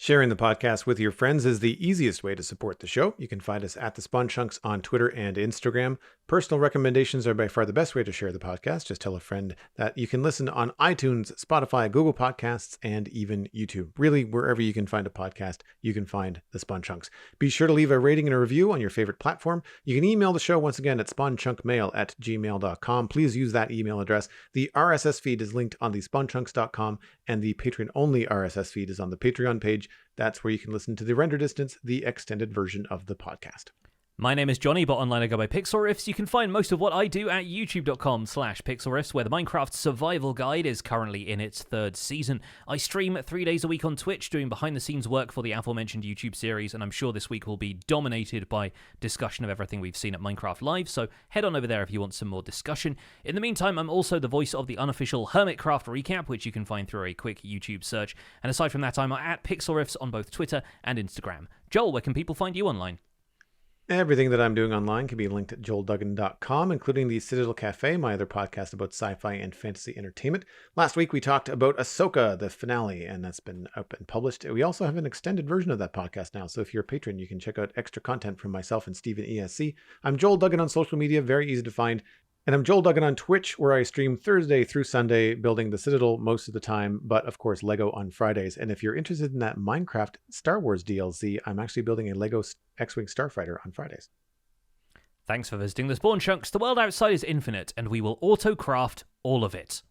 S2: Sharing the podcast with your friends is the easiest way to support the show. You can find us at The Spawn Chunks on Twitter and Instagram. Personal recommendations are by far the best way to share the podcast. Just tell a friend that you can listen on iTunes, Spotify, Google Podcasts, and even YouTube. Really, wherever you can find a podcast, you can find The Spawn Chunks. Be sure to leave a rating and a review on your favorite platform. You can email the show once again at spawnchunkmail@gmail.com. Please use that email address. The RSS feed is linked on the spawnchunks.com, and the Patreon-only RSS feed is on the Patreon page. That's where you can listen to the render distance, the extended version of the podcast.
S1: My name is Johnny, but online I go by Pixel Riffs. You can find most of what I do at youtube.com/pixelriffs, where the Minecraft Survival Guide is currently in its 3rd season. I stream 3 days a week on Twitch, doing behind-the-scenes work for the aforementioned YouTube series, and I'm sure this week will be dominated by discussion of everything we've seen at Minecraft Live, so head on over there if you want some more discussion. In the meantime, I'm also the voice of the unofficial Hermitcraft recap, which you can find through a quick YouTube search, and aside from that, I'm at Pixel Riffs on both Twitter and Instagram. Joel, where can people find you online?
S2: Everything that I'm doing online can be linked at joelduggan.com, including the Citadel Cafe, my other podcast about sci-fi and fantasy entertainment. Last week, we talked about Ahsoka, the finale, and that's been up and published. We also have an extended version of that podcast now, so if you're a patron, you can check out extra content from myself and Steven ESC. I'm Joel Duggan on social media, very easy to find. And I'm Joel Duggan on Twitch, where I stream Thursday through Sunday, building the Citadel most of the time, but of course Lego on Fridays. And if you're interested in that Minecraft Star Wars DLC, I'm actually building a Lego X-Wing Starfighter on Fridays.
S1: Thanks for visiting The Spawn Chunks. The world outside is infinite, and we will auto-craft all of it.